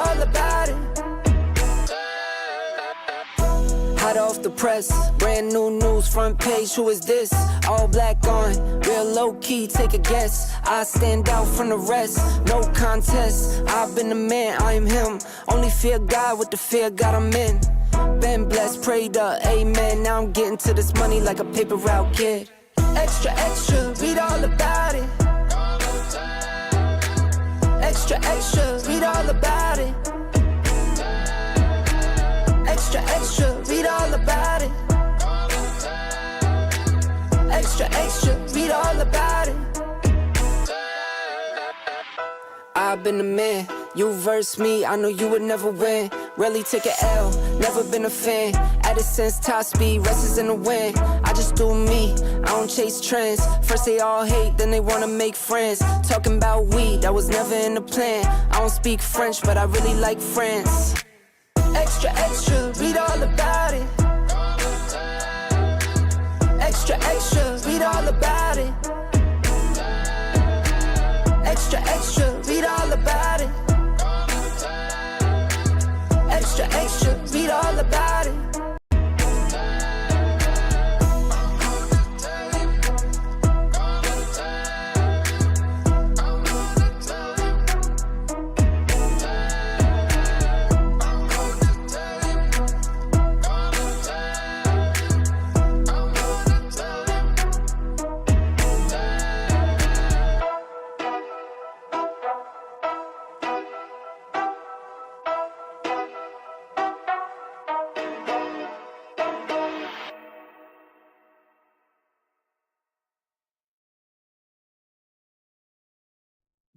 all about it. Hot off the press, brand new news, front page, who is this? All black on, real low key, take a guess. I stand out from the rest, no contest. I've been the man, I am him. Only fear God with the fear God I'm in. Been blessed, prayed up, amen. Now I'm getting to this money like a paper route kid. Extra, extra, read all about it. Extra, extra, read all about it. Extra, extra, read all about it. Extra, extra, read all about it. I've been the man, you verse me, I know you would never win. Rarely take an L, never been a fan. Added sense, top speed, rest is in the wind. I just do me, I don't chase trends. First they all hate, then they wanna make friends. Talking about weed, that was never in the plan. I don't speak French, but I really like France. Extra, extra, read all about it. Extra, extra, read all about it. Extra, extra, read all about it. Extra, extra, read all about it.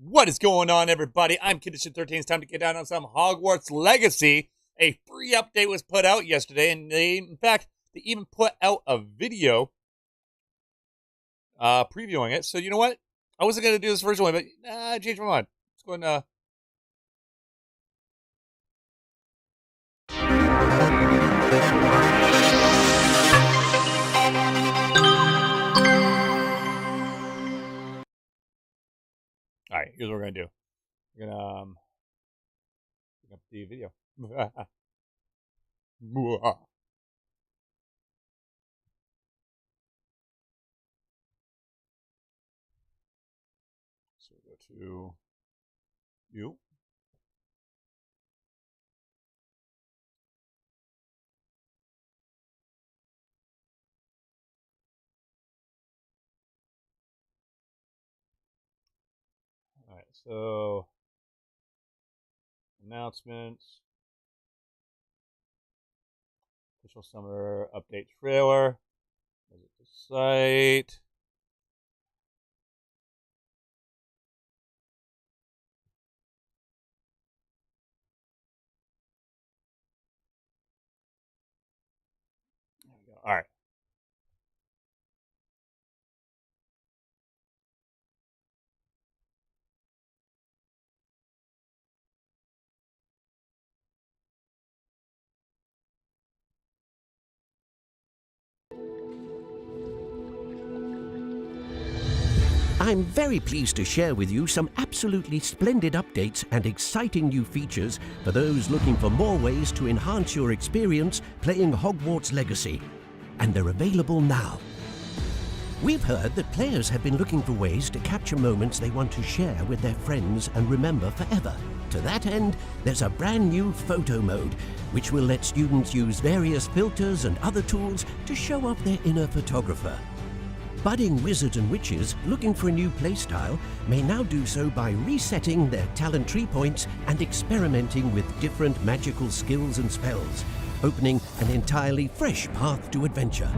What is going on, everybody? I'm Condition 13. It's time to get down on some Hogwarts Legacy. A free update was put out yesterday, and in fact, they even put out a video previewing it. So you know what? I wasn't going to do this originally, but I changed my mind. Let's go and all right, here's what we're gonna do. We're gonna pick up the video. So go to you. All right, so announcements, official summer update trailer, visit the site. There we go. All right. I'm very pleased to share with you some absolutely splendid updates and exciting new features for those looking for more ways to enhance your experience playing Hogwarts Legacy. And they're available now. We've heard that players have been looking for ways to capture moments they want to share with their friends and remember forever. To that end, there's a brand new photo mode, which will let students use various filters and other tools to show off their inner photographer. Budding wizards and witches looking for a new playstyle may now do so by resetting their talent tree points and experimenting with different magical skills and spells, opening an entirely fresh path to adventure.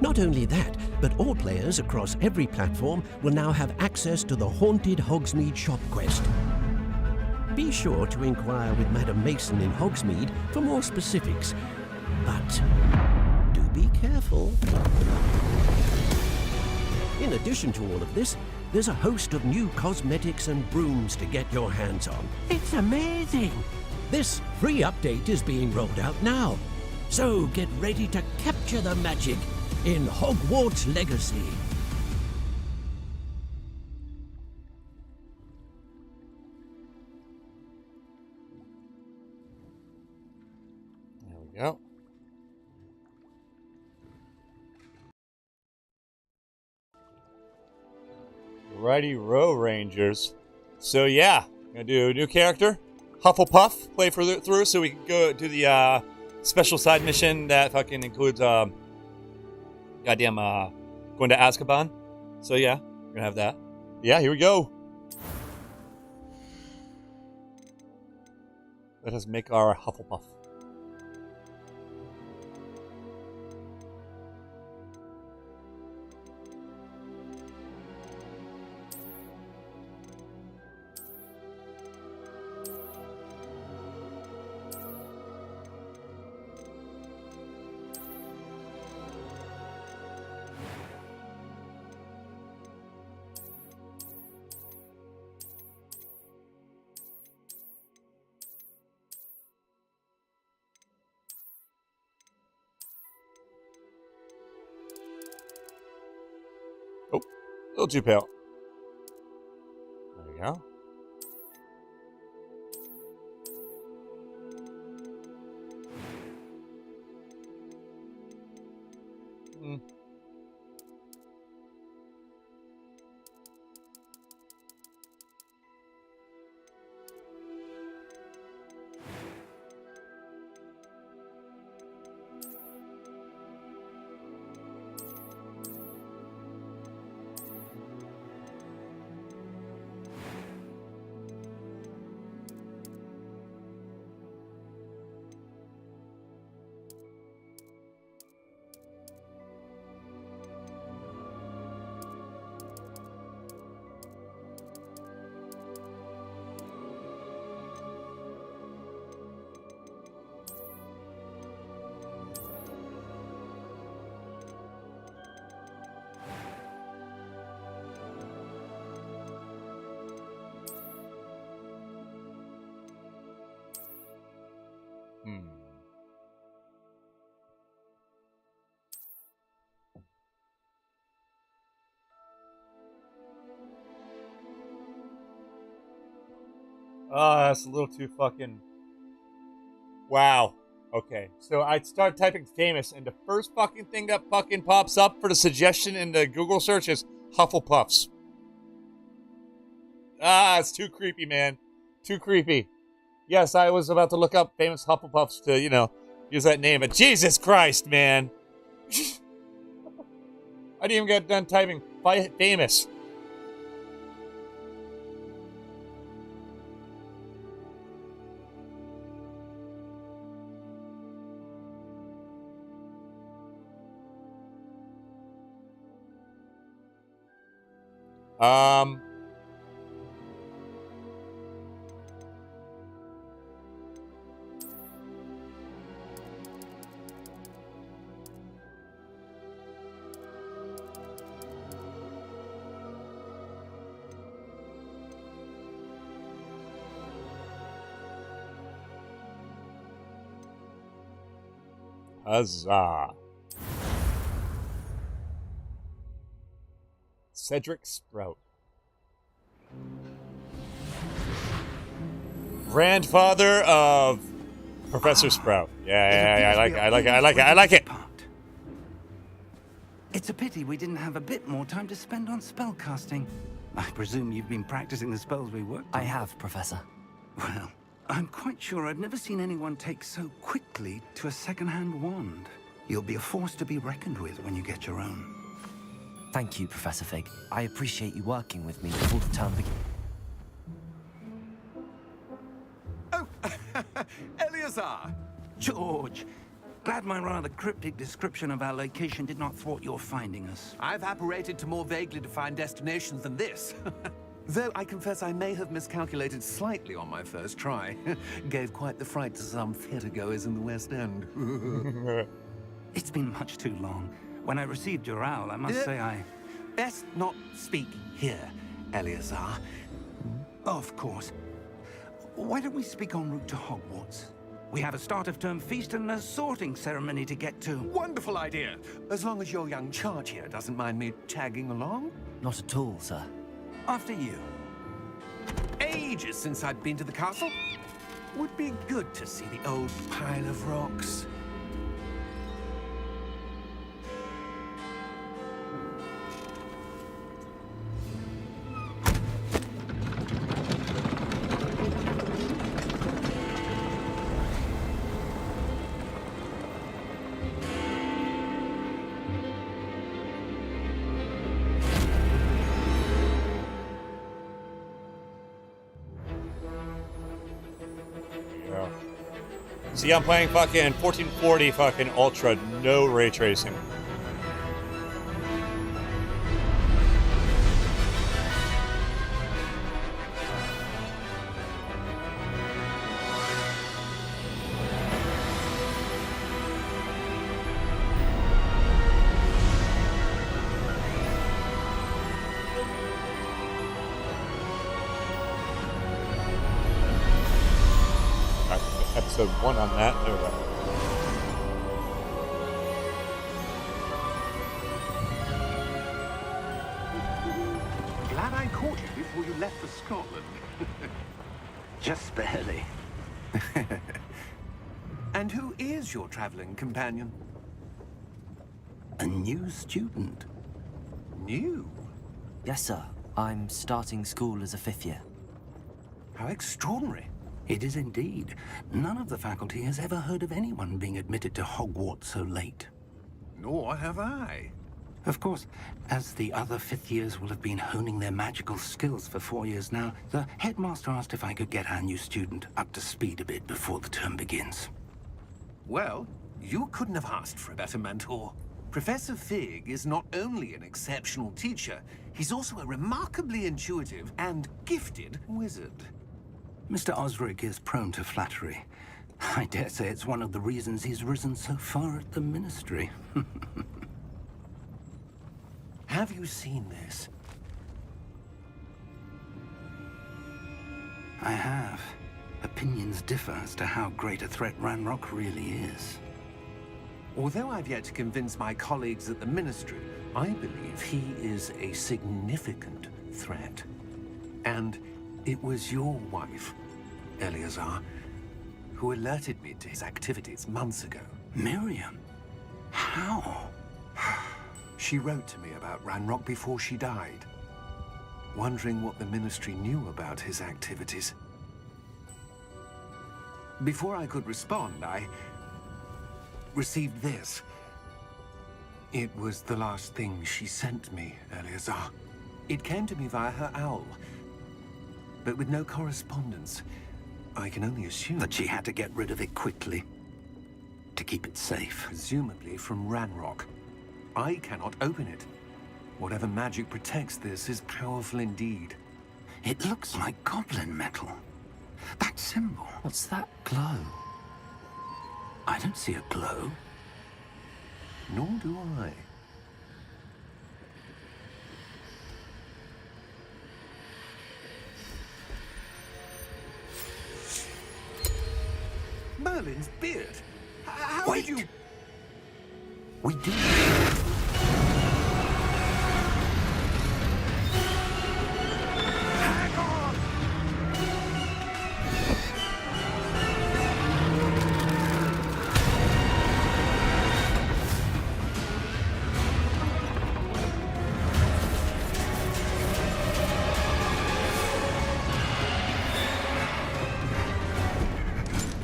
Not only that, but all players across every platform will now have access to the Haunted Hogsmeade shop quest. Be sure to inquire with Madam Mason in Hogsmeade for more specifics, but do be careful. In addition to all of this, there's a host of new cosmetics and brooms to get your hands on. It's amazing! This free update is being rolled out now, so get ready to capture the magic in Hogwarts Legacy. Righty Row Rangers. So yeah, gonna do a new character, Hufflepuff. Play through so we can go do the special side mission that fucking includes going to Azkaban. So yeah, we're gonna have that. Yeah, here we go. Let us make our Hufflepuff. Oh, a little too pale. There we go. Oh, that's a little too fucking... Wow. Okay, so I start typing famous, and the first fucking thing that fucking pops up for the suggestion in the Google search is Hufflepuffs. Ah, it's too creepy, man. Too creepy. Yes, I was about to look up famous Hufflepuffs to, use that name, but Jesus Christ, man. I didn't even get done typing famous. Huzzah. Cedric Sprout. Grandfather of Professor Sprout. Yeah, I like it. It's a pity we didn't have a bit more time to spend on spellcasting. I presume you've been practicing the spells we worked on. I have, Professor. Well, I'm quite sure I've never seen anyone take so quickly to a second-hand wand. You'll be a force to be reckoned with when you get your own. Thank you, Professor Fig. I appreciate you working with me before the term begins. Oh, Eleazar! George! Glad my rather cryptic description of our location did not thwart your finding us. I've apparated to more vaguely defined destinations than this. Though I confess I may have miscalculated slightly on my first try. Gave quite the fright to some theatergoers in the West End. It's been much too long. When I received your owl, I must say I... Best not speak here, Eleazar. Of course. Why don't we speak en route to Hogwarts? We have a start-of-term feast and a sorting ceremony to get to. Wonderful idea. As long as your young charge here doesn't mind me tagging along. Not at all, sir. After you. Ages since I'd been to the castle. Would be good to see the old pile of rocks. See, I'm playing fucking 1440 fucking Ultra, no ray tracing. Episode 1 on that. No way. Glad I caught you before you left for Scotland. Just barely. And who is your traveling companion? A new student. New? Yes, sir. I'm starting school as a 5th year. How extraordinary. It is indeed. None of the faculty has ever heard of anyone being admitted to Hogwarts so late. Nor have I. Of course, as the other 5th years will have been honing their magical skills for 4 years now, the headmaster asked if I could get our new student up to speed a bit before the term begins. Well, you couldn't have asked for a better mentor. Professor Fig is not only an exceptional teacher, he's also a remarkably intuitive and gifted wizard. Mr. Osric is prone to flattery. I dare say it's one of the reasons he's risen so far at the Ministry. Have you seen this? I have. Opinions differ as to how great a threat Ranrock really is. Although I've yet to convince my colleagues at the Ministry, I believe he is a significant threat. And it was your wife, Eleazar, who alerted me to his activities months ago. Miriam? How? She wrote to me about Ranrock before she died, wondering what the Ministry knew about his activities. Before I could respond, I received this. It was the last thing she sent me, Eleazar. It came to me via her owl, but with no correspondence. I can only assume That she had to get rid of it quickly to keep it safe. presumably from Ranrock. I cannot open it. Whatever magic protects this is powerful indeed. It looks like goblin metal. That symbol. What's that glow? I don't see a glow. Nor do I. Merlin's beard. How Wait. did you... We do. Hang on!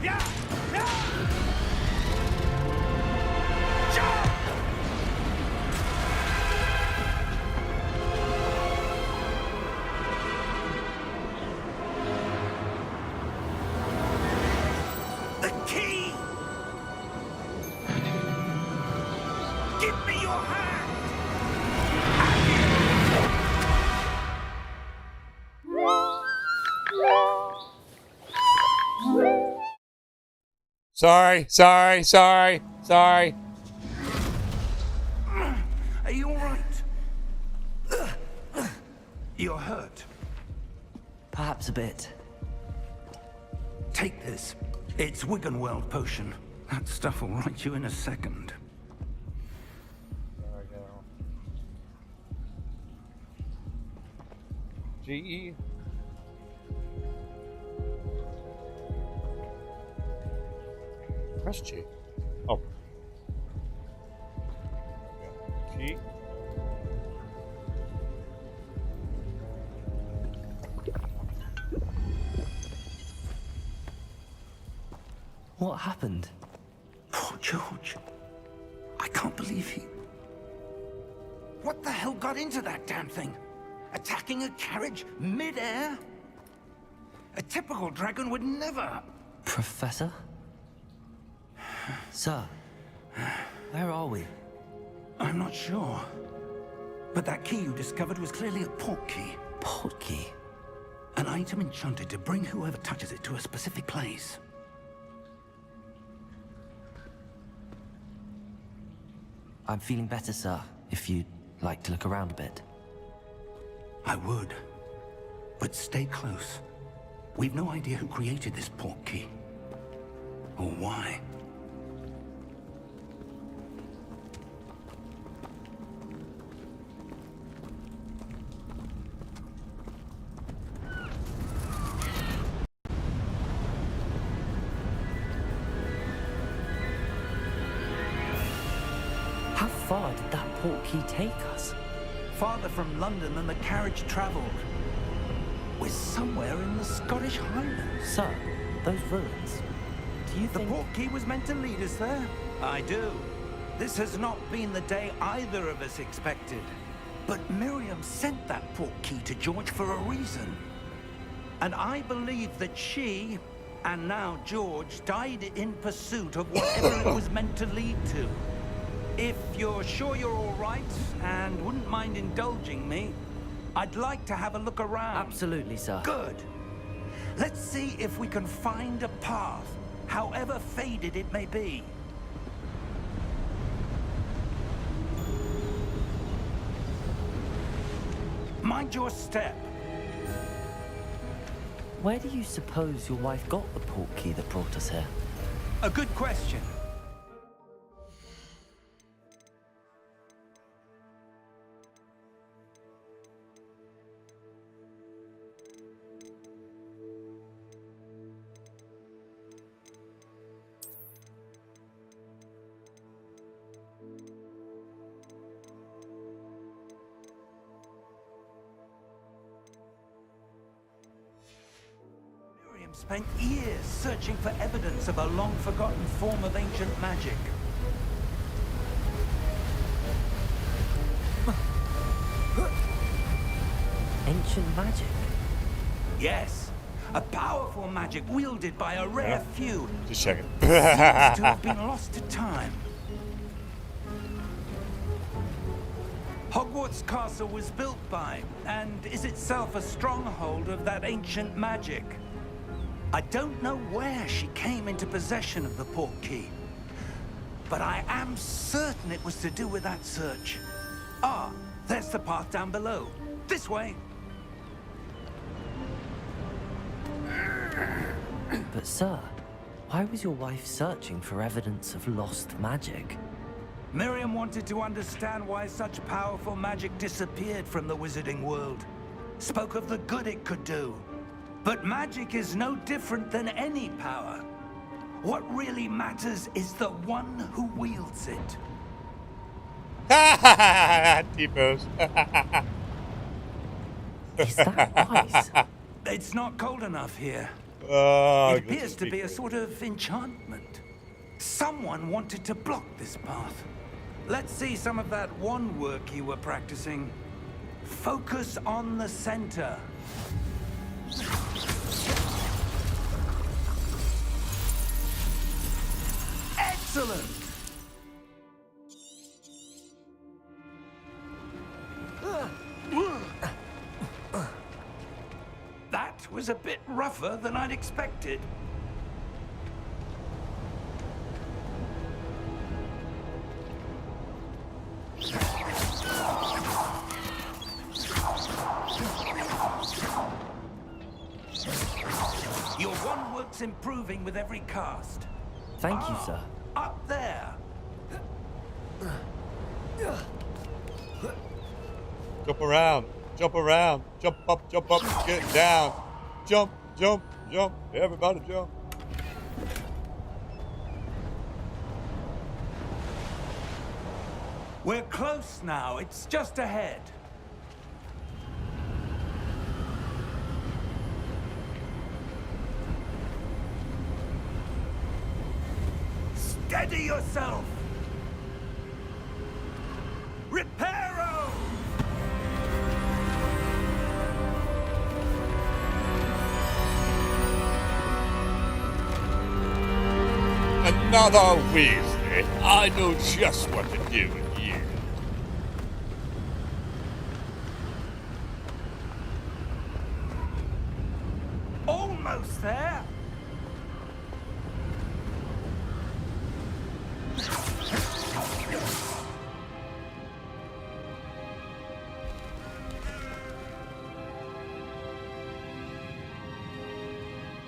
Yeah! Yeah! Jump! The key! Give me your hand! Sorry. Are you all right? You're hurt. Perhaps a bit. Take this. It's Wiggenweld potion. That stuff will right you in a second. There we go. GE. Press G. Oh. G. What happened? Poor George. I can't believe he... What the hell got into that damn thing? Attacking a carriage mid-air? A typical dragon would never... Professor? Sir, where are we? I'm not sure. But that key you discovered was clearly a port key. Port key? An item enchanted to bring whoever touches it to a specific place. I'm feeling better, sir, if you'd like to look around a bit. I would. But stay close. We've no idea who created this port key. Or why. How far did that port key take us? Farther from London than the carriage traveled. We're somewhere in the Scottish Highlands. Sir, those ruins. Do you The think... port key was meant to lead us there? I do. This has not been the day either of us expected. But Miriam sent that port key to George for a reason. And I believe that she, and now George, died in pursuit of whatever it was meant to lead to. If you're sure you're all right, and wouldn't mind indulging me, I'd like to have a look around. Absolutely, sir. Good. Let's see if we can find a path, however faded it may be. Mind your step. Where do you suppose your wife got the port key that brought us here? A good question. Miriam spent years searching for evidence of a long-forgotten form of ancient magic. Ancient magic? Yes, a powerful magic wielded by a rare few. Just checking. Seems to have been lost to time. Hogwarts Castle was built by, and is itself a stronghold of that ancient magic. I don't know where she came into possession of the port key, but I am certain it was to do with that search. Ah, there's the path down below. This way. But sir, why was your wife searching for evidence of lost magic? Miriam wanted to understand why such powerful magic disappeared from the wizarding world. Spoke of the good it could do. But magic is no different than any power. What really matters is the one who wields it. T-pose. Is that ice? It's not cold enough here. Oh, It appears to be a sort of enchantment. Someone wanted to block this path. Let's see some of that wand work you were practicing. Focus on the center. Excellent! That was a bit rougher than I'd expected. Your wand work's improving with every cast. Thank you, sir. Up there. Jump around. Jump around. Jump up, get down. Jump, jump, jump. Everybody jump. We're close now. It's just ahead. Steady yourself! Reparo! Mother Weasley, I know just what to do with you. Almost there.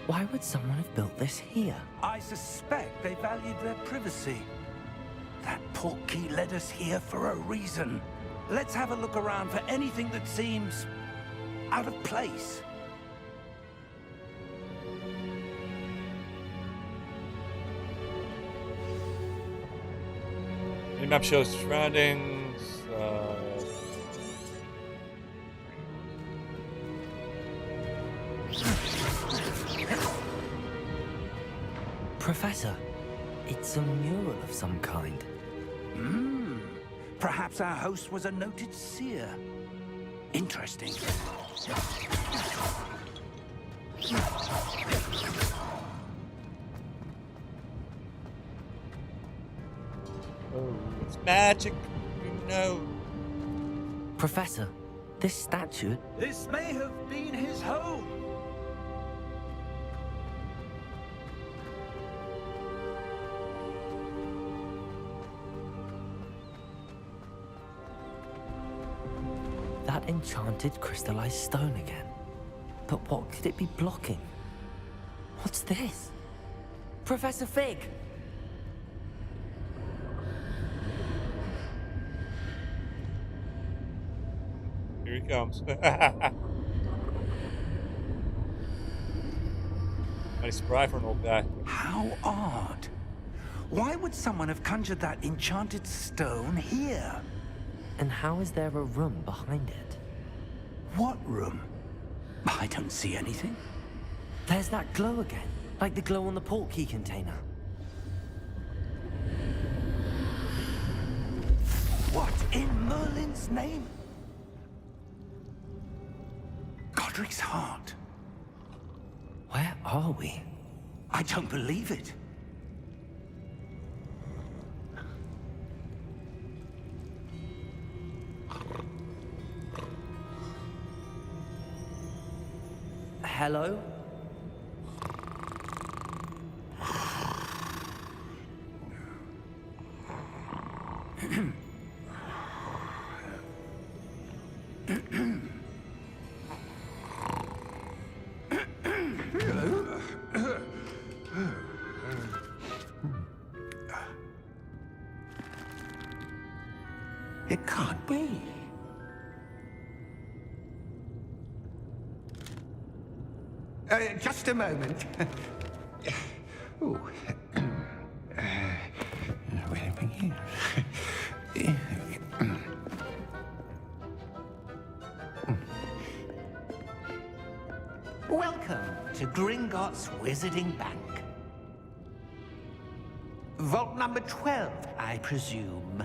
Why would someone have built this here? I suspect they valued their privacy. That portkey led us here for a reason. Let's have a look around for anything that seems out of place. Map shows surroundings. Professor, it's a mural of some kind. Perhaps our host was a noted seer. Interesting. Oh, it's magic, you know. Professor, this statue... This may have been his home. That enchanted crystallized stone again. But what could it be blocking? What's this? Professor Fig! Here he comes. Mighty spry for an old guy. How odd. Why would someone have conjured that enchanted stone here? And how is there a room behind it? What room? I don't see anything. There's that glow again, like the glow on the portkey container. What in Merlin's name? Godric's heart. Where are we? I don't believe it. Hello? It can't be. Just a moment. Ooh. Where do we begin? Welcome to Gringotts Wizarding Bank. Vault number 12, I presume.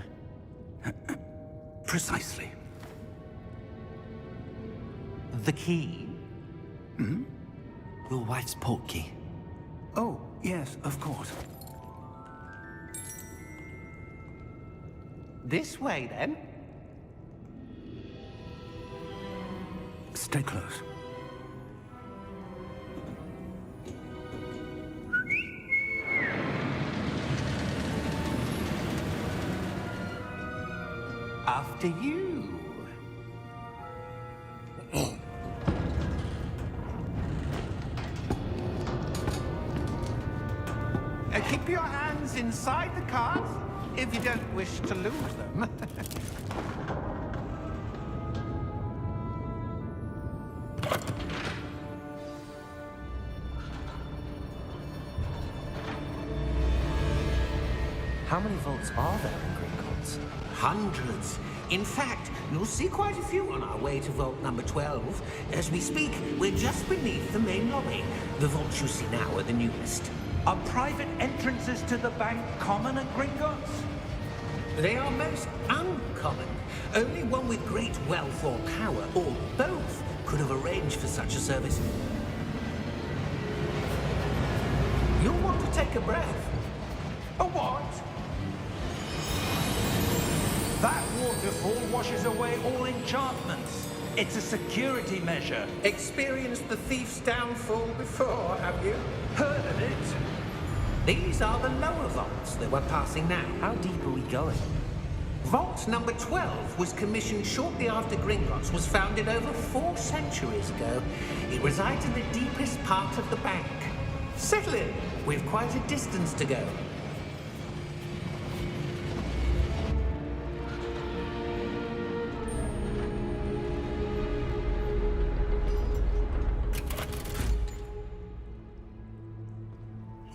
Precisely. The key? Your wife's portkey. Oh, yes, of course. This way, then. Stay close. After you. Keep your hands inside the cart if you don't wish to lose them. How many vaults are there in Gringotts? Hundreds. In fact, you'll see quite a few on our way to vault number 12. As we speak, we're just beneath the main lobby. The vaults you see now are the newest. Are private entrances to the bank common at Gringotts? They are most uncommon. Only one with great wealth or power, or both, could have arranged for such a service. You'll want to take a breath. A what? That waterfall washes away all enchantments. It's a security measure. Experienced the thief's downfall before, have you? Heard of it? These are the lower vaults that we're passing now. How deep are we going? Vault number 12 was commissioned shortly after Gringotts was founded over 4 centuries ago. It resides in the deepest part of the bank. Settle in. We've quite a distance to go.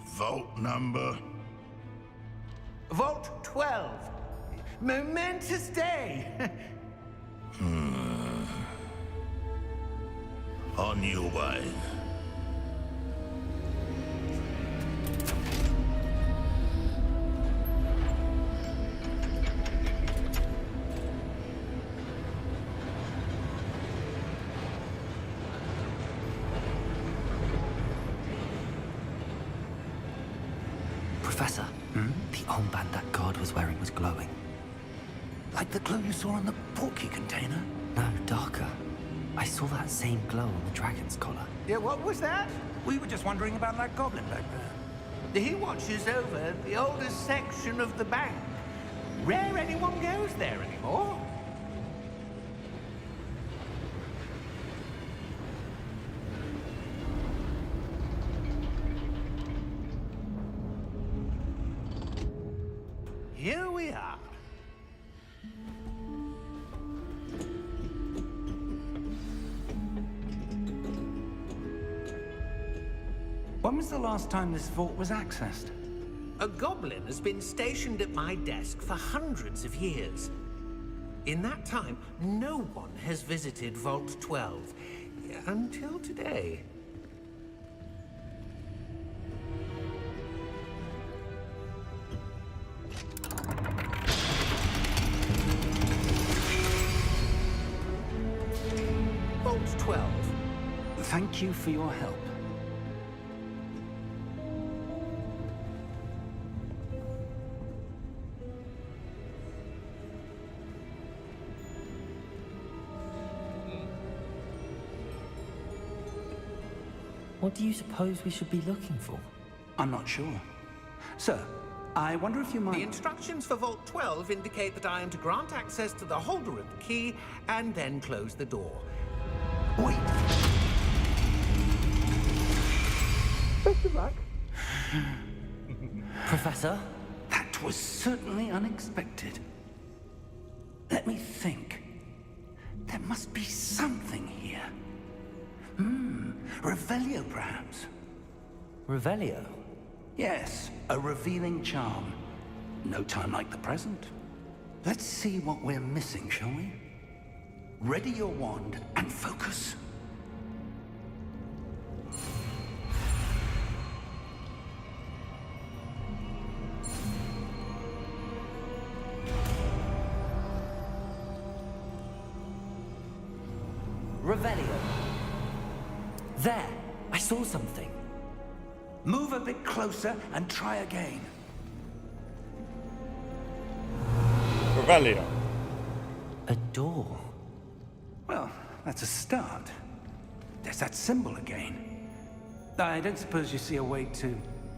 Vault number? Vault 12. Momentous day. On your way. Professor, the armband that guard was wearing was glowing. Like the glow you saw on the porky container? No, darker. I saw that same glow on the dragon's collar. Yeah, what was that? We were just wondering about that goblin back there. He watches over the oldest section of the bank. Rare anyone goes there anymore. Here we are. When was the last time this vault was accessed? A goblin has been stationed at my desk for hundreds of years. In that time, no one has visited Vault 12. Until today. Vault 12. Thank you for your help. What do you suppose we should be looking for? I'm not sure. Sir, I wonder if you might... The instructions for Vault 12 indicate that I am to grant access to the holder of the key and then close the door. Wait! Best of luck. Professor? That was certainly unexpected. Let me think. There must be something here. Revelio, perhaps? Revelio? Yes, a revealing charm. No time like the present. Let's see what we're missing, shall we? Ready your wand and focus. Revelio. There! I saw something. Move a bit closer and try again. Revelio. A door. Well, that's a start. There's that symbol again. I don't suppose you see a way to...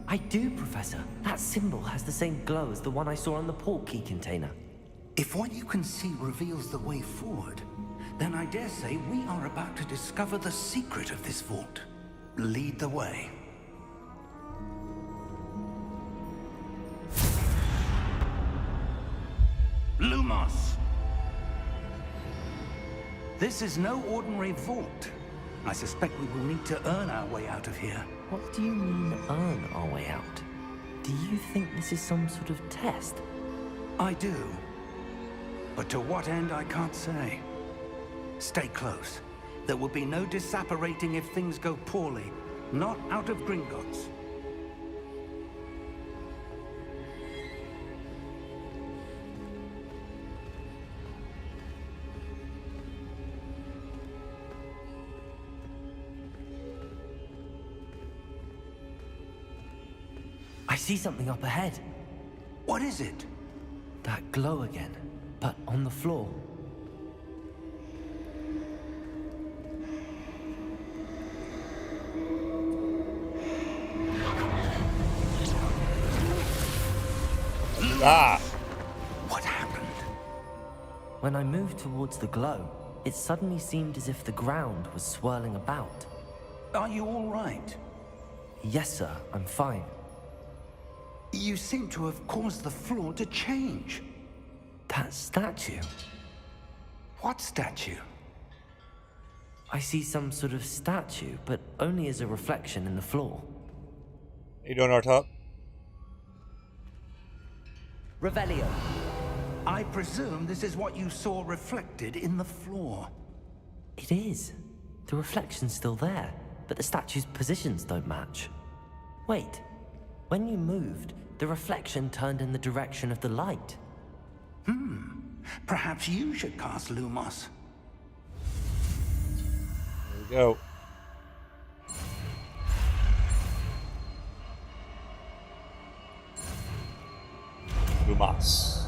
I do, Professor. That symbol has the same glow as the one I saw on the port key container. If what you can see reveals the way forward, then I dare say we are about to discover the secret of this vault. Lead the way. Lumos! This is no ordinary vault. I suspect we will need to earn our way out of here. What do you mean, earn our way out? Do you think this is some sort of test? I do. But to what end, I can't say. Stay close. There will be no disapparating if things go poorly. Not out of Gringotts. I see something up ahead. What is it? That glow again, but on the floor. Ah! What happened? When I moved towards the glow, it suddenly seemed as if the ground was swirling about. Are you all right? Yes, sir, I'm fine. You seem to have caused the floor to change. That statue. What statue? I see some sort of statue, but only as a reflection in the floor. How you doing, R-Top? Revelio. I presume this is what you saw reflected in the floor. It is. The reflection's still there, but the statue's positions don't match. Wait. When you moved, the reflection turned in the direction of the light. Perhaps you should cast Lumos. There we go. Lumos.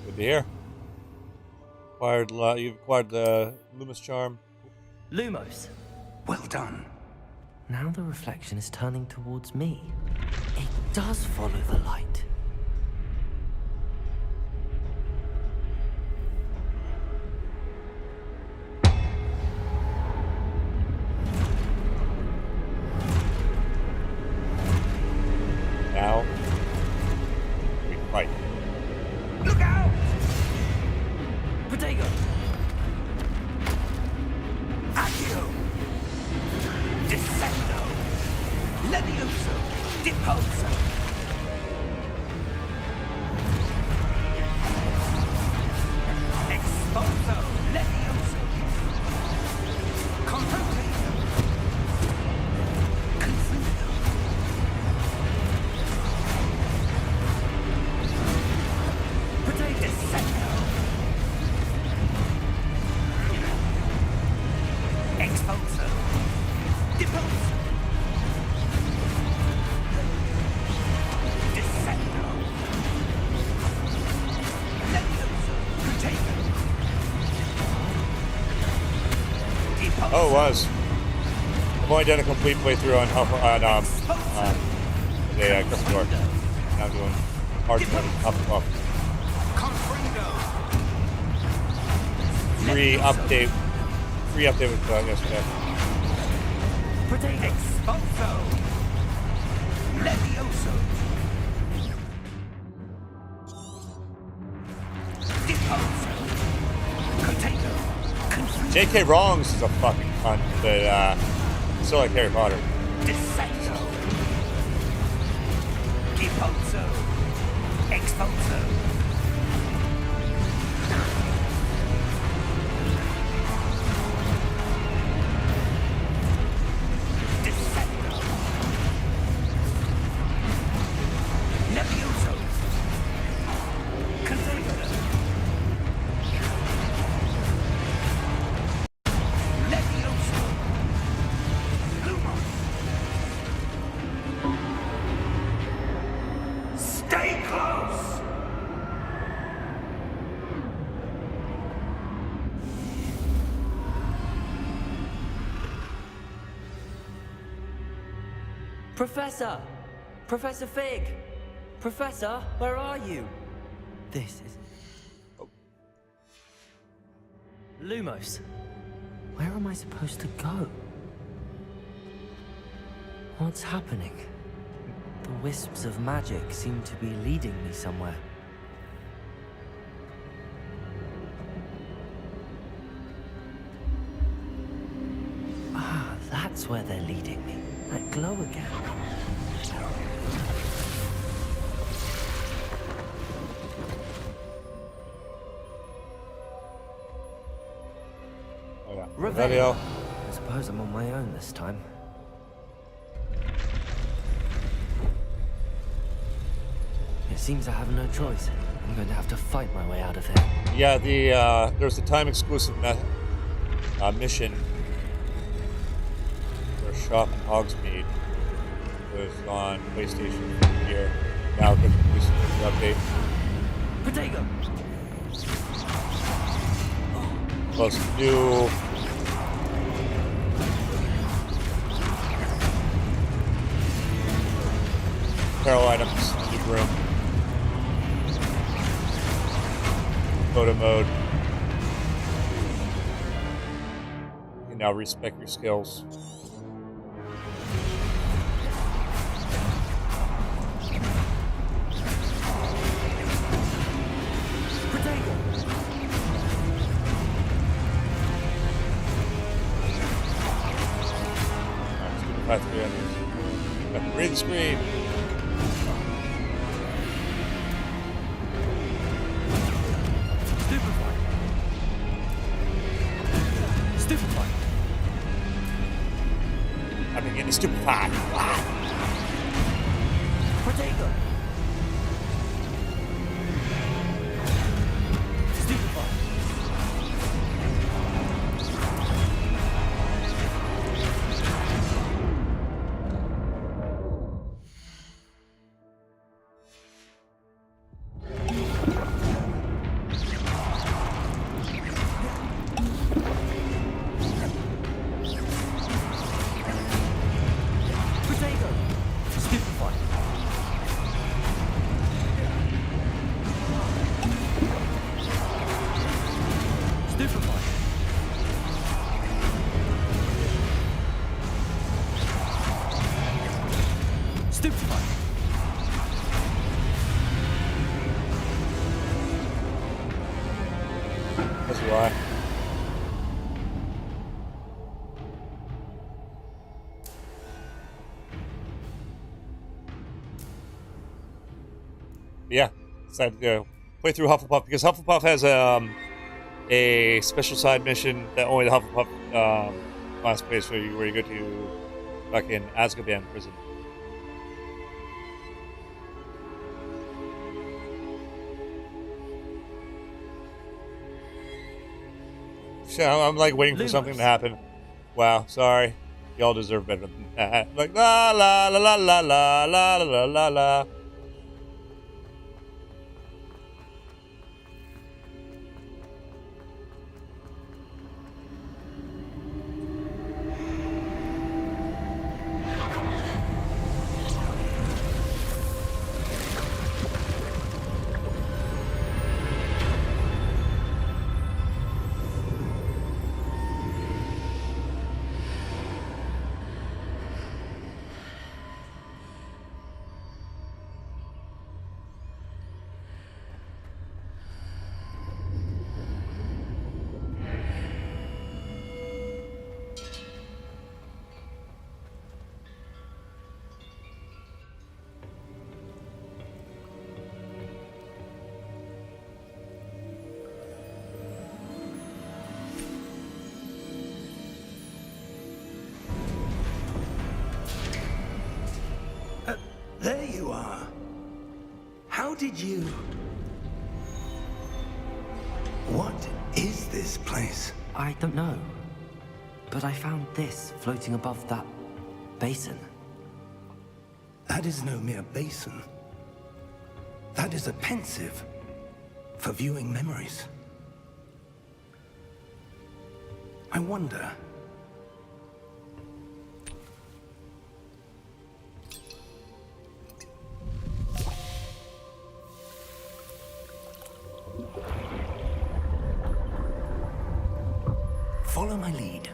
Good to hear. You've acquired the Lumos charm. Lumos. Well done. Now the reflection is turning towards me. It does follow the light. Now, we fight. Look out! Protego! Accio! Descendo! Levioso! Deposo! Exposo! Levioso! Contemplato! Confundo! Protego! Descendo! Exposo! Deposo! Descendo! Levioso! Protego! Deposo! Oh, it was. I've only done a complete playthrough on Gryffindor. Now doing hard mode Hufflepuff. Comprendo! Free update with yesterday. Protego! Exposo! Levioso! Deposo! Potato! J.K. Wrongs is a fucking cunt, but still like Harry Potter. Descendo! Deposo! Exposo! Descendo! Levioso! Container! Levioso! Lumos! Stay close! Professor! Professor Fig! Professor, where are you? This is... Lumos. Where am I supposed to go? What's happening? The wisps of magic seem to be leading me somewhere. Ah, that's where they're leading me. That glow again. Oh yeah. Revelio. I suppose I'm on my own this time. It seems I have no choice. I'm going to have to fight my way out of here. Yeah, there's a time exclusive mission for a shop in Hogsmeade was on PlayStation here. Now because of the update. Protego! Plus new apparel items, new room. Photo mode. You can now respec your skills. Read the screen. Stupefy. I'm beginning to stupefy. Protego. Stupefy. That's why. Yeah, decided to play through Hufflepuff because Hufflepuff has a special side mission that only the Hufflepuff class plays for you, where you go to fucking Azkaban prison. So I'm like waiting for something to happen. Wow, sorry. Y'all deserve better than that. Like la la la la la la la la la la. There you are. How did you... What is this place? I don't know. But I found this floating above that basin. That is no mere basin. That is a pensive for viewing memories. I wonder... Follow my lead.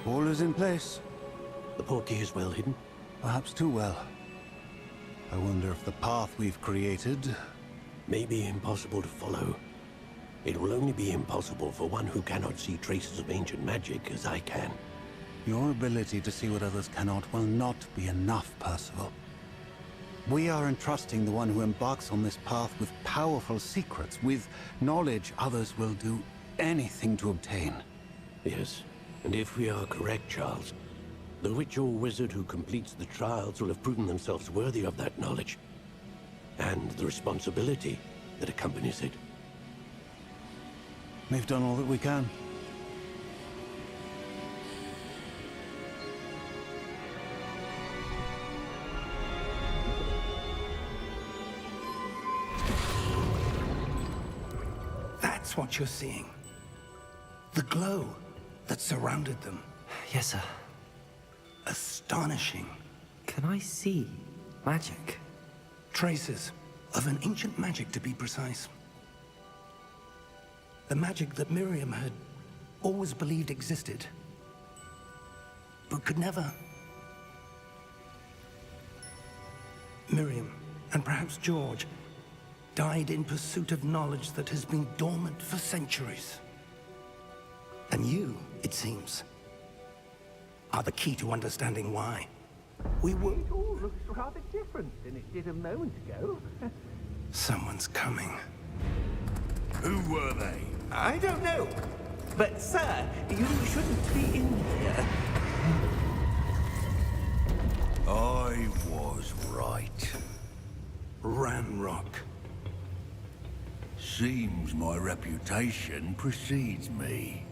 All is in place. The portkey is well hidden. Perhaps too well. I wonder if the path we've created... May be impossible to follow. It will only be impossible for one who cannot see traces of ancient magic as I can. Your ability to see what others cannot will not be enough, Percival. We are entrusting the one who embarks on this path with powerful secrets, with knowledge others will do anything to obtain. Yes, and if we are correct, Charles, the witch or wizard who completes the trials will have proven themselves worthy of that knowledge, and the responsibility that accompanies it. We've done all that we can. That's what you're seeing. The glow that surrounded them. Yes, sir. Astonishing. Can I see magic? Traces of an ancient magic, to be precise. The magic that Miriam had always believed existed, but could never. Miriam, and perhaps George, died in pursuit of knowledge that has been dormant for centuries. And you, it seems, are the key to understanding why. It all looks rather different than it did a moment ago. Someone's coming. Who were they? I don't know. But, sir, you shouldn't be in here. I was right. Ramrock. Seems my reputation precedes me.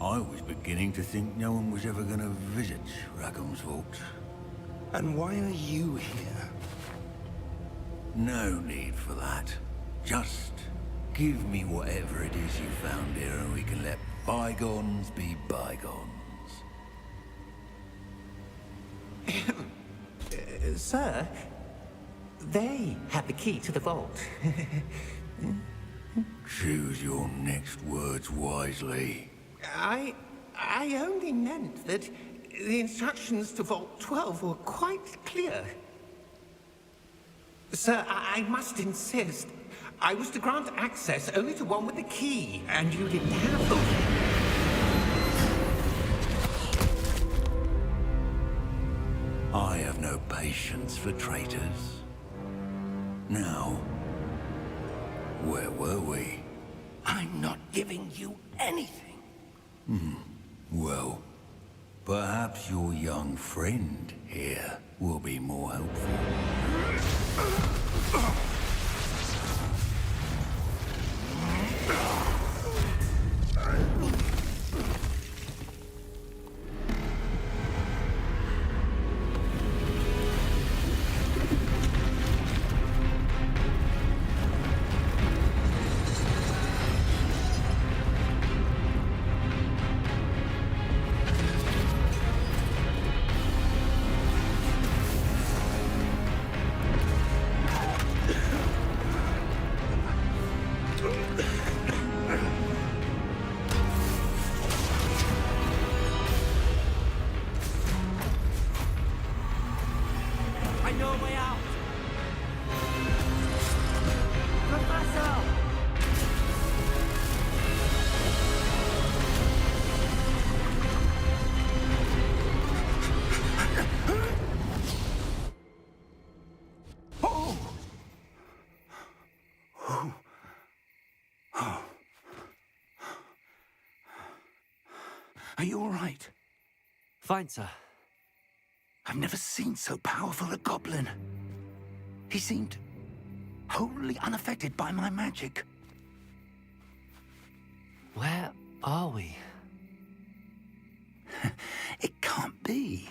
I was beginning to think no one was ever going to visit Rackham's vault. And why are you here? No need for that. Just give me whatever it is you found here and we can let bygones be bygones. Sir, they had the key to the vault. Choose your next words wisely. I only meant that the instructions to Vault 12 were quite clear. Sir, I must insist. I was to grant access only to one with the key, and you didn't have them. I have no patience for traitors. Now, where were we? I'm not giving you anything. Well, perhaps your young friend here will be more helpful. I know a way out! Professor! Are you all right? Fine, sir. I've never seen so powerful a goblin. He seemed wholly unaffected by my magic. Where are we? It can't be.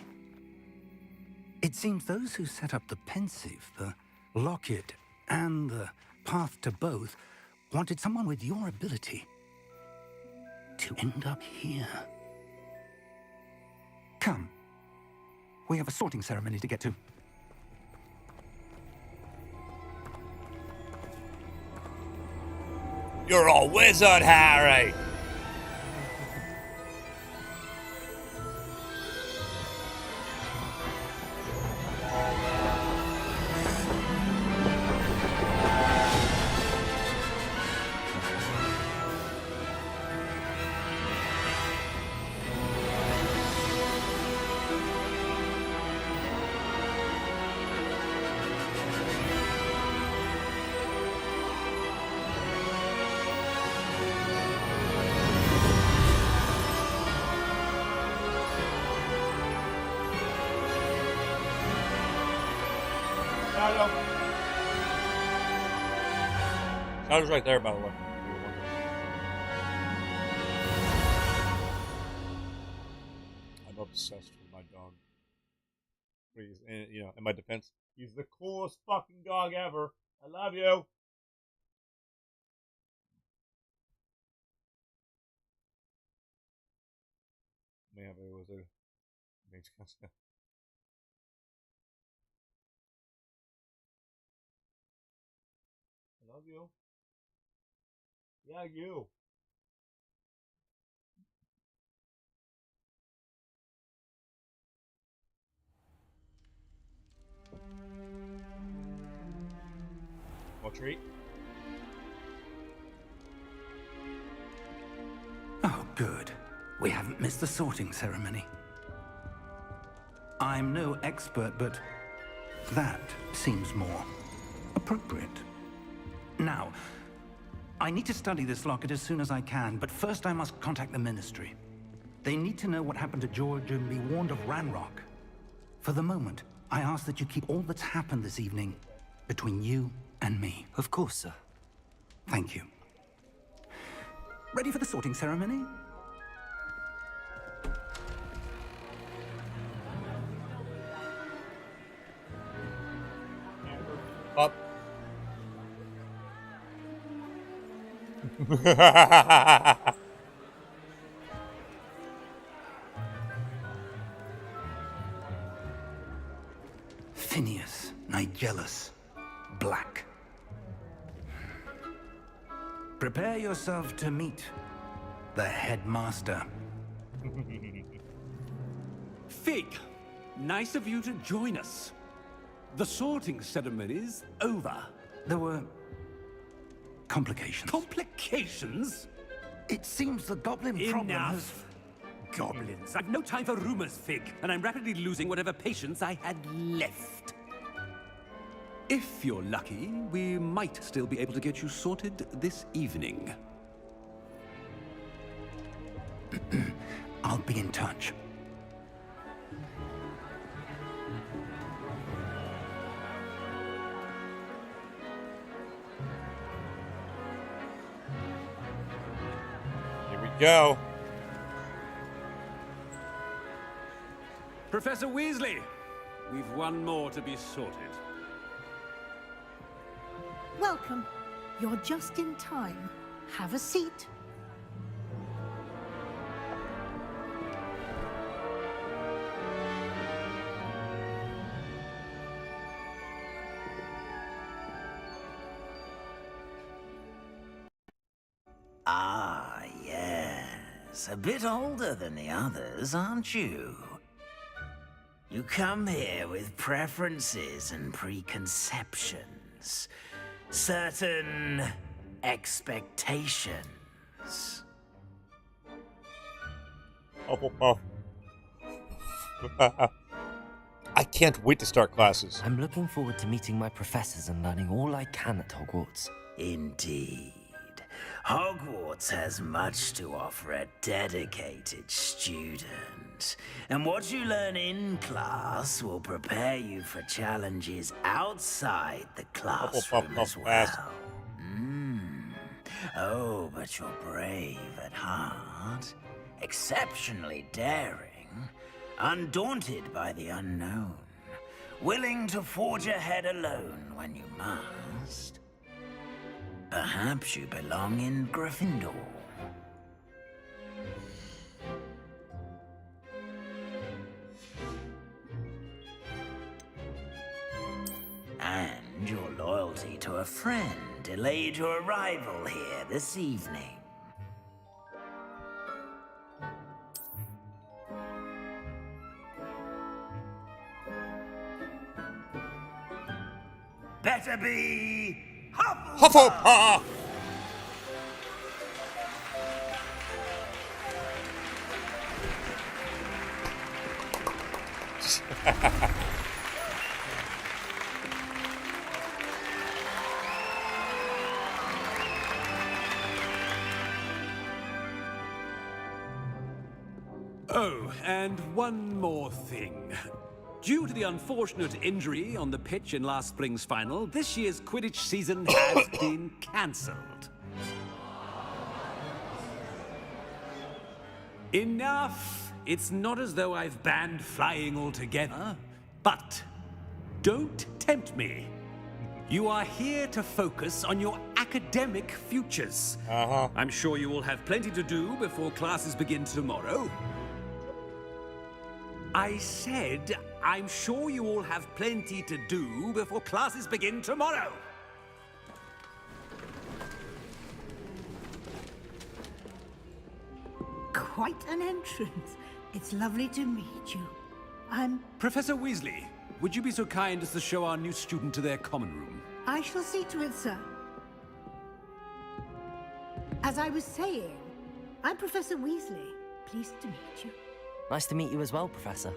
It seems those who set up the pensive, the locket, and the path to both wanted someone with your ability to end up here. Come. We have a sorting ceremony to get to. You're a wizard, Harry! Shadow. Shadow's right there, by the way. I'm obsessed with my dog. Please, and, you know, in my defense, he's the coolest fucking dog ever. I love you. Man, but it was a makes sense. I love you. Yeah, you. More treat. Oh, good. We haven't missed the sorting ceremony. I'm no expert, but that seems more appropriate. Now, I need to study this locket as soon as I can, but first I must contact the Ministry. They need to know what happened to George and be warned of Ranrock. For the moment, I ask that you keep all that's happened this evening between you and me. Of course, sir. Thank you. Ready for the sorting ceremony? Up. Phineas, Nigellus, Black. Prepare yourself to meet the headmaster. Fig, nice of you to join us. The sorting ceremony's over. There were complications. Complications? It seems the goblin problem has... Enough. Goblins. I've no time for rumors, Fig, and I'm rapidly losing whatever patience I had left. If you're lucky, we might still be able to get you sorted this evening. I'll be in touch. Here we go. Professor Weasley, we've one more to be sorted. Welcome. You're just in time. Have a seat. Ah, yes. A bit older than the others, aren't you? You come here with preferences and preconceptions. Certain expectations. Hufflepuff. I can't wait to start classes. I'm looking forward to meeting my professors and learning all I can at Hogwarts. Indeed. Hogwarts has much to offer a dedicated student. And what you learn in class will prepare you for challenges outside the classroom as well. Oh, but you're brave at heart, exceptionally daring, undaunted by the unknown, willing to forge ahead alone when you must. Perhaps you belong in Gryffindor. And your loyalty to a friend delayed your arrival here this evening. Better be Hufflepuff! Oh, and one more thing. Due to the unfortunate injury on the pitch in last spring's final, this year's Quidditch season has been cancelled. Enough! It's not as though I've banned flying altogether, but don't tempt me. You are here to focus on your academic futures. I'm sure you will have plenty to do before classes begin tomorrow. I said, I'm sure you all have plenty to do before classes begin tomorrow. Quite an entrance. It's lovely to meet you. Professor Weasley, would you be so kind as to show our new student to their common room? I shall see to it, sir. As I was saying, I'm Professor Weasley. Pleased to meet you. Nice to meet you as well, Professor.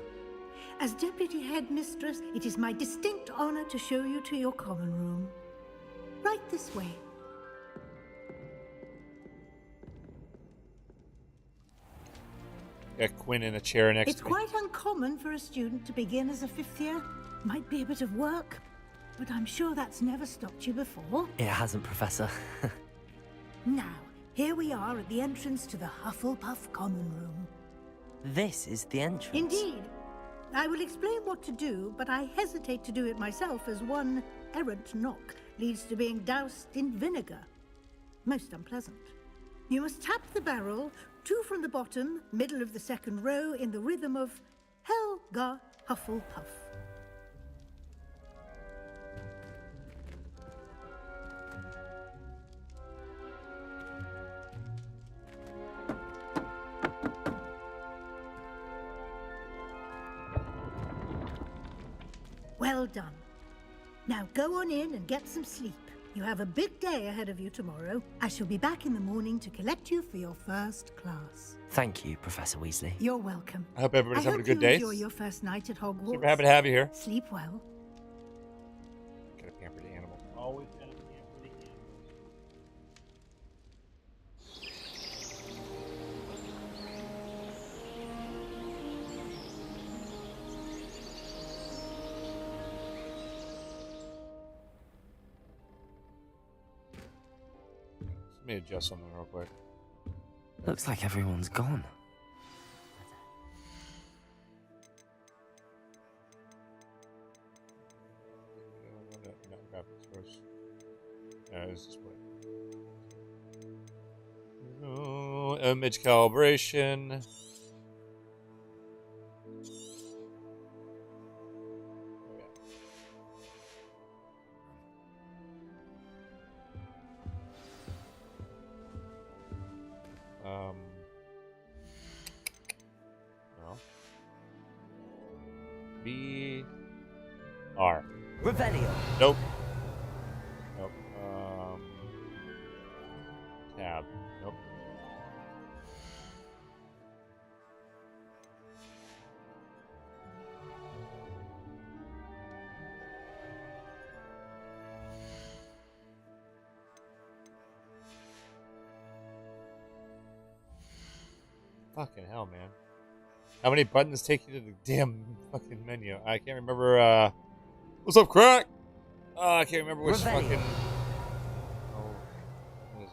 As Deputy Headmistress, it is my distinct honor to show you to your common room. Right this way. Got Quinn in a chair next It's to me. quite uncommon for a student to begin as a 5th year. Might be a bit of work, but I'm sure that's never stopped you before. It hasn't, Professor. Now, here we are at the entrance to the Hufflepuff common room. This is the entrance. Indeed. I will explain what to do, but I hesitate to do it myself as one errant knock leads to being doused in vinegar. Most unpleasant. You must tap the barrel, 2 from the bottom, middle of the 2nd row, in the rhythm of Helga Hufflepuff. Well done. Now go on in and get some sleep. You have a big day ahead of you tomorrow. I shall be back in the morning to collect you for your first class. Thank you, Professor Weasley. You're welcome. I hope everybody's having a good day. I hope you enjoy your first night at Hogwarts. Super happy to have you here. Sleep well. Gotta pamper the animals. Always gotta pamper the animals. Let me adjust something real quick. Looks like everyone's gone. No, graphics first. It's display. Oh, image calibration. No. R. Revelio. Nope. Nope. Tab. Nope. Fucking hell, man. How many buttons take you to the damn fucking menu? I can't remember, what's up, crack? I can't remember which fucking... Oh, what is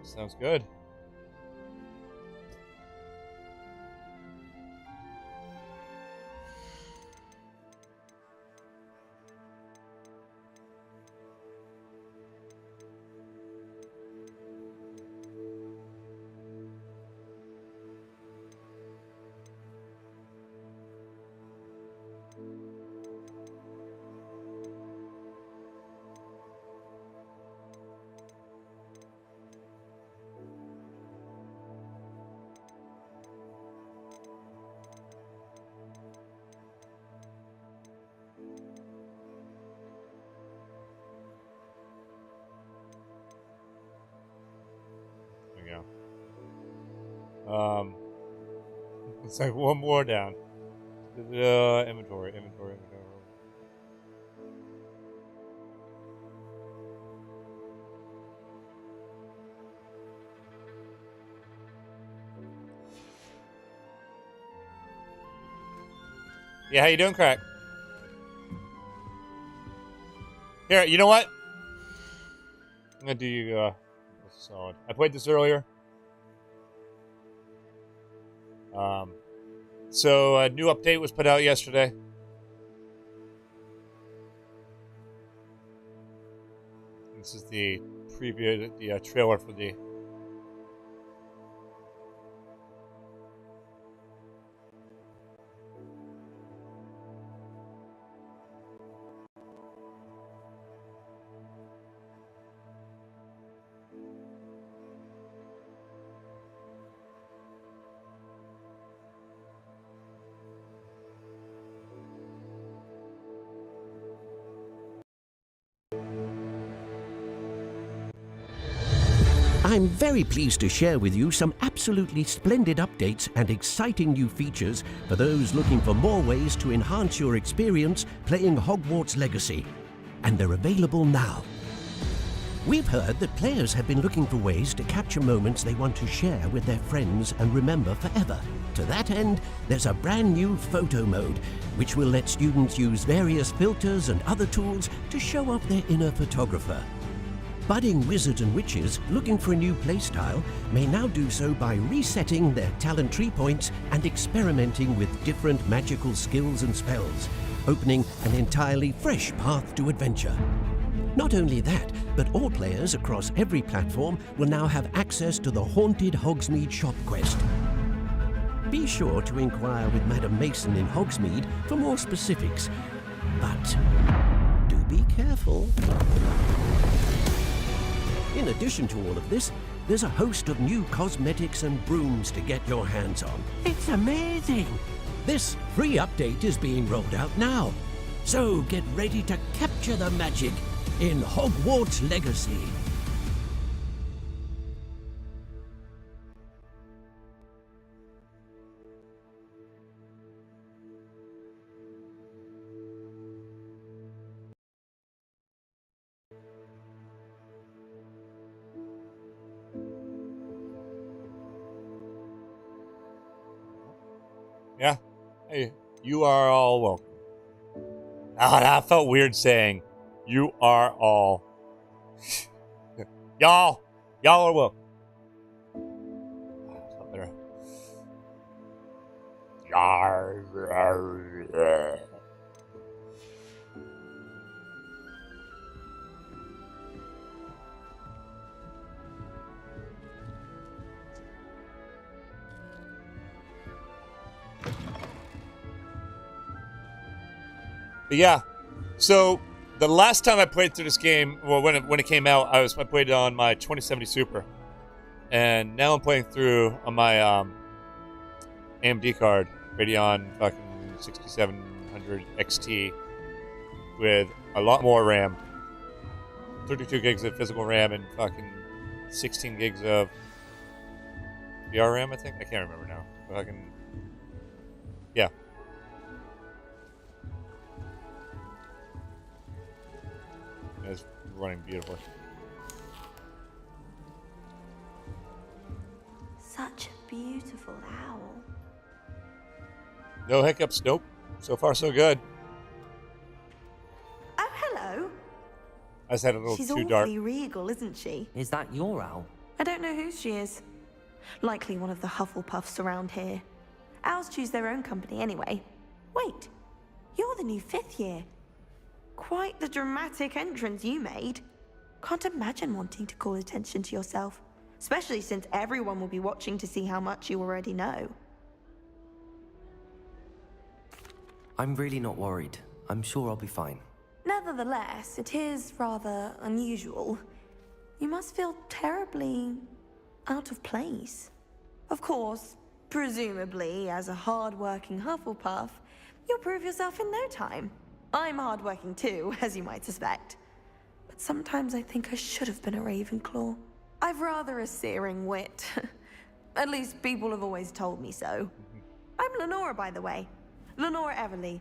fucking... Sounds good. It's like one more down. Inventory. Yeah, how you doing, Crack? Here, you know what? I'm gonna do you a solid. I played this earlier. So a new update was put out yesterday. This is the preview, the trailer for the. I'm very pleased to share with you some absolutely splendid updates and exciting new features for those looking for more ways to enhance your experience playing Hogwarts Legacy. And they're available now. We've heard that players have been looking for ways to capture moments they want to share with their friends and remember forever. To that end, there's a brand new photo mode, which will let students use various filters and other tools to show off their inner photographer. Budding wizards and witches looking for a new playstyle may now do so by resetting their talent tree points and experimenting with different magical skills and spells, opening an entirely fresh path to adventure. Not only that, but all players across every platform will now have access to the Haunted Hogsmeade shop quest. Be sure to inquire with Madam Mason in Hogsmeade for more specifics, but do be careful. In addition to all of this, there's a host of new cosmetics and brooms to get your hands on. It's amazing! This free update is being rolled out now. So get ready to capture the magic in Hogwarts Legacy. Yeah. Hey, you are all welcome. Ah, that felt weird saying, you are all. Y'all are welcome. Not better. But yeah, so the last time I played through this game, well, when it came out, I played it on my 2070 Super, and now I'm playing through on my AMD card, Radeon fucking 6700 XT, with a lot more RAM, 32 gigs of physical RAM and fucking 16 gigs of VRAM. I think I can't remember now. Fucking yeah. It's running beautifully. Such a beautiful owl. No hiccups, nope. So far, so good. Oh, hello. I just had a little She's too dark. awfully regal, isn't she? Is that your owl? I don't know whose she is. Likely one of the Hufflepuffs around here. Owls choose their own company anyway. Wait, you're the new 5th year. Quite the dramatic entrance you made. Can't imagine wanting to call attention to yourself, especially since everyone will be watching to see how much you already know. I'm really not worried. I'm sure I'll be fine. Nevertheless, it is rather unusual. You must feel terribly out of place. Of course, presumably, as a hard-working Hufflepuff, you'll prove yourself in no time. I'm hard-working too, as you might suspect. But sometimes I think I should have been a Ravenclaw. I've rather a searing wit. At least people have always told me so. I'm Lenora, by the way. Lenora Everly.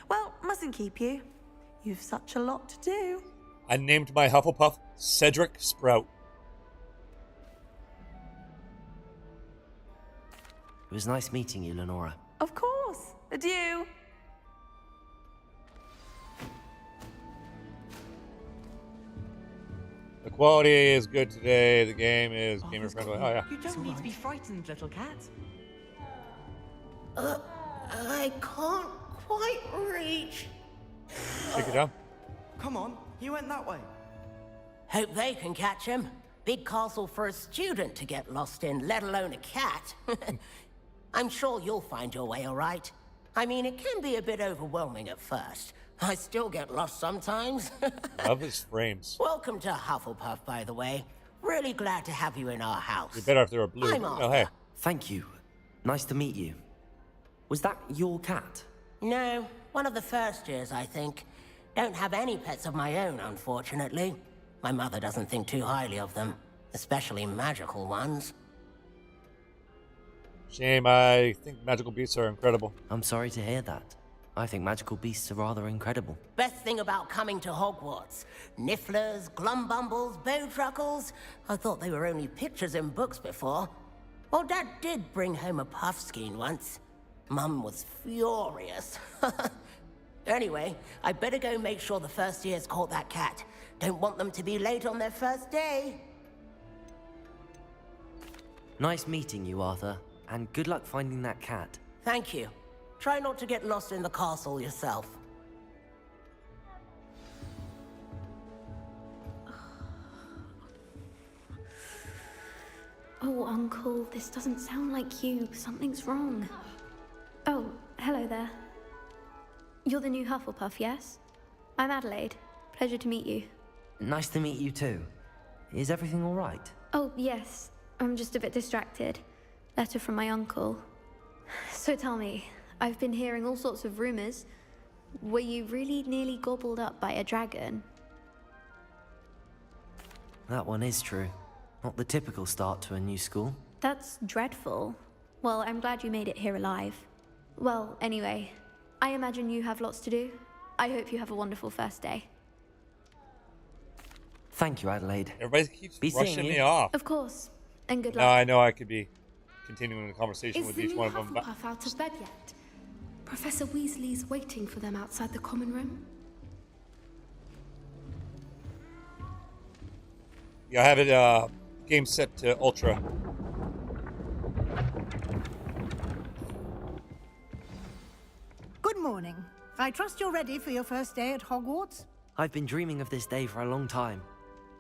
Well, mustn't keep you. You've such a lot to do. I named my Hufflepuff Cedric Sprout. It was nice meeting you, Lenora. Of course. Adieu. Quality is good today. The game is gamer friendly. Oh yeah. You don't need to be frightened, little cat. I can't quite reach. Take it down. Come on, you went that way. Hope they can catch him. Big castle for a student to get lost in, let alone a cat. I'm sure you'll find your way all right. I mean, it can be a bit overwhelming at first. I still get lost sometimes. Love his frames. Welcome to Hufflepuff, by the way. Really glad to have you in our house. You're better if they're blue. I'm Oh, hey. Thank you. Nice to meet you. Was that your cat? No, one of the first years, I think. Don't have any pets of my own, unfortunately. My mother doesn't think too highly of them, especially magical ones. Shame. I think magical beasts are incredible. I'm sorry to hear that. I think magical beasts are rather incredible. Best thing about coming to Hogwarts. Nifflers, glumbumbles, bowtruckles. I thought they were only pictures in books before. Well, Dad did bring home a puffskein once. Mum was furious. Anyway, I better go make sure the first years caught that cat. Don't want them to be late on their first day. Nice meeting you, Arthur. And good luck finding that cat. Thank you. Try not to get lost in the castle yourself. Oh, Uncle, this doesn't sound like you. Something's wrong. Oh, hello there. You're the new Hufflepuff, yes? I'm Adelaide. Pleasure to meet you. Nice to meet you too. Is everything all right? Oh, yes. I'm just a bit distracted. Letter from my uncle. So tell me, I've been hearing all sorts of rumors. Were you really nearly gobbled up by a dragon? That one is true. Not the typical start to a new school. That's dreadful. Well, I'm glad you made it here alive. Well, anyway, I imagine you have lots to do. I hope you have a wonderful first day. Thank you, Adelaide. Everybody keeps rushing me off. Of course. And good Now luck. I know I could be continuing the conversation Is with the each new one of them. But Hufflepuff out of bed yet? Professor Weasley's waiting for them outside the common room. yeah, I have it game set to ultra. Good morning. I trust you're ready for your first day at Hogwarts? I've been dreaming of this day for a long time.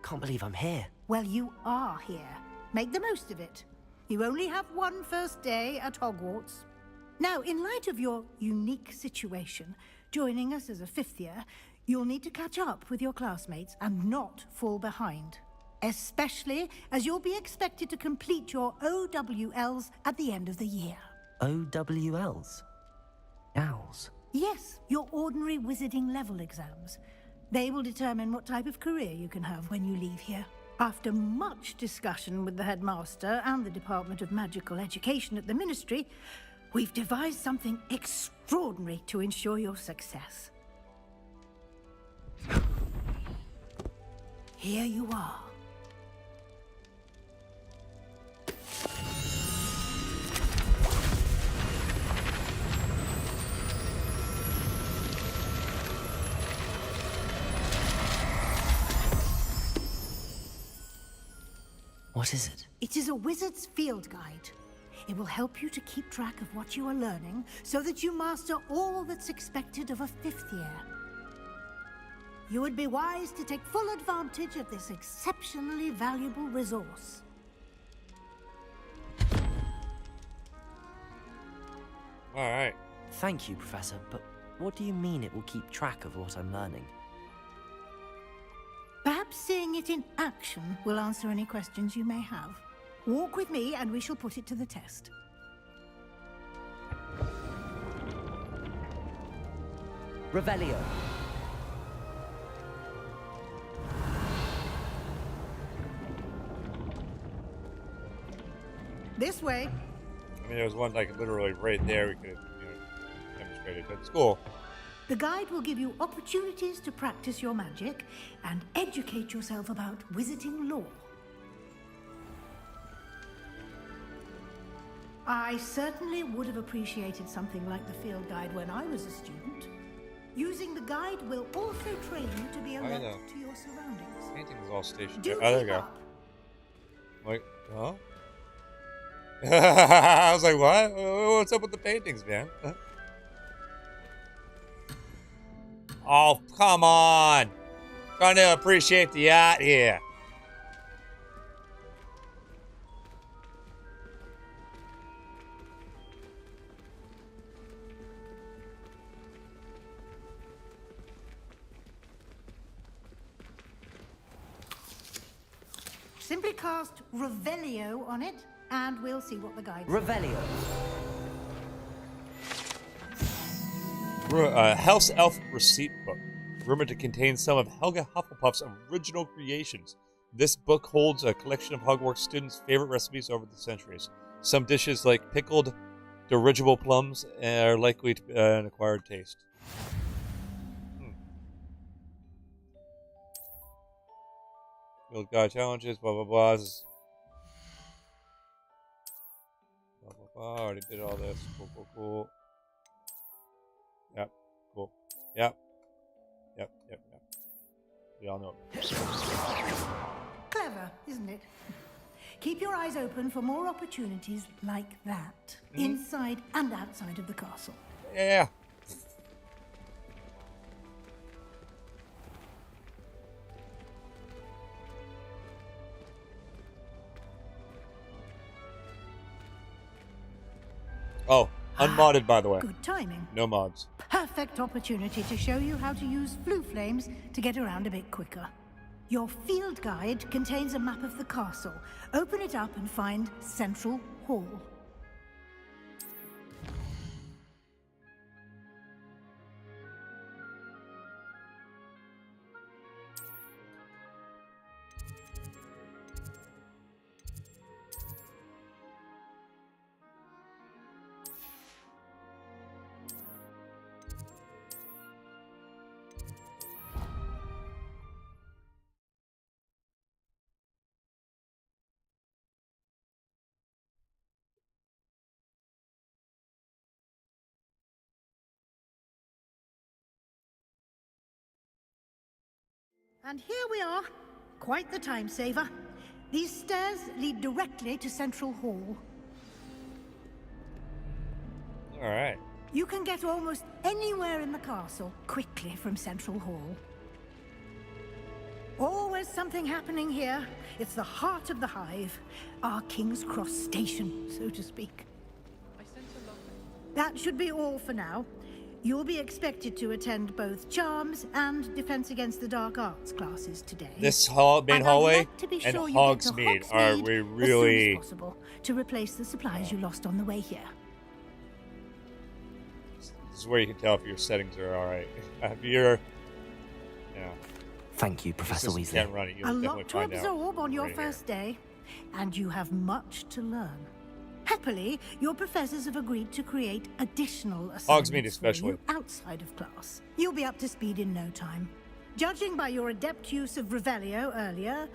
Can't believe I'm here. Well, you are here. Make the most of it. You only have one first day at Hogwarts. Now, in light of your unique situation, joining us as a fifth year, you'll need to catch up with your classmates and not fall behind. Especially as you'll be expected to complete your OWLs at the end of the year. OWLs? Owls? Yes, your ordinary wizarding level exams. They will determine what type of career you can have when you leave here. After much discussion with the headmaster and the Department of Magical Education at the Ministry, we've devised something extraordinary to ensure your success. Here you are. What is it? It is a wizard's field guide. It will help you to keep track of what you are learning so that you master all that's expected of a fifth year. You would be wise to take full advantage of this exceptionally valuable resource. All right. Thank you, Professor, but what do you mean it will keep track of what I'm learning? Perhaps seeing it in action will answer any questions you may have. Walk with me and we shall put it to the test. Revelio. This way. I mean, there was one like literally right there. We could have demonstrated. But it's cool. The guide will give you opportunities to practice your magic and educate yourself about wizarding lore. I certainly would have appreciated something like the field guide when I was a student. Using the guide will also train you to be alert to your surroundings. paintings all stationed Do there. Oh, there you keep go. up. Like, huh? I was like, what? What's up with the paintings, man? Oh, come on. Trying to appreciate the art here. Simply cast Revelio on it, and we'll see what the guide says. Revelio. House Elf Receipt Book. Rumored to contain some of Helga Hufflepuff's original creations. This book holds a collection of Hogwarts students' favorite recipes over the centuries. Some dishes, like pickled dirigible plums, are likely to be an acquired taste. Field guide challenges, blah blah blah. Blah blah blah. Already did all this. Cool, cool, cool. Yep, cool. Yep. Yep, yep, yep. We all know it. Clever, isn't it? Keep your eyes open for more opportunities like that, inside and outside of the castle. Yeah. Oh, unmodded, by the way. Good timing. No mods. Perfect opportunity to show you how to use flue flames to get around a bit quicker. Your field guide contains a map of the castle. Open it up and find Central Hall. And here we are. Quite the time saver. These stairs lead directly to Central Hall. All right. You can get almost anywhere in the castle quickly from Central Hall. Always something happening here. It's the heart of the hive. Our King's Cross station, so to speak. That should be all for now. You'll be expected to attend both Charms and Defense Against the Dark Arts classes today. This main hallway and Hogsmeade are we as really... soon as possible to replace the supplies you lost on the way here. This is where you can tell if your settings are all right. If you're... Yeah. Thank you, Professor Weasley. Can't run it. You'll A definitely lot to find absorb out on your right first day, and you have much to learn. Happily, your professors have agreed to create additional assignments for you outside of class. You'll be up to speed in no time. Judging by your adept use of Revelio earlier,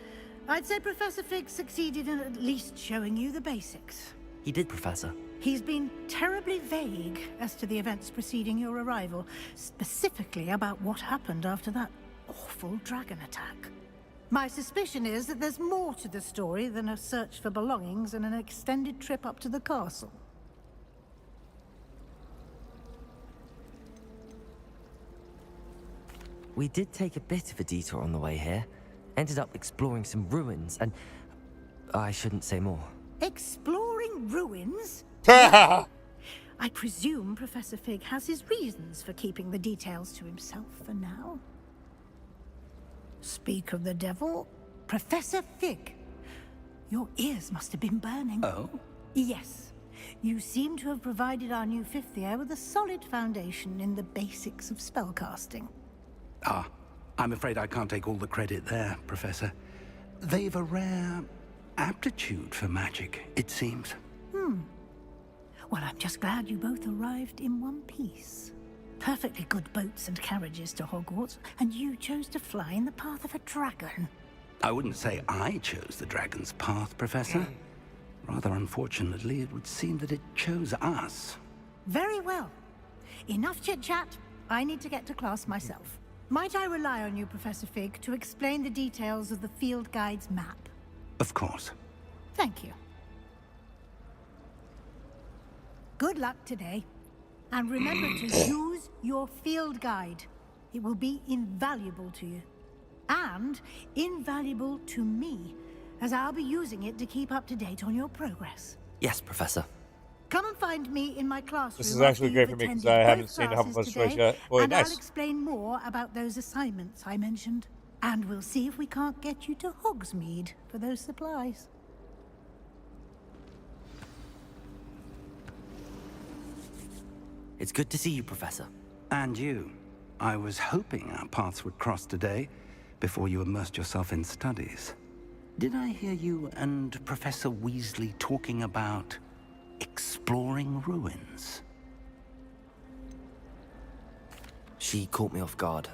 I'd say Professor Fig succeeded in at least showing you the basics. He did, Professor. He's been terribly vague as to the events preceding your arrival, specifically about what happened after that awful dragon attack. My suspicion is that there's more to the story than a search for belongings and an extended trip up to the castle. We did take a bit of a detour on the way here. Ended up exploring some ruins and... I shouldn't say more. Exploring ruins? here. I presume Professor Fig has his reasons for keeping the details to himself for now. Speak of the devil, Professor Fig. Your ears must have been burning. Oh? Yes. You seem to have provided our new fifth year with a solid foundation in the basics of spellcasting. Ah, I'm afraid I can't take all the credit there, Professor. They've a rare aptitude for magic, it seems. Well, I'm just glad you both arrived in one piece. Perfectly good boats and carriages to Hogwarts, and you chose to fly in the path of a dragon. I wouldn't say I chose the dragon's path, Professor. Rather unfortunately, it would seem that it chose us. Very well. Enough chit-chat. I need to get to class myself. Might I rely on you, Professor Fig, to explain the details of the field guide's map? Of course. Thank you. Good luck today. And remember to use your field guide. It will be invaluable to you. And invaluable to me, as I'll be using it to keep up to date on your progress. Yes, Professor. Come and find me in my classroom. This is actually great for me because I haven't seen the Hufflepuff stories yet. Boy, and nice. I'll explain more about those assignments I mentioned. And we'll see if we can't get you to Hogsmeade for those supplies. It's good to see you, Professor. And you. I was hoping our paths would cross today, before you immersed yourself in studies. Did I hear you and Professor Weasley talking about exploring ruins? She caught me off guard.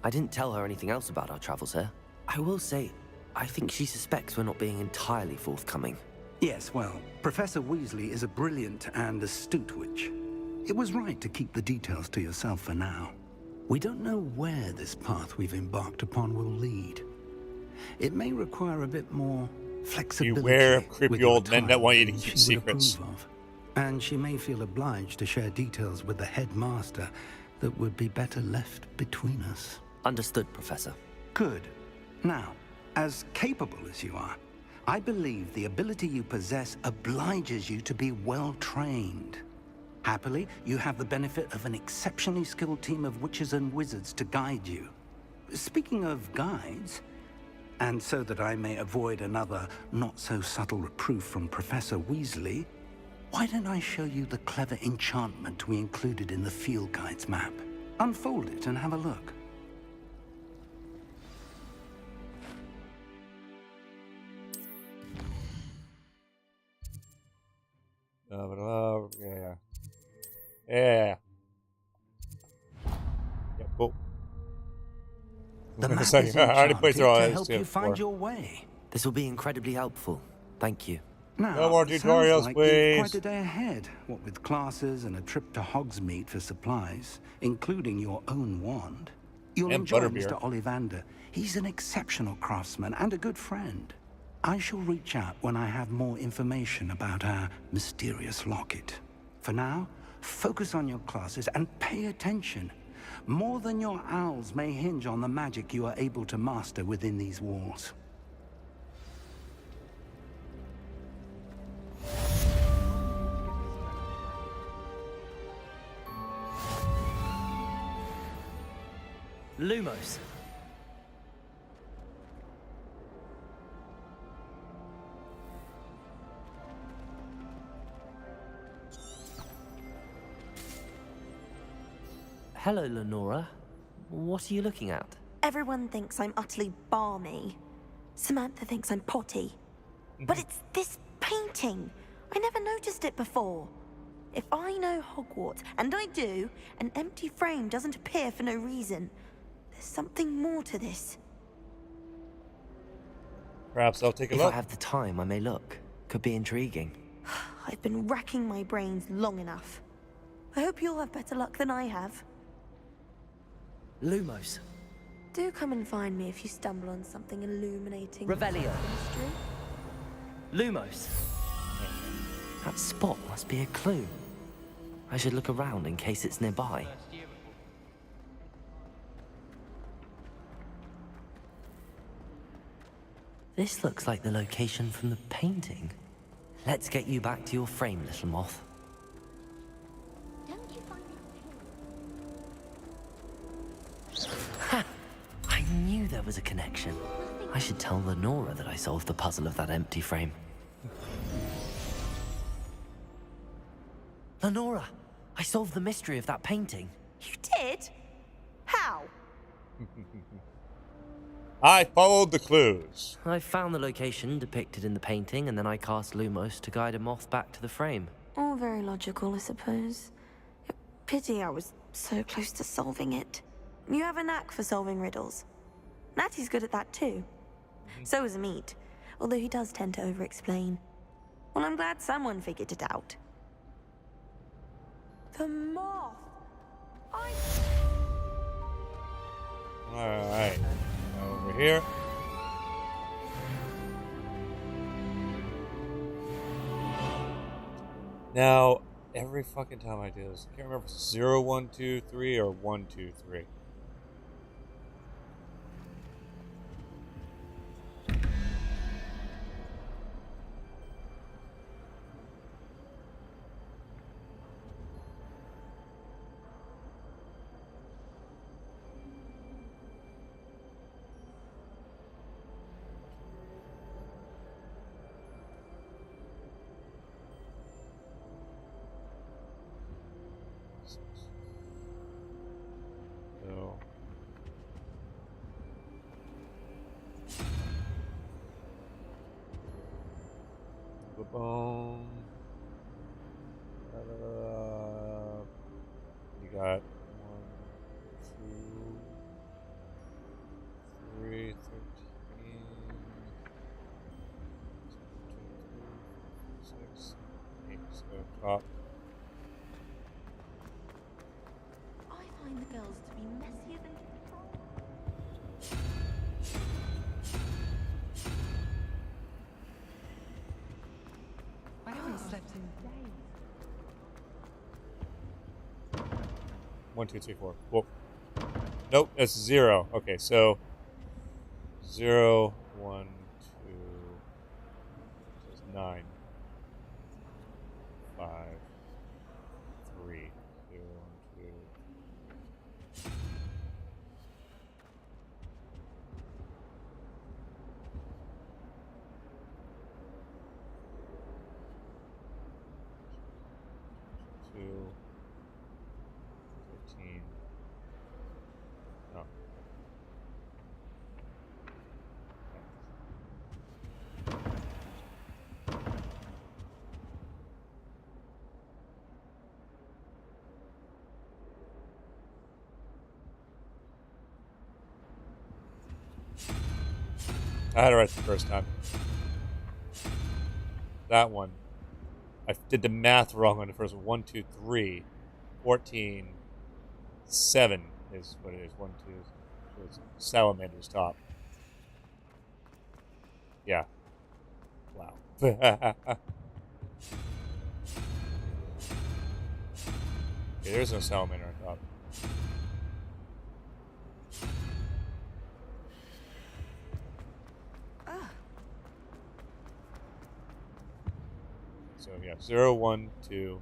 I didn't tell her anything else about our travels here. I will say, I think she suspects we're not being entirely forthcoming. Yes, well, Professor Weasley is a brilliant and astute witch. It was right to keep the details to yourself for now. We don't know where this path we've embarked upon will lead. It may require a bit more flexibility. Beware of creepy old men that want you to than keep she would secrets. approve of. And she may feel obliged to share details with the headmaster that would be better left between us. Understood, Professor. Good. Now, as capable as you are, I believe the ability you possess obliges you to be well trained. Happily, you have the benefit of an exceptionally skilled team of witches and wizards to guide you. Speaking of guides, and so that I may avoid another not-so-subtle reproof from Professor Weasley, why don't I show you the clever enchantment we included in the field guide's map? Unfold it and have a look. Yeah. Yeah. Yeah, cool. The map is I already played enchanted through all to this help too you find before. your way. This will be incredibly helpful. Thank you. Now, No more sounds tutorials, like please. you've quite a day ahead, what with classes and a trip to Hogsmeade for supplies, including your own wand. You'll And enjoy butterbeer. Mr. Ollivander. He's an exceptional craftsman and a good friend. I shall reach out when I have more information about our mysterious locket. For now, focus on your classes and pay attention. More than your owls may hinge on the magic you are able to master within these walls. Lumos. Hello, Lenora. What are you looking at? Everyone thinks I'm utterly balmy. Samantha thinks I'm potty. But it's this painting. I never noticed it before. If I know Hogwarts, and I do, an empty frame doesn't appear for no reason. There's something more to this. Perhaps I'll take a If look. I have the time, I may look. Could be intriguing. I've been racking my brains long enough. I hope you'll have better luck than I have. Lumos. Do come and find me if you stumble on something illuminating. Revelio. Mystery. Lumos. That spot must be a clue. I should look around in case it's nearby. This looks like the location from the painting. Let's get you back to your frame, little moth. Ha! I knew there was a connection. I should tell Lenora that I solved the puzzle of that empty frame. Lenora, I solved the mystery of that painting. You did? How? I followed the clues. I found the location depicted in the painting, and then I cast Lumos to guide a moth back to the frame. All very logical, I suppose. Pity I was so close to solving it. You have a knack for solving riddles. Natty's good at that too. So is Meat, although he does tend to over-explain. Well, I'm glad someone figured it out. The moth! Alright. Over here. Now, every fucking time I do this, I can't remember if it's 0, 1, 2, 3 or 1, 2, 3. So the bone. You got 1, 2, 3, 13, 6, 8. So top. I find the girls to be messier than I haven't slept in days. 1, 2, 3, 4. Whoa. Nope, that's 0. Okay, so 0, 1, 2, so it's 9, 5, 3, 0, 1, 2. Two, 13. No. I had it right the first time. That one. I did the math wrong on the first one. 1, 2, 3. 14. 7 is what it is. 1, 2. So it's Salamander's top. Yeah. Wow. Okay, there's no Salamander on top. So yeah, 0, 1, 2.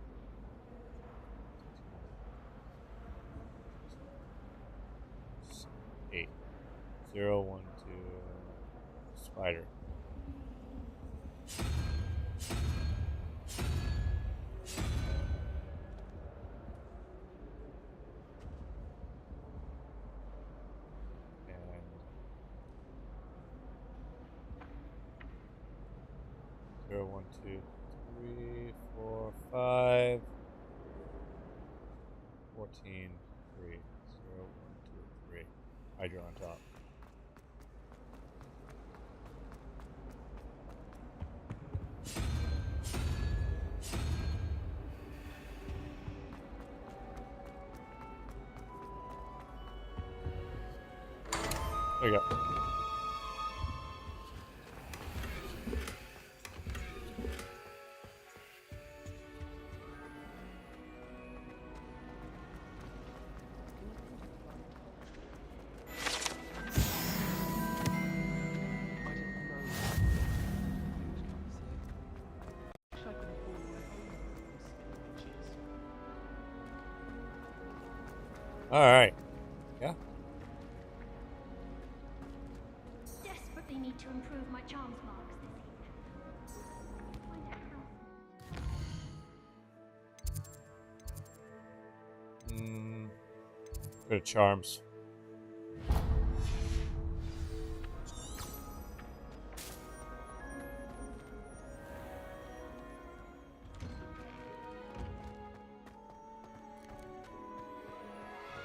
8. 0, 1, 2. Spider. And 0, 1, 2, 3, 4, 5. 14, 3. 0, 1, 2, 3. Hydra on top. There you go. All right. Yeah. Desperately need to improve my charms marks this evening. Go to charms.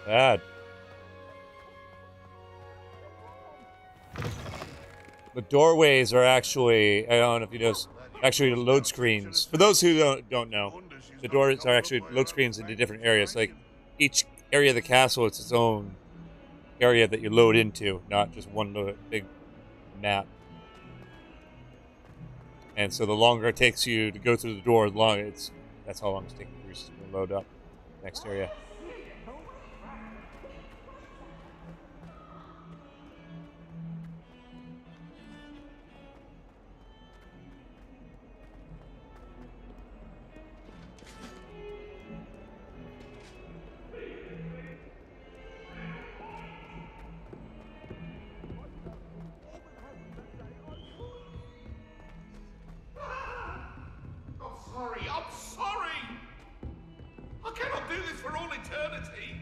Bad. The doorways are actually, I don't know if you know, actually load screens. For those who don't know, the doors are actually load screens into different areas. Like each area of the castle, it's its own area that you load into, not just one big map. And so the longer it takes you to go through the door, the longer that's how long it's taking for you to load up next area. I'm sorry! I cannot do this for all eternity!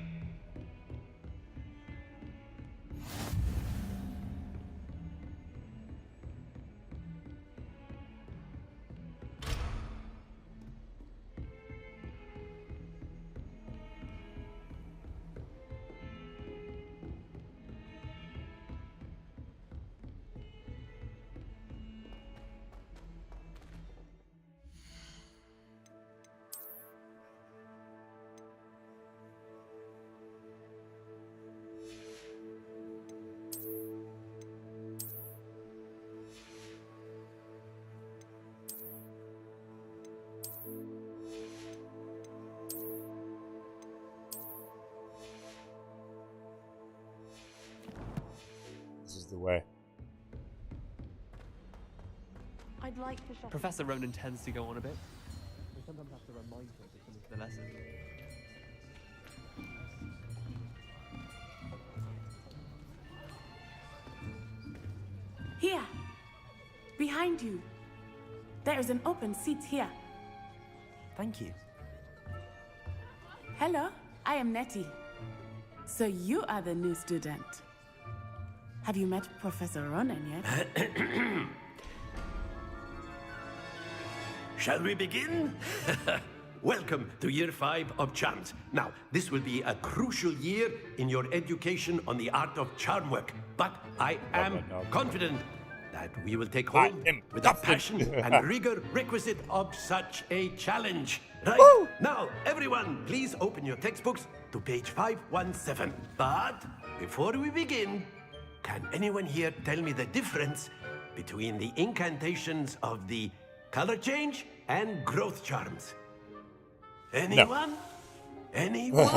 This is the way. I'd like to shut Professor Ronan tends to go on a bit. We sometimes have to remind him to come to the lesson. Here! Behind you! There is an open seat here. Thank you. Hello, I am Nettie. So you are the new student. Have you met Professor Ronan yet? Shall we begin? Welcome to Year 5 of Charms. Now, this will be a crucial year in your education on the art of charm work, but I am confident that we will take hold with the passion and rigor requisite of such a challenge. Right? Woo! Now, everyone, please open your textbooks to page 517. But before we begin, can anyone here tell me the difference between the incantations of the color change and growth charms? Anyone? Anyone?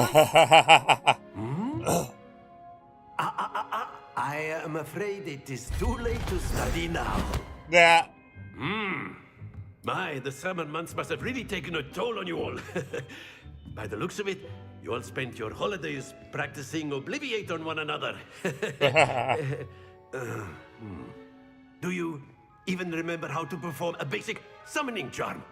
I am afraid it is too late to study now. Yeah. My, the summer months must have really taken a toll on you all. By the looks of it, you all spent your holidays practicing Obliviate on one another. Do you even remember how to perform a basic summoning charm?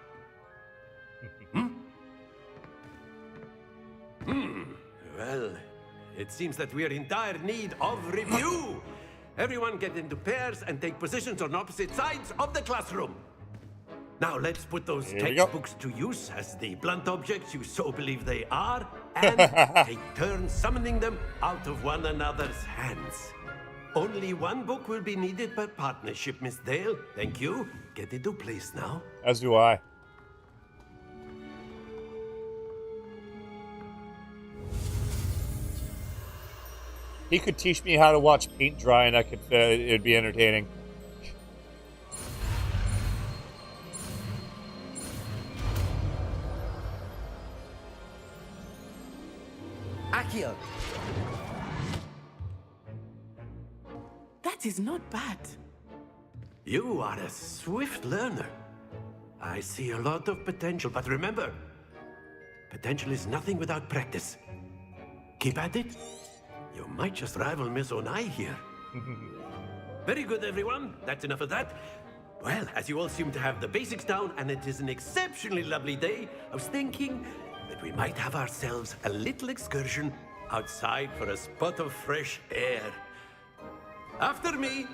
Well, it seems that we are in dire need of review. Everyone get into pairs and take positions on opposite sides of the classroom. Now let's put those textbooks to use as the blunt objects you so believe they are, and take turns summoning them out of one another's hands. Only one book will be needed per partnership, Miss Dale. Thank you. Get into place now. As do I. He could teach me how to watch paint dry, and I could. It'd be entertaining. Accio. That is not bad. You are a swift learner. I see a lot of potential, but remember, potential is nothing without practice. Keep at it. You might just rival Miss Onai here. Very good, everyone. That's enough of that. Well, as you all seem to have the basics down, and it is an exceptionally lovely day, I was thinking that we might have ourselves a little excursion outside for a spot of fresh air. After me.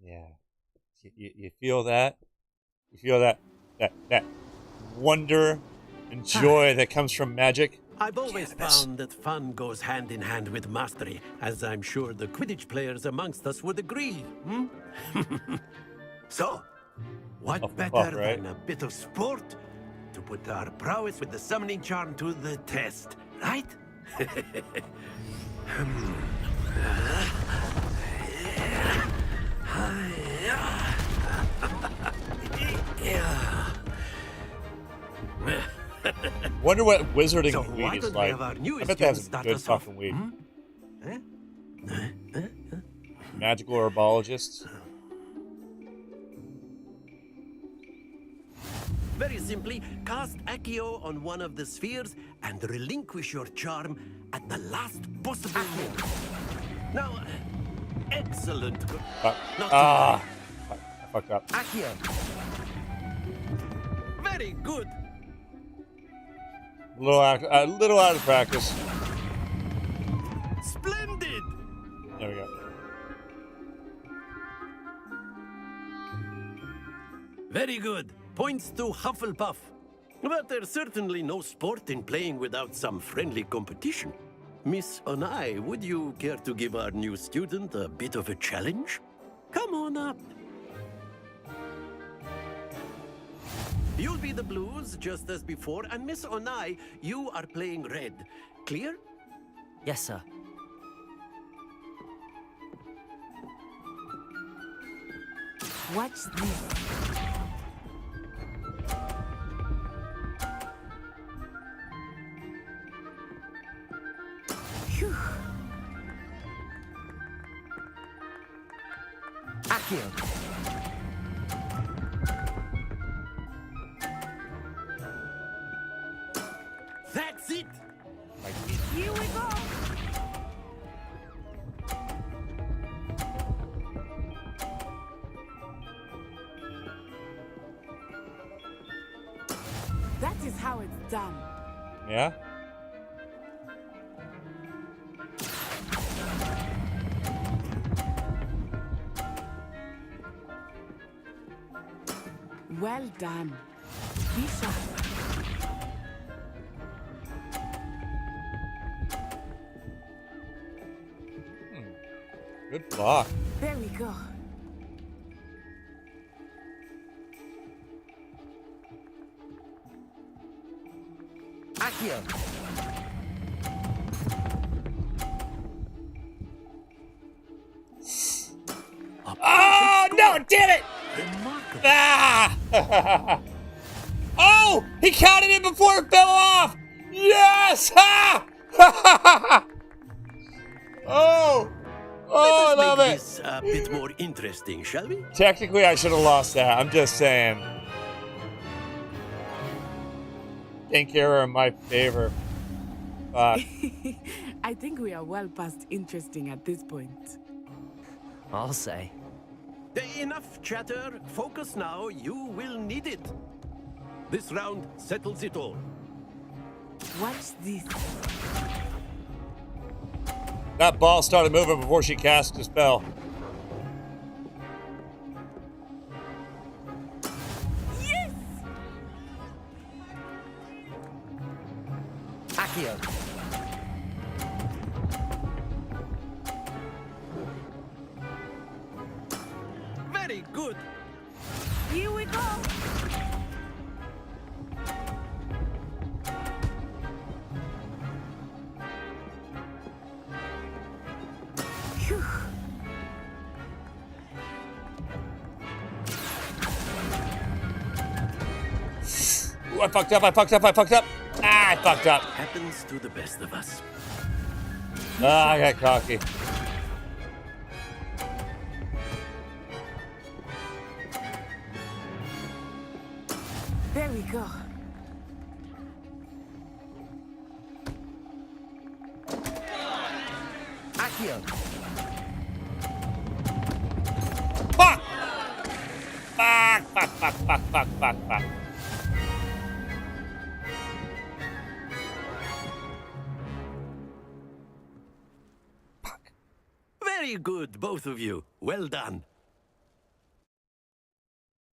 Yeah, you feel that? You feel that wonder and joy that comes from magic? I've always found that fun goes hand in hand with mastery, as I'm sure the Quidditch players amongst us would agree. Hmm? So, what better than a bit of sport to put our prowess with the summoning charm to the test, right? Wonder what wizarding So weed why is don't we like. have our I newest bet that's student good start us fucking off? weed. Magical herbologists. Very simply, cast Accio on one of the spheres and relinquish your charm at the last possible moment. Now, excellent. Fuck. Not Ah, fuck, I fucked up. Accio. Very good. A little out of practice. Splendid. There we go. Very good. Points to Hufflepuff. But there's certainly no sport in playing without some friendly competition. Miss Onai, would you care to give our new student a bit of a challenge? Come on up. You'll be the blues, just as before, and Miss Onai, you are playing red. Clear? Yes, sir. Watch this. Phew. Accio. That's it. Here we go. That is how it's done. Yeah? Well done. Be sharp. Good block. There we go. Accio. Oh, no, damn it! Ah! Oh, he counted it before it fell off! Yes! Ah! Oh! Oh, I love make it! this a bit more interesting, shall we? Technically, I should have lost that. I'm just saying. Thank you in my favor. I think we are well past interesting at this point. I'll say. Enough chatter. Focus now. You will need it. This round settles it all. Watch this. That ball started moving before she cast the spell. Yes! Accio. Very good. Here we go. Phew. Ooh, I fucked up. Ah, I fucked up. Happens to the best of us. Ah, I got cocky. There we go. Accio. Fuck! Fuck. Very good, both of you. Well done.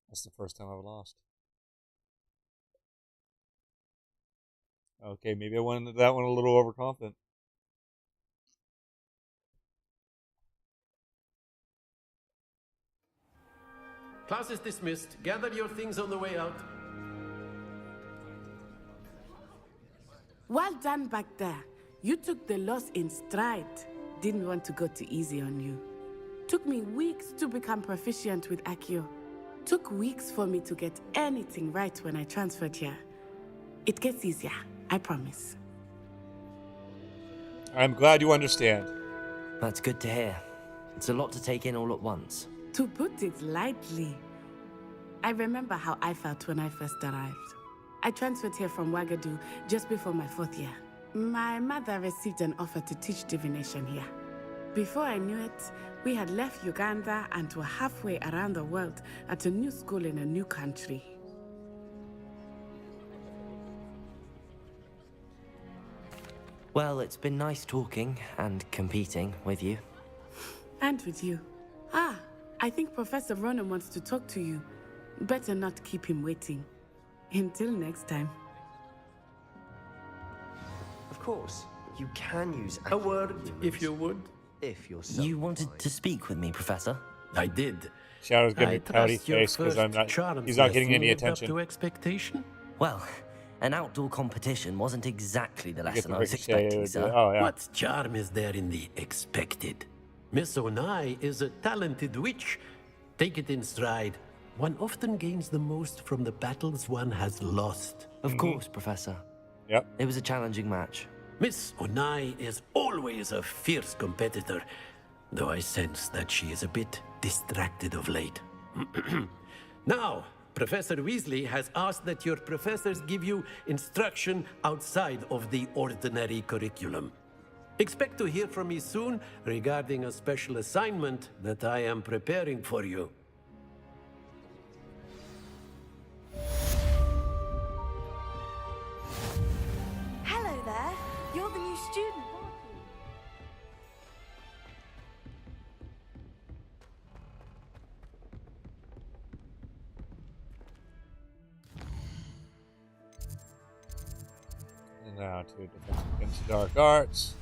That's the first time I've lost. Okay, maybe I went into that one a little overconfident. Class is dismissed. Gather your things on the way out. Well done back there. You took the loss in stride. Didn't want to go too easy on you. Took me weeks to become proficient with Accio. Took weeks for me to get anything right when I transferred here. It gets easier, I promise. I'm glad you understand. That's good to hear. It's a lot to take in all at once. To put it lightly, I remember how I felt when I first arrived. I transferred here from Ouagadougou just before my 4th year. My mother received an offer to teach divination here. Before I knew it, we had left Uganda and were halfway around the world at a new school in a new country. Well, it's been nice talking and competing with you. And with you. I think Professor Ronan wants to talk to you. Better not keep him waiting. Until next time. Of course, you can use a word, if you would. If you're so You wanted to speak with me, Professor? I did. Shadow's giving me pouty trust your face because charms he's not getting lesson any lived up attention. to expectation? Well, an outdoor competition wasn't exactly the lesson I was ricochet expecting, with sir. it. Oh, yeah. What charm is there in the expected? Miss Onai is a talented witch. Take it in stride. One often gains the most from the battles one has lost. Of course, Professor. Yep. It was a challenging match. Miss Onai is always a fierce competitor, though I sense that she is a bit distracted of late. Now, Professor Weasley has asked that your professors give you instruction outside of the ordinary curriculum. Expect to hear from me soon regarding a special assignment that I am preparing for you. Hello there. You're the new student, aren't you? And now to defense against dark arts.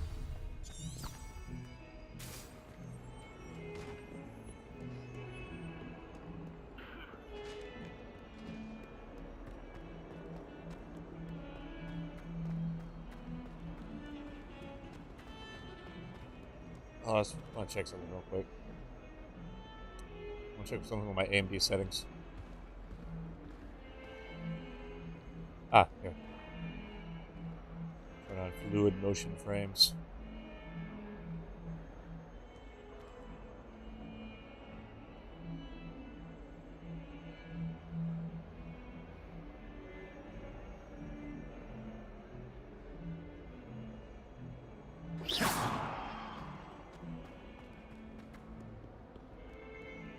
Oh, I want to check something real quick. I want to check something with my AMD settings. Ah, here. Turn on fluid motion frames.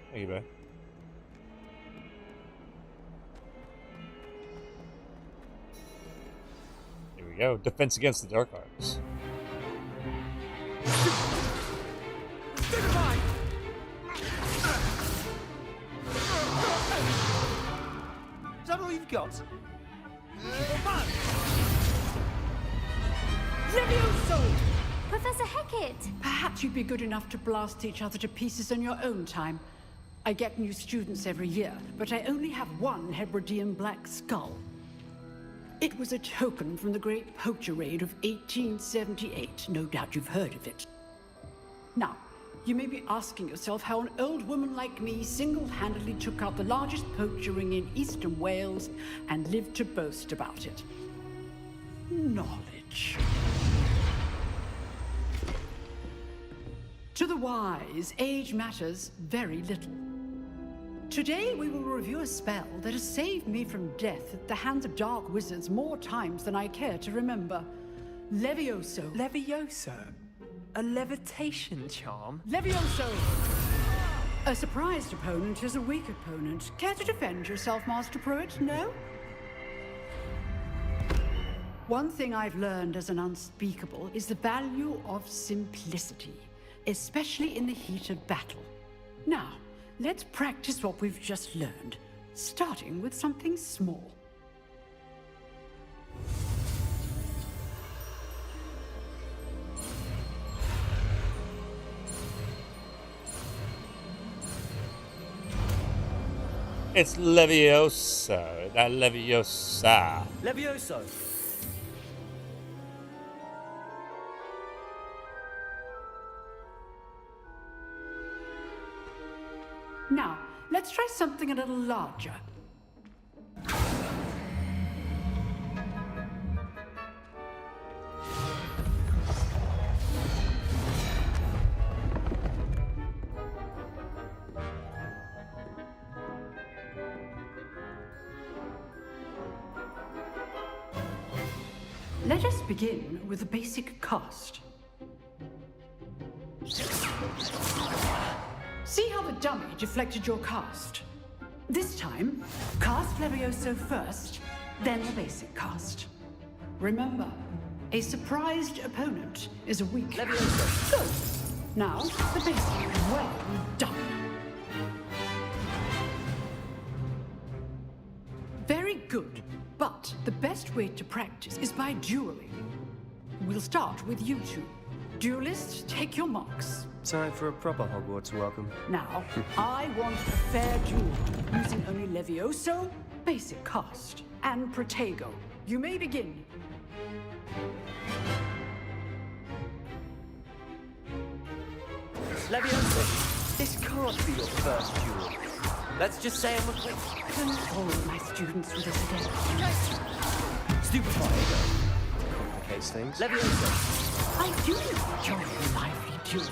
Thank you, babe. Here we go. Defense against the dark arts. Is that all you've got? Levioso! Professor Hecat! Perhaps you'd be good enough to blast each other to pieces in your own time. I get new students every year, but I only have one Hebridean black skull. It was a token from the Great Poacher Raid of 1878. No doubt you've heard of it. Now, you may be asking yourself how an old woman like me single-handedly took out the largest poacher ring in eastern Wales and lived to boast about it. Knowledge. To the wise, age matters very little. Today we will review a spell that has saved me from death at the hands of dark wizards more times than I care to remember. Levioso. Levioso? A levitation charm? Levioso! A surprised opponent is a weak opponent. Care to defend yourself, Master Pruitt? No? One thing I've learned as an unspeakable is the value of simplicity, especially in the heat of battle. Now, let's practice what we've just learned, starting with something small. It's Levioso. That Leviosa. Levioso. Now, let's try something a little larger. Let us begin with the basic cast. See how the dummy deflected your cast? This time, cast Levioso first, then the basic cast. Remember, a surprised opponent is a weak Levioso. Good. Now, the basic. Well done. Very good. But the best way to practice is by dueling. We'll start with you two. Duelists, take your marks. Time for a proper Hogwarts welcome. Now, I want a fair duel, using only Levioso, basic cast, and Protego. You may begin. Levioso. This can't be your first duel. Let's just say I'm a quick. Don't all my students with us again. Stupid Protego. Complicates things. Levioso. I do enjoy a lively duel.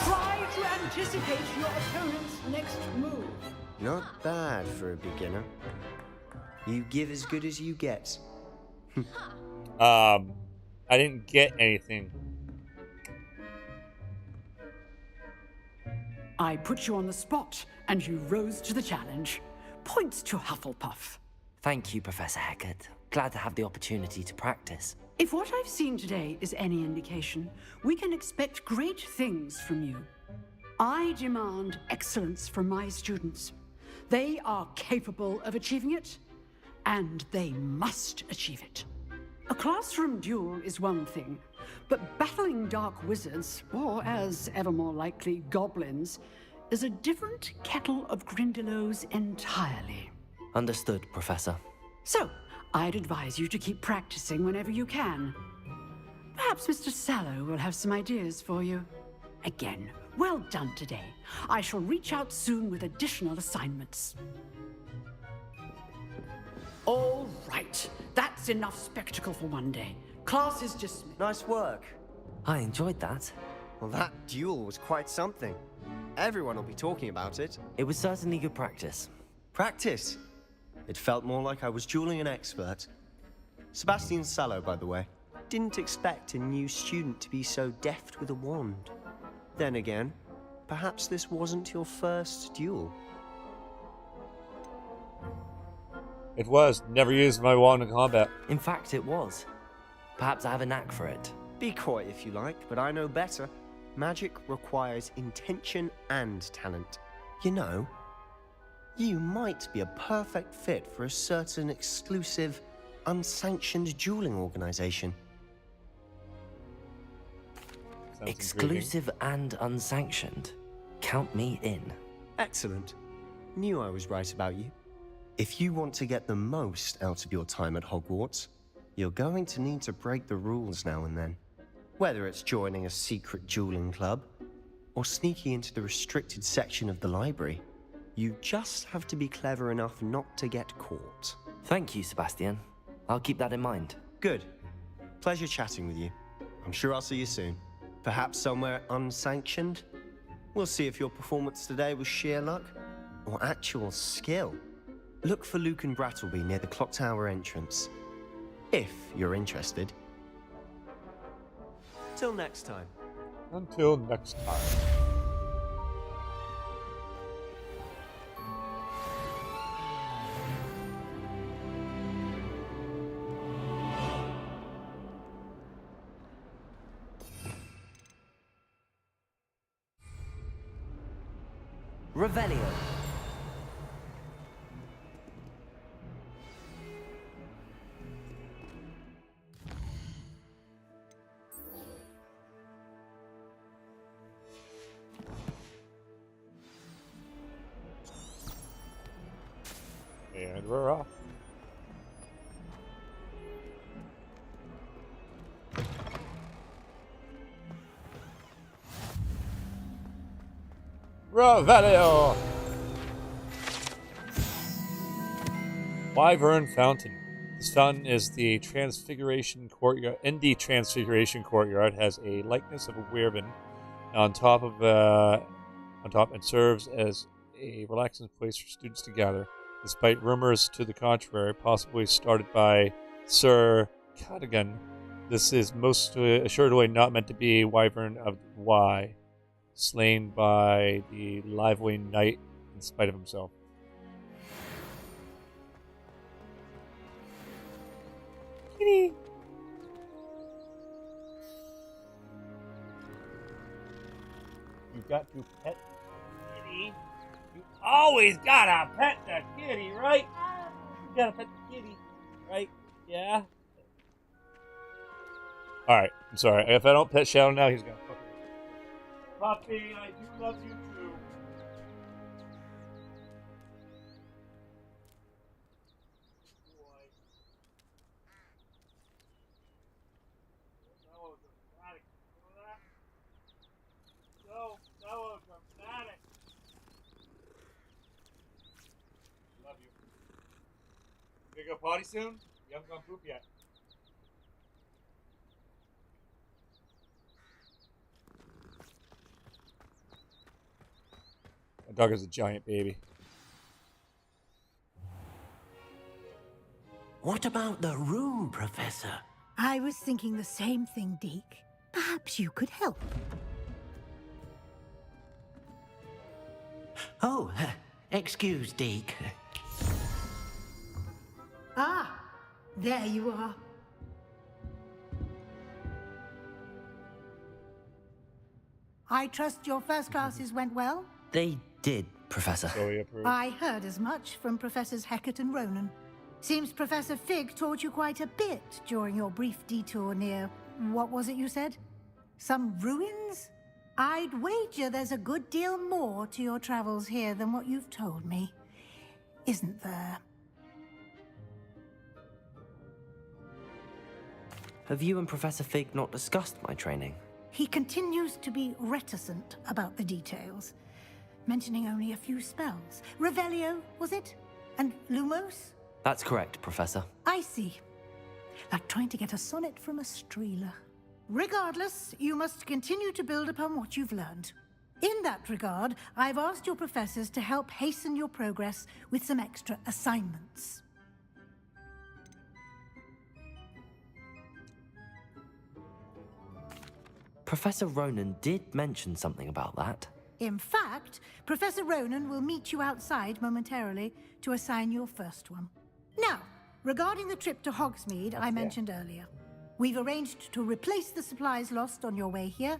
Try to anticipate your opponent's next move. Not bad for a beginner. You give as good as you get. I didn't get anything. I put you on the spot, and you rose to the challenge. Points to Hufflepuff. Thank you, Professor Hecat. Glad to have the opportunity to practice. If what I've seen today is any indication, we can expect great things from you. I demand excellence from my students. They are capable of achieving it, and they must achieve it. A classroom duel is one thing, but battling dark wizards, or as ever more likely, goblins, is a different kettle of Grindylows entirely. Understood, Professor. So, I'd advise you to keep practicing whenever you can. Perhaps Mr. Sallow will have some ideas for you. Again, well done today. I shall reach out soon with additional assignments. All right, that's enough spectacle for one day. Class is dismissed. Nice work. I enjoyed that. Well, that duel was quite something. Everyone will be talking about it. It was certainly good practice. Practice? It felt more like I was dueling an expert. Sebastian Sallow, by the way. Didn't expect a new student to be so deft with a wand. Then again, perhaps this wasn't your first duel. It was. Never used my wand in combat. In fact, it was. Perhaps I have a knack for it. Be coy if you like, but I know better. Magic requires intention and talent. You know, you might be a perfect fit for a certain exclusive, unsanctioned dueling organization. Sounds Exclusive and unsanctioned. Count me in. Excellent. Knew I was right about you. If you want to get the most out of your time at Hogwarts, you're going to need to break the rules now and then. Whether it's joining a secret dueling club, or sneaking into the restricted section of the library, you just have to be clever enough not to get caught. Thank you, Sebastian. I'll keep that in mind. Good. Pleasure chatting with you. I'm sure I'll see you soon. Perhaps somewhere unsanctioned? We'll see if your performance today was sheer luck, or actual skill. Look for Luke and Brattleby near the clock tower entrance. If you're interested. Till next time. Until next time. Revelio. And we're off. Revelio! Wyvern Fountain. This fountain is the Transfiguration Courtyard. In the Transfiguration Courtyard has a likeness of a wyvern on top and serves as a relaxing place for students to gather, despite rumors to the contrary, possibly started by Sir Cadogan. This is most assuredly not meant to be Wyvern of Y, slain by the lively knight in spite of himself. Kitty! You got to pet the kitty. You always gotta pet the kitty, right? You gotta pet the kitty, right? Yeah? Alright, I'm sorry. If I don't pet Shadow now, he's gonna fucking... Puppy, I do love you too. So dramatic. Love you. You gonna go potty soon? You haven't gone poop yet. My dog is a giant baby. What about the room, Professor? I was thinking the same thing, Deke. Perhaps you could help. Oh, excuse, Deke. Ah, there you are. I trust your first classes went well? They did, Professor. I heard as much from Professors Hecat and Ronan. Seems Professor Fig taught you quite a bit during your brief detour near... what was it you said? Some ruins? I'd wager there's a good deal more to your travels here than what you've told me. Isn't there? Have you and Professor Fig not discussed my training? He continues to be reticent about the details, mentioning only a few spells. Revelio, was it? And Lumos? That's correct, Professor. I see. Like trying to get a sonnet from a streeler. Regardless, you must continue to build upon what you've learned. In that regard, I've asked your professors to help hasten your progress with some extra assignments. Professor Ronan did mention something about that. In fact, Professor Ronan will meet you outside momentarily to assign your first one. Now, regarding the trip to Hogsmeade I mentioned earlier, we've arranged to replace the supplies lost on your way here,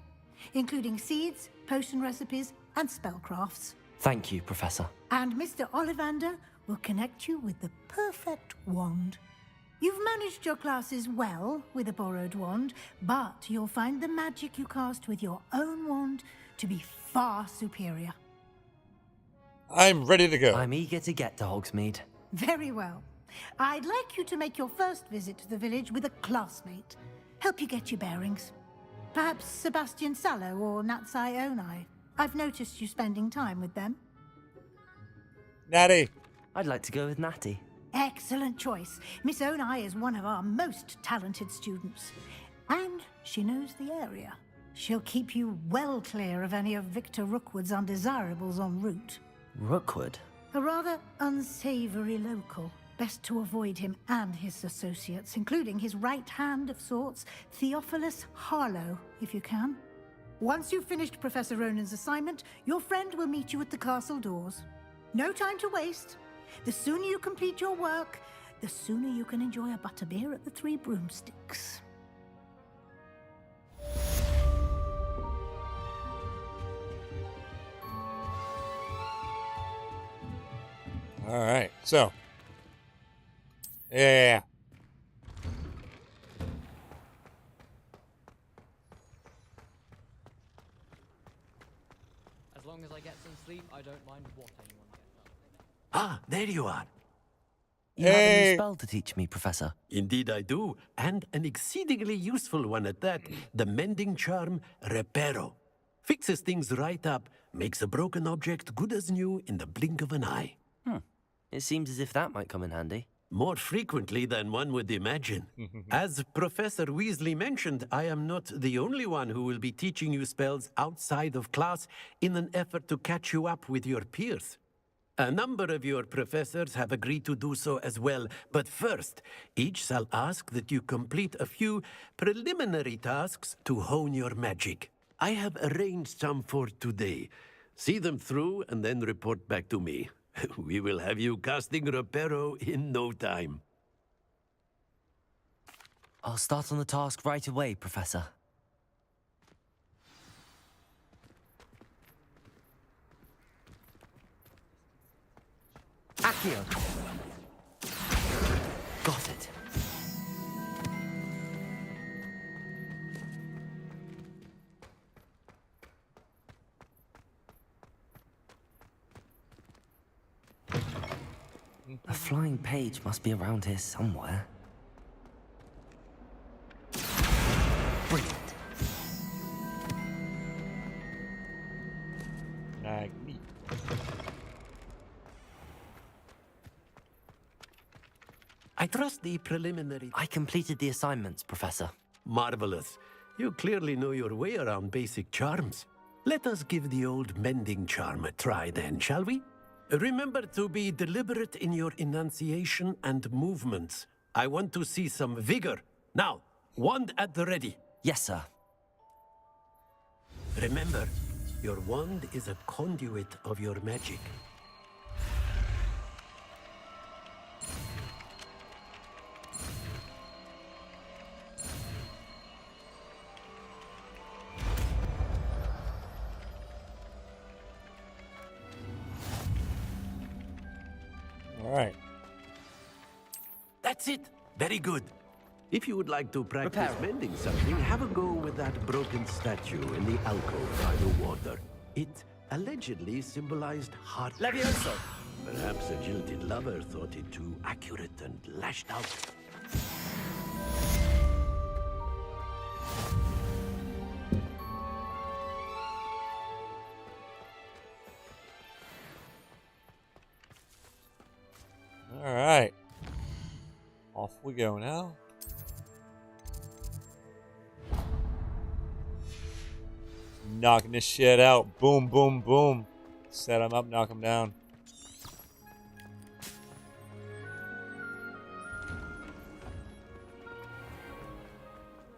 including seeds, potion recipes, and spellcrafts. Thank you, Professor. And Mr. Ollivander will connect you with the perfect wand. You've managed your classes well with a borrowed wand, but you'll find the magic you cast with your own wand to be far superior. I'm ready to go. I'm eager to get to Hogsmeade. Very well. I'd like you to make your first visit to the village with a classmate. Help you get your bearings. Perhaps Sebastian Sallow or Natsai Onai. I've noticed you spending time with them. Natty. I'd like to go with Natty. Excellent choice. Miss Onai is one of our most talented students. And she knows the area. She'll keep you well clear of any of Victor Rookwood's undesirables en route. Rookwood? A rather unsavory local. Best to avoid him and his associates, including his right hand of sorts, Theophilus Harlow, if you can. Once you've finished Professor Ronan's assignment, your friend will meet you at the castle doors. No time to waste. The sooner you complete your work, the sooner you can enjoy a butterbeer at the Three Broomsticks. All right, so. Yeah. As long as I get some sleep, I don't mind what anyone gets up. Ah, there you are. You have a new spell to teach me, Professor. Indeed I do, and an exceedingly useful one at that. The mending charm, Reparo. Fixes things right up, makes a broken object good as new in the blink of an eye. It seems as if that might come in handy. More frequently than one would imagine. As Professor Weasley mentioned, I am not the only one who will be teaching you spells outside of class in an effort to catch you up with your peers. A number of your professors have agreed to do so as well, but first, each shall ask that you complete a few preliminary tasks to hone your magic. I have arranged some for today. See them through and then report back to me. We will have you casting Reparo in no time. I'll start on the task right away, Professor. Accio! Got it. A flying page must be around here somewhere. Brilliant. Magnificent. I trust the preliminary... I completed the assignments, Professor. Marvelous. You clearly know your way around basic charms. Let us give the old mending charm a try then, shall we? Remember to be deliberate in your enunciation and movements. I want to see some vigor. Now, wand at the ready. Yes, sir. Remember, your wand is a conduit of your magic. All right. That's it. Very good. If you would like to practice mending something, have a go with that broken statue in the alcove by the water. It allegedly symbolized heart. Levioso! Perhaps a jilted lover thought it too accurate and lashed out. All right. Off we go now. Knocking this shit out. Boom, boom, boom. Set him up, knock him down.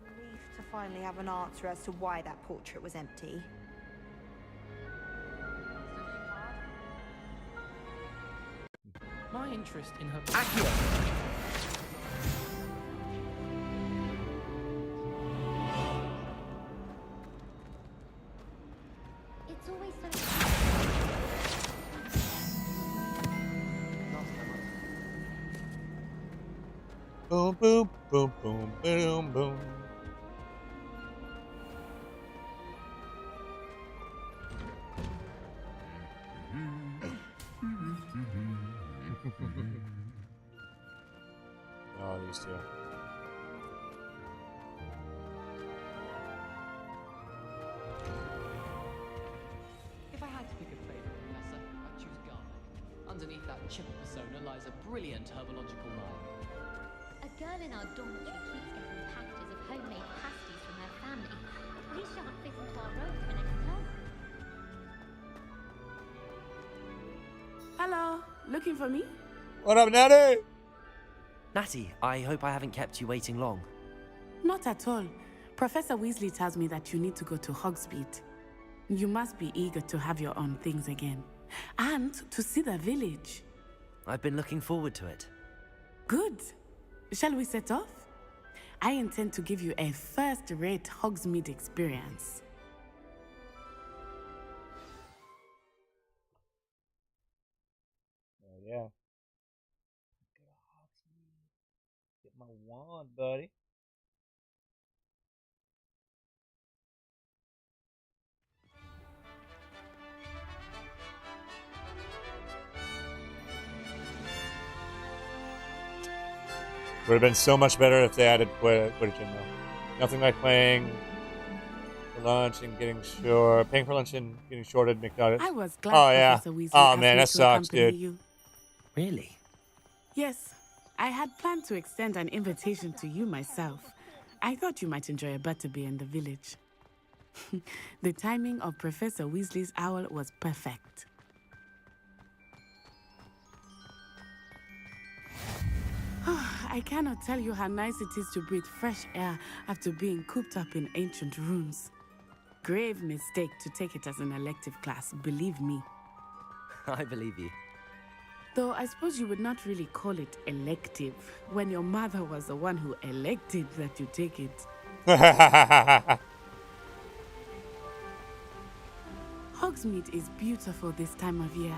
Relief to finally have an answer as to why that portrait was empty. My interest in her... It's always so... Boom, boom, boom, boom, boom, boom. Oh, these two. If I had to pick a favorite professor, I'd choose Garlic. Underneath that chipper persona lies a brilliant herbological mind. A girl in our dormitory keeps getting packages of homemade pasties from her family. We shan't fit into our road for next term. Hello, looking for me? What up, Natty? Natty, I hope I haven't kept you waiting long. Not at all. Professor Weasley tells me that you need to go to Hogsmeade. You must be eager to have your own things again. And to see the village. I've been looking forward to it. Good. Shall we set off? I intend to give you a first-rate Hogsmeade experience. Oh, yeah. Get my wand, buddy. Would have been so much better if they added Quidditch in though. Nothing like paying for lunch and getting short. Paying for lunch and getting shorted McNuggets. I was glad Oh yeah. Professor Weasley Oh asked man, me that to sucks, accompany dude. you. Really? Yes, I had planned to extend an invitation to you myself. I thought you might enjoy a butterbeer in the village. The timing of Professor Weasley's owl was perfect. I cannot tell you how nice it is to breathe fresh air after being cooped up in ancient rooms. Grave mistake to take it as an elective class, believe me. I believe you. Though I suppose you would not really call it elective when your mother was the one who elected that you take it. Hogsmeade is beautiful this time of year.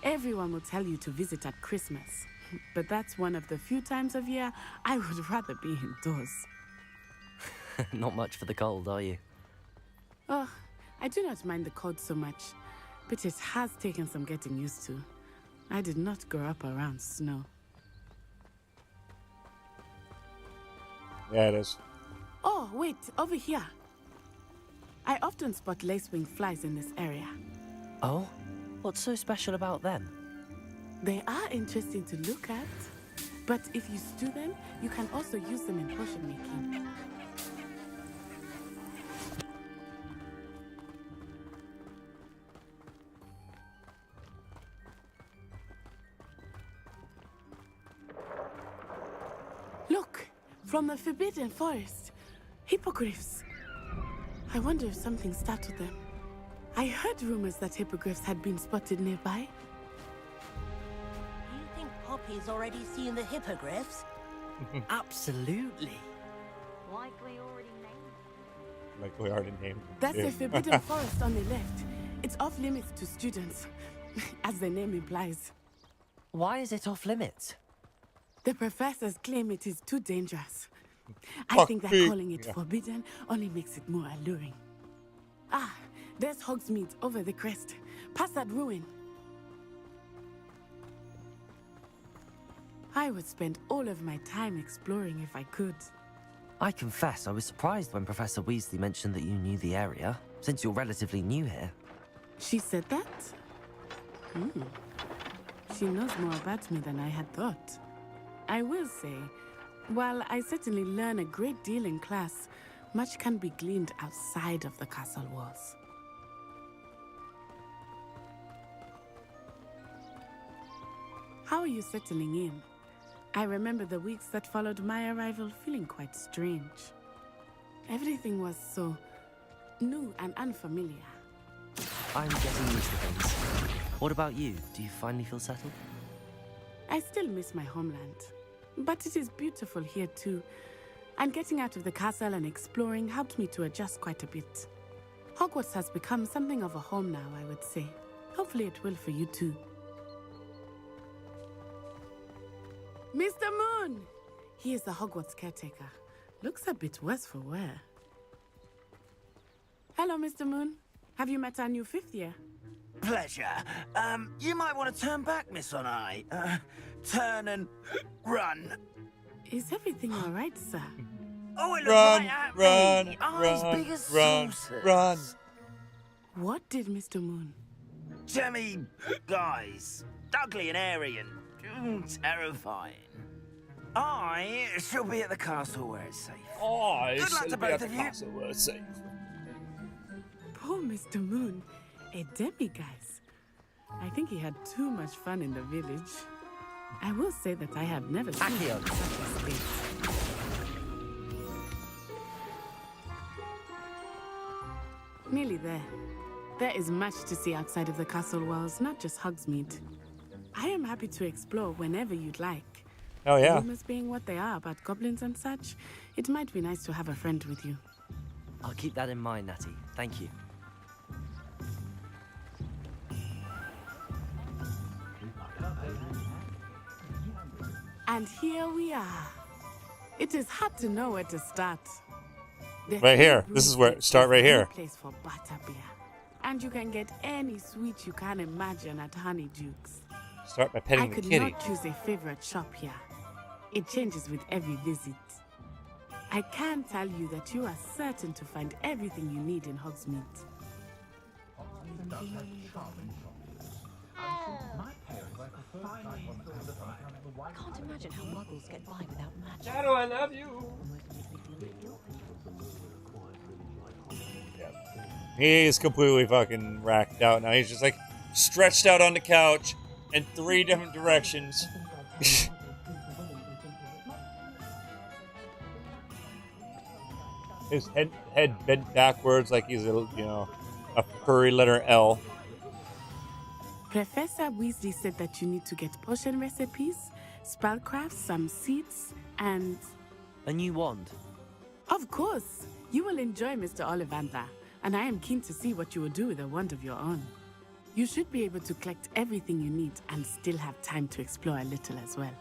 Everyone will tell you to visit at Christmas. But that's one of the few times of year I would rather be indoors. Not much for the cold, are you? Oh, I do not mind the cold so much, but it has taken some getting used to. I did not grow up around snow. Yeah, it is. Oh, wait, over here. I often spot lacewing flies in this area. Oh? What's so special about them? They are interesting to look at, but if you stew them, you can also use them in potion making. Look, from the Forbidden Forest, hippogriffs. I wonder if something startled them. I heard rumors that hippogriffs had been spotted nearby. You think Poppy's already seen the hippogriffs? Absolutely. Like we already named. Like we already named. That's the Forbidden Forest on the left. It's off limits to students, as the name implies. Why is it off limits? The professors claim it is too dangerous. I Fuck think that me. calling it forbidden only makes it more alluring. Ah, there's Hogsmeade over the crest. Past that ruin. I would spend all of my time exploring if I could. I confess I was surprised when Professor Weasley mentioned that you knew the area, since you're relatively new here. She said that? She knows more about me than I had thought. I will say, while I certainly learn a great deal in class, much can be gleaned outside of the castle walls. How are you settling in? I remember the weeks that followed my arrival feeling quite strange. Everything was so new and unfamiliar. I'm getting used to things. What about you? Do you finally feel settled? I still miss my homeland, but it is beautiful here too. And getting out of the castle and exploring helped me to adjust quite a bit. Hogwarts has become something of a home now, I would say. Hopefully it will for you too. Mr. Moon! He is the Hogwarts caretaker. Looks a bit worse for wear. Hello, Mr. Moon. Have you met our new fifth year? Pleasure. You might want to turn back, Miss Onai. Turn and run. Is everything all right, sir? Oh, it looks Run, right at run, me. Eyes run, big as run, saucers. run. What did Mr. Moon? Jemmy guys. Ugly and airy and terrifying. I shall be at the castle where it's safe. Good luck to both of you. Where it's safe. Poor Mr. Moon. A demiguise. I think he had too much fun in the village. I will say that I have never seen him in such a state. Nearly there. There is much to see outside of the castle walls, not just Hogsmeade. I am happy to explore whenever you'd like. Oh yeah. Rumors being what they are about goblins and such, it might be nice to have a friend with you. I'll keep that in mind, Natty. Thank you. And here we are. It is hard to know where to start. The Right here. This is where start right here. Place for butterbeer, and you can get any sweet you can imagine at Honeydukes. Start by I petting the could kitty. not choose a favorite shop here. It changes with every visit. I can tell you that you are certain to find everything you need in Hogsmeade. I can't imagine how muggles get by without magic. Shadow, I love you. He's completely fucking racked out now. He's just like stretched out on the couch in 3 different directions. His head bent backwards like he's a furry letter L. Professor Weasley said that you need to get potion recipes, spellcraft, some seeds, and... A new wand. Of course! You will enjoy Mr. Ollivander, and I am keen to see what you will do with a wand of your own. You should be able to collect everything you need and still have time to explore a little as well.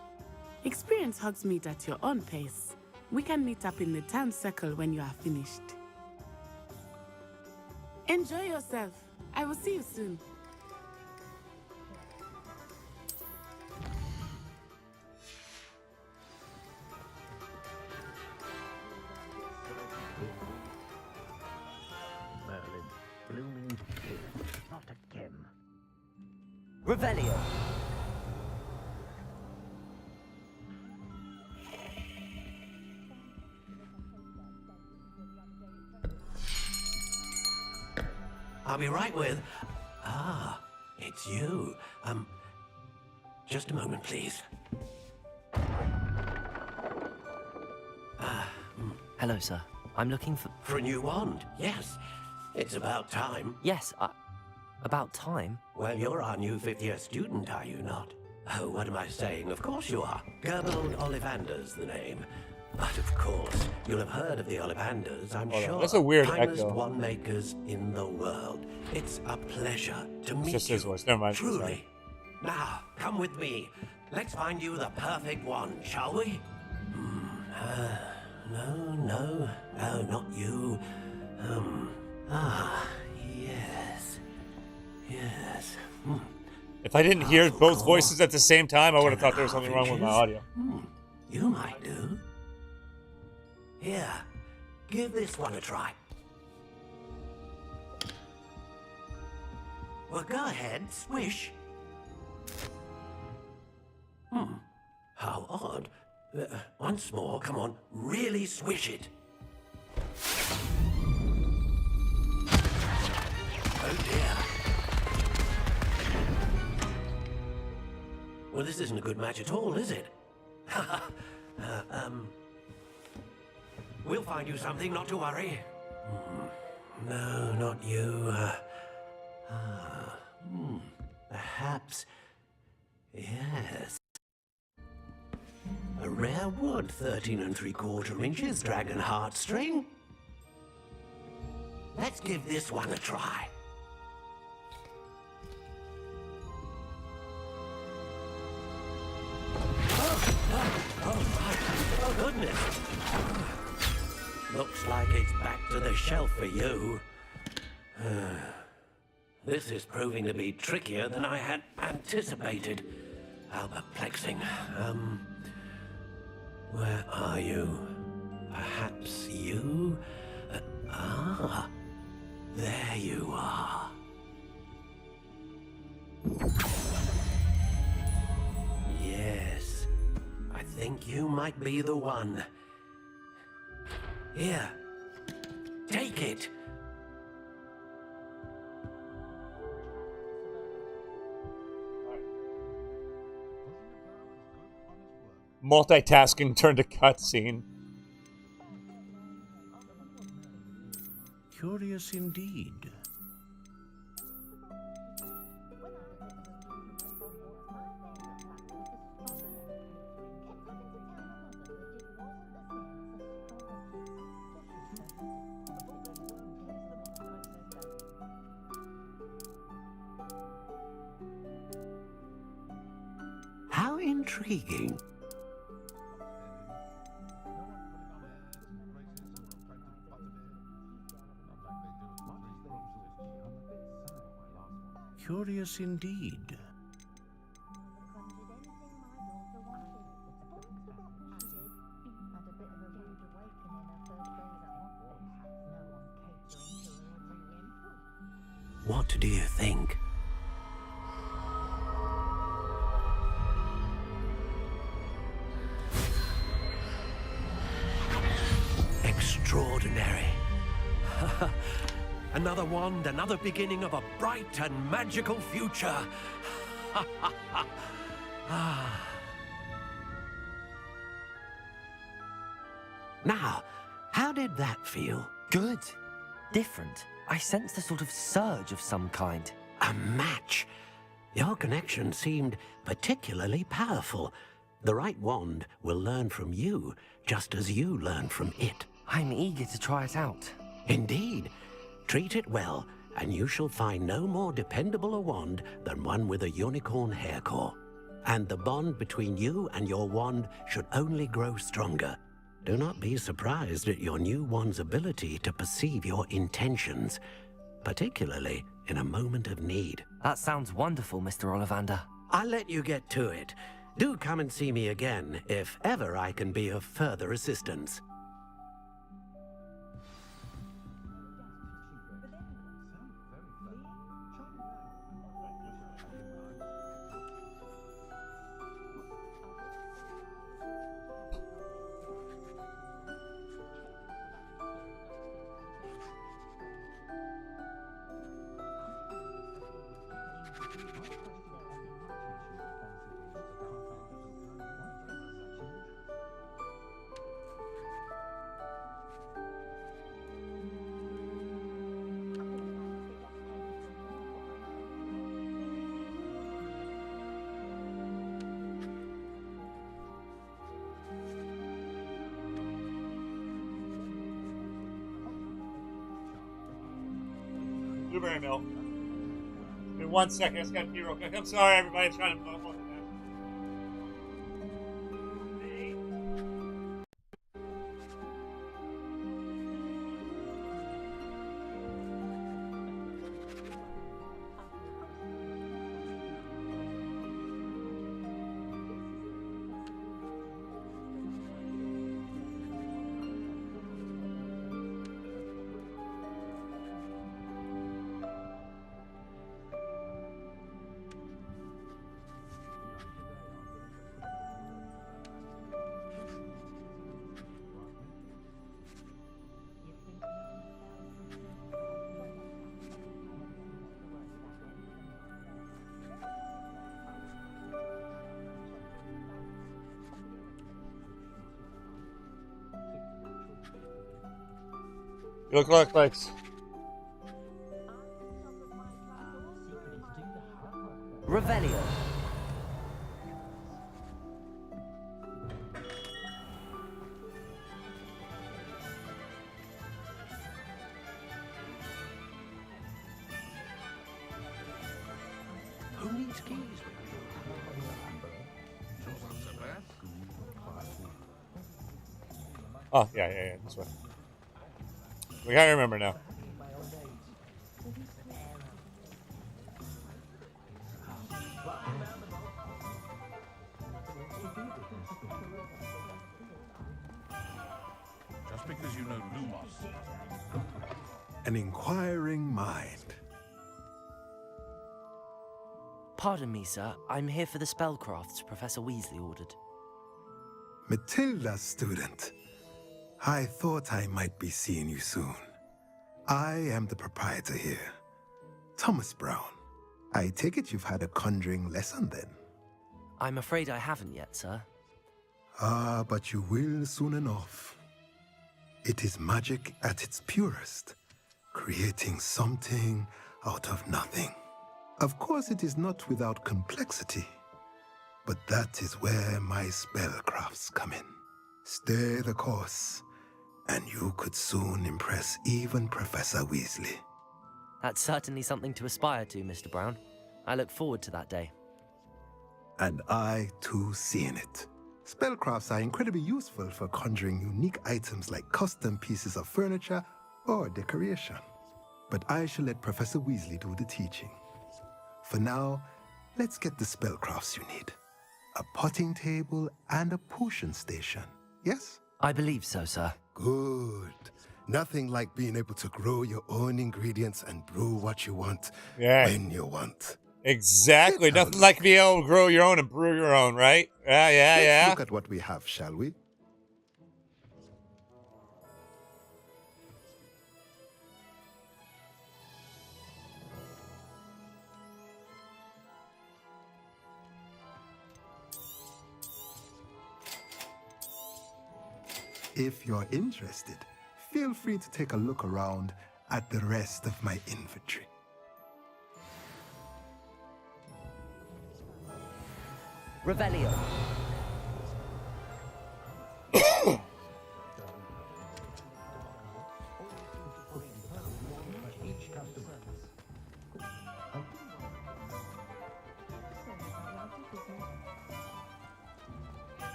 Experience Hogsmeade at your own pace. We can meet up in the town circle when you are finished. Enjoy yourself. I will see you soon. Merlin, blooming not again. Revelio. I'll be right with... Ah, it's you. Just a moment, please. Hello, sir. I'm looking for... For a new wand, yes. It's about time. Yes, about time? Well, you're our new 5th year student, are you not? Oh, what am I saying? Of course you are. Gerbold Ollivander's the name. But of course, you'll have heard of the Ollivanders, I'm sure. That's a weird Finest echo. wand makers in the world. It's a pleasure to meet Just you. his voice. Never mind. Truly. Sorry. Now, come with me. Let's find you the perfect one, shall we? No, not you. Yes. If I didn't hear both voices at the same time, I would have thought there was something wrong with my audio. You might do. Here, give this one a try. Well, go ahead, swish. How odd. Once more, come on, really swish it. Oh dear. Well, this isn't a good match at all, is it? We'll find you something, not to worry. No, not you. Perhaps. Yes. A rare wood, 13 3/4 inches, dragon heartstring. Let's give this one a try. Oh, goodness. Looks like it's back to the shelf for you. This is proving to be trickier than I had anticipated. How perplexing. Where are you? Perhaps you? There you are. Yes, I think you might be the one. Here, take it. Multitasking turned to cutscene. Curious indeed. How intriguing. Curious indeed. do you think? Extraordinary. Another wand, another beginning of a bright and magical future. Now, how did that feel? Good. Different. I sensed a sort of surge of some kind. A match. Your connection seemed particularly powerful. The right wand will learn from you, just as you learn from it. I'm eager to try it out. Indeed. Treat it well, and you shall find no more dependable a wand than one with a unicorn hair core. And the bond between you and your wand should only grow stronger. Do not be surprised at your new wand's ability to perceive your intentions, particularly in a moment of need. That sounds wonderful, Mr. Ollivander. I'll let you get to it. Do come and see me again if ever I can be of further assistance. Blueberry milk. Give me 1 second. I just got to pee real quick. I'm sorry, everybody. I'm trying to multitask. You look like Revelio. Who needs keys? Oh, yeah, this way. We gotta remember now. Just because you know Lumos. An inquiring mind. Pardon me, sir. I'm here for the spellcrafts Professor Weasley ordered. Matilda, student. I thought I might be seeing you soon. I am the proprietor here, Thomas Brown. I take it you've had a conjuring lesson then? I'm afraid I haven't yet, sir. Ah, but you will soon enough. It is magic at its purest, creating something out of nothing. Of course, it is not without complexity, but that is where my spellcrafts come in. Stay the course, and you could soon impress even Professor Weasley. That's certainly something to aspire to, Mr. Brown. I look forward to that day. And I, too, seeing it. Spellcrafts are incredibly useful for conjuring unique items like custom pieces of furniture or decoration. But I shall let Professor Weasley do the teaching. For now, let's get the spellcrafts you need. A potting table and a potion station, yes? I believe so, sir. Good. Nothing like being able to grow your own ingredients and brew what you want when you want. Exactly. Nothing like being able to grow your own and brew your own, right? Let's look at what we have, shall we? If you're interested, feel free to take a look around at the rest of my inventory. Revelio.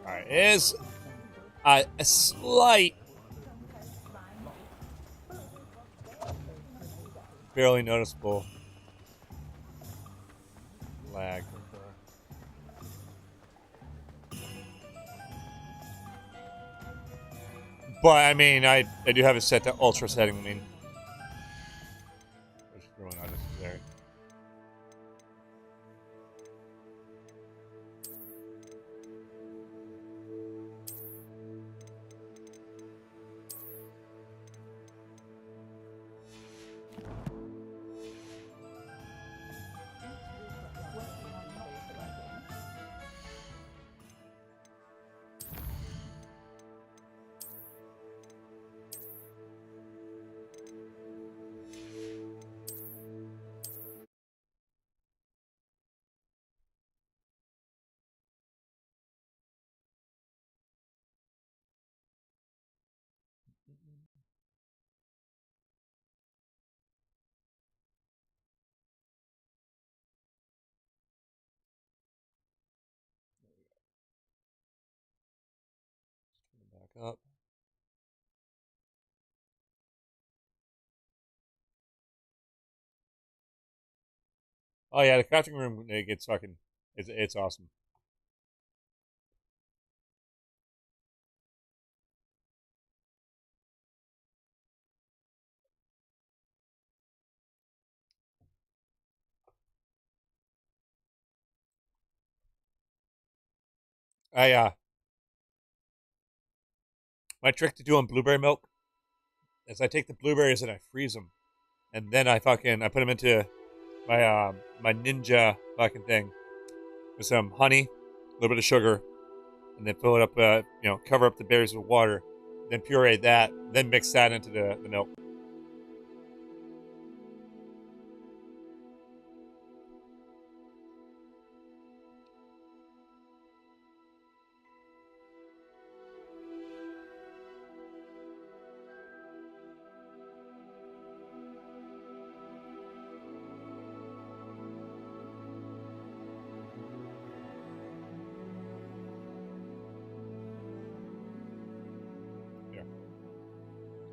Alright, is a slight, barely noticeable lag. But I mean, I do have it set to ultra setting. I mean, which is really not necessary. Back up. Oh yeah, the crafting room, it gets fucking, it's awesome. My trick to doing blueberry milk is I take the blueberries and I freeze them, and then I put them into my my ninja fucking thing with some honey, a little bit of sugar, and then fill it up, cover up the berries with water, then puree that, then mix that into the milk.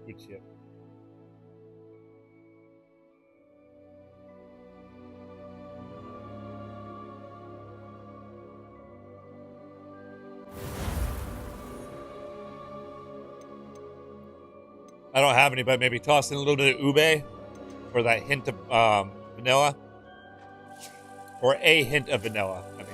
Good shit. I don't have any, but maybe toss in a little bit of ube for that hint of vanilla, or a hint of vanilla. I mean.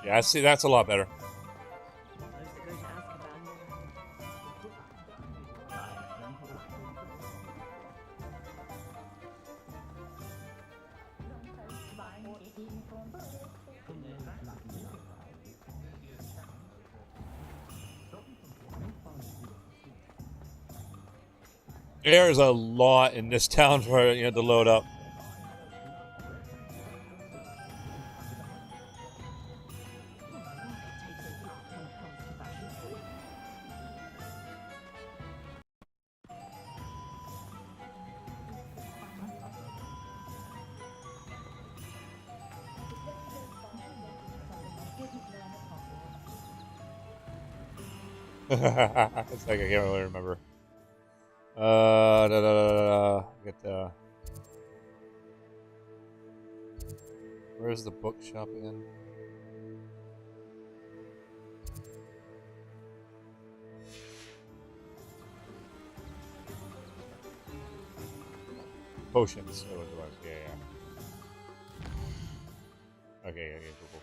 Yeah, see, that's a lot better. There's a lot in this town for to load up. It's like I can't really remember. Get the. Where's the bookshop again? Potions. That was it. Yeah. Okay, cool.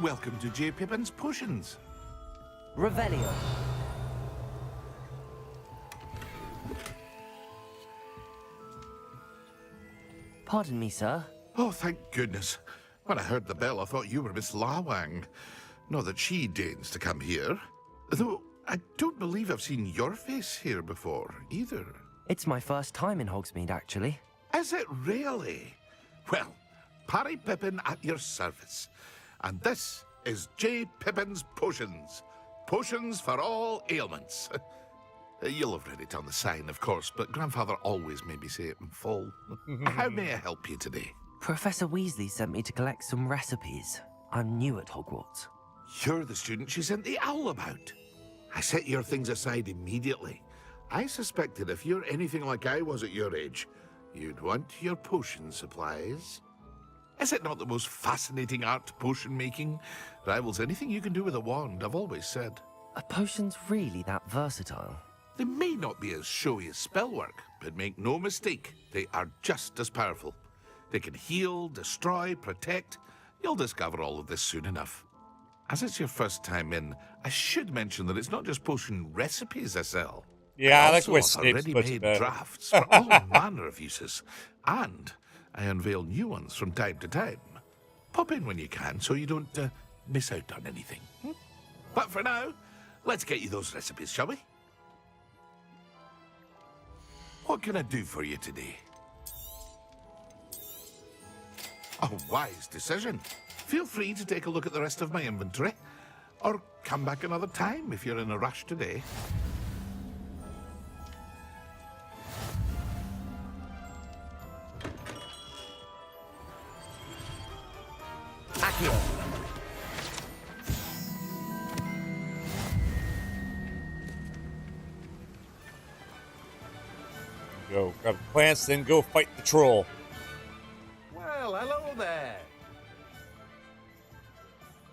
Welcome to J. Pippin's Potions. Revelio. Pardon me, sir. Oh, thank goodness. When I heard the bell, I thought you were Miss Lawang. Not that she deigns to come here. Though, I don't believe I've seen your face here before, either. It's my first time in Hogsmeade, actually. Is it really? Well, Parry Pippin at your service. And this is J. Pippin's Potions. Potions for all ailments. You'll have read it on the sign, of course, but Grandfather always made me say it in full. How may I help you today? Professor Weasley sent me to collect some recipes. I'm new at Hogwarts. You're the student she sent the owl about. I set your things aside immediately. I suspected if you're anything like I was at your age, you'd want your potion supplies. Is it not the most fascinating art, potion making? Rivals anything you can do with a wand, I've always said. Are potions really that versatile? They may not be as showy as spellwork, but make no mistake, they are just as powerful. They can heal, destroy, protect. You'll discover all of this soon enough. As it's your first time in, I should mention that it's not just potion recipes I sell. Yeah, I like also where offer Snape's puts ready-made better. drafts for all manner of uses. And I unveil new ones from time to time. Pop in when you can so you don't miss out on anything. But for now, let's get you those recipes, shall we? What can I do for you today? A wise decision. Feel free to take a look at the rest of my inventory. Or come back another time if you're in a rush today. Accio. Go grab the plants, then go fight the troll. Well, hello there.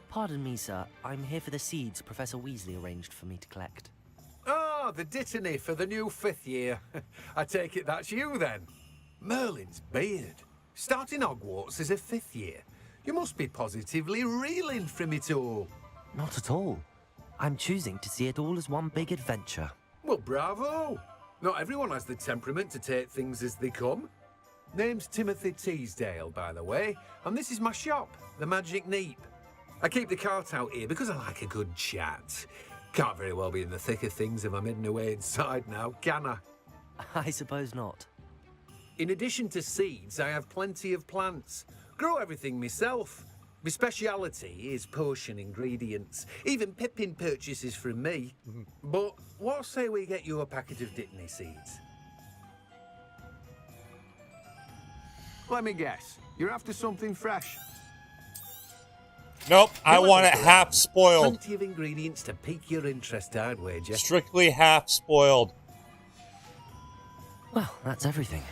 Pardon me, sir. I'm here for the seeds Professor Weasley arranged for me to collect. Oh, the dittany for the new 5th year. I take it that's you then. Merlin's beard. Starting Hogwarts as a 5th year. You must be positively reeling from it all. Not at all. I'm choosing to see it all as one big adventure. Well, bravo. Not everyone has the temperament to take things as they come. Name's Timothy Teasdale, by the way, and this is my shop, the Magic Neep. I keep the cart out here because I like a good chat. Can't very well be in the thick of things if I'm hidden away inside now, can I? I suppose not. In addition to seeds, I have plenty of plants. Grow everything myself. My speciality is potion ingredients. Even Pippin purchases from me. But what say we get you a packet of Dittany seeds? Let me guess. You're after something fresh. Nope, I want it half spoiled. Plenty of ingredients to pique your interest, I'd wager. Strictly half spoiled. Well, that's everything.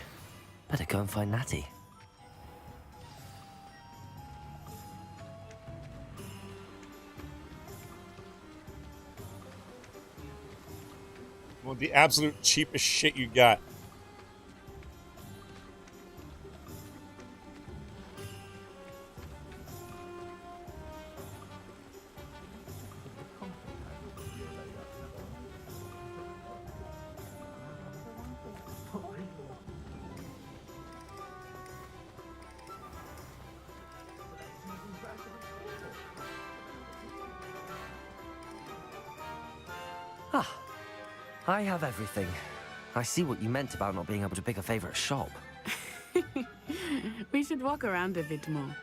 Better go and find Natty. Well, the absolute cheapest shit you got. Ah, I have everything. I see what you meant about not being able to pick a favorite shop. We should walk around a bit more.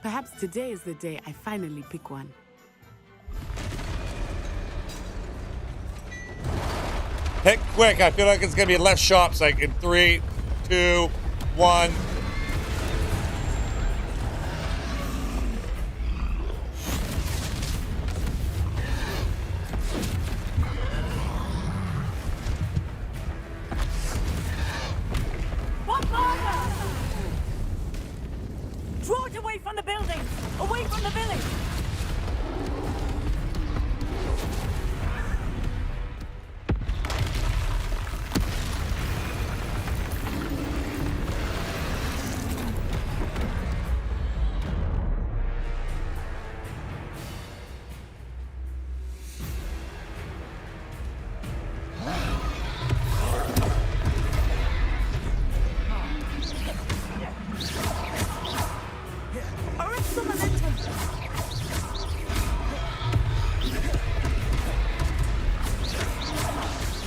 Perhaps today is the day I finally pick one. Pick quick. I feel like it's gonna be less shops. Like in 3, 2, 1. Draw it away from the buildings! Away from the village!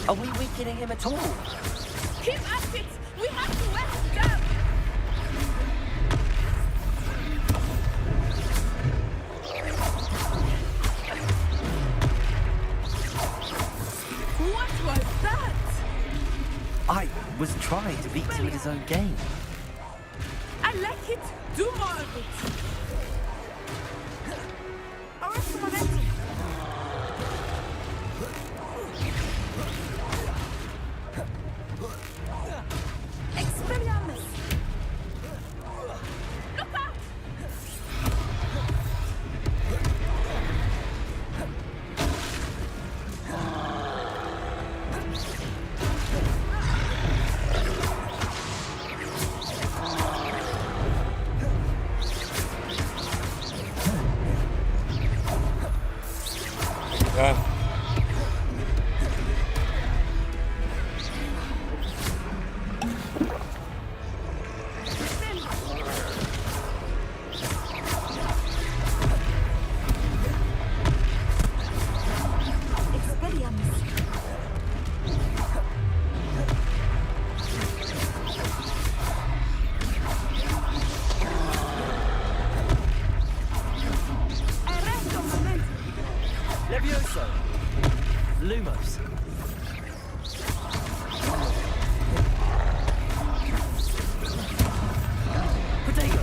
Are we weakening him at all? Keep at it! We have to wear him down! What was that? I was trying to beat him at his own game. I like it! Do more of it! Arrest the momentum! Expelliarmus! Look out! Levioso! Lumos! Protego!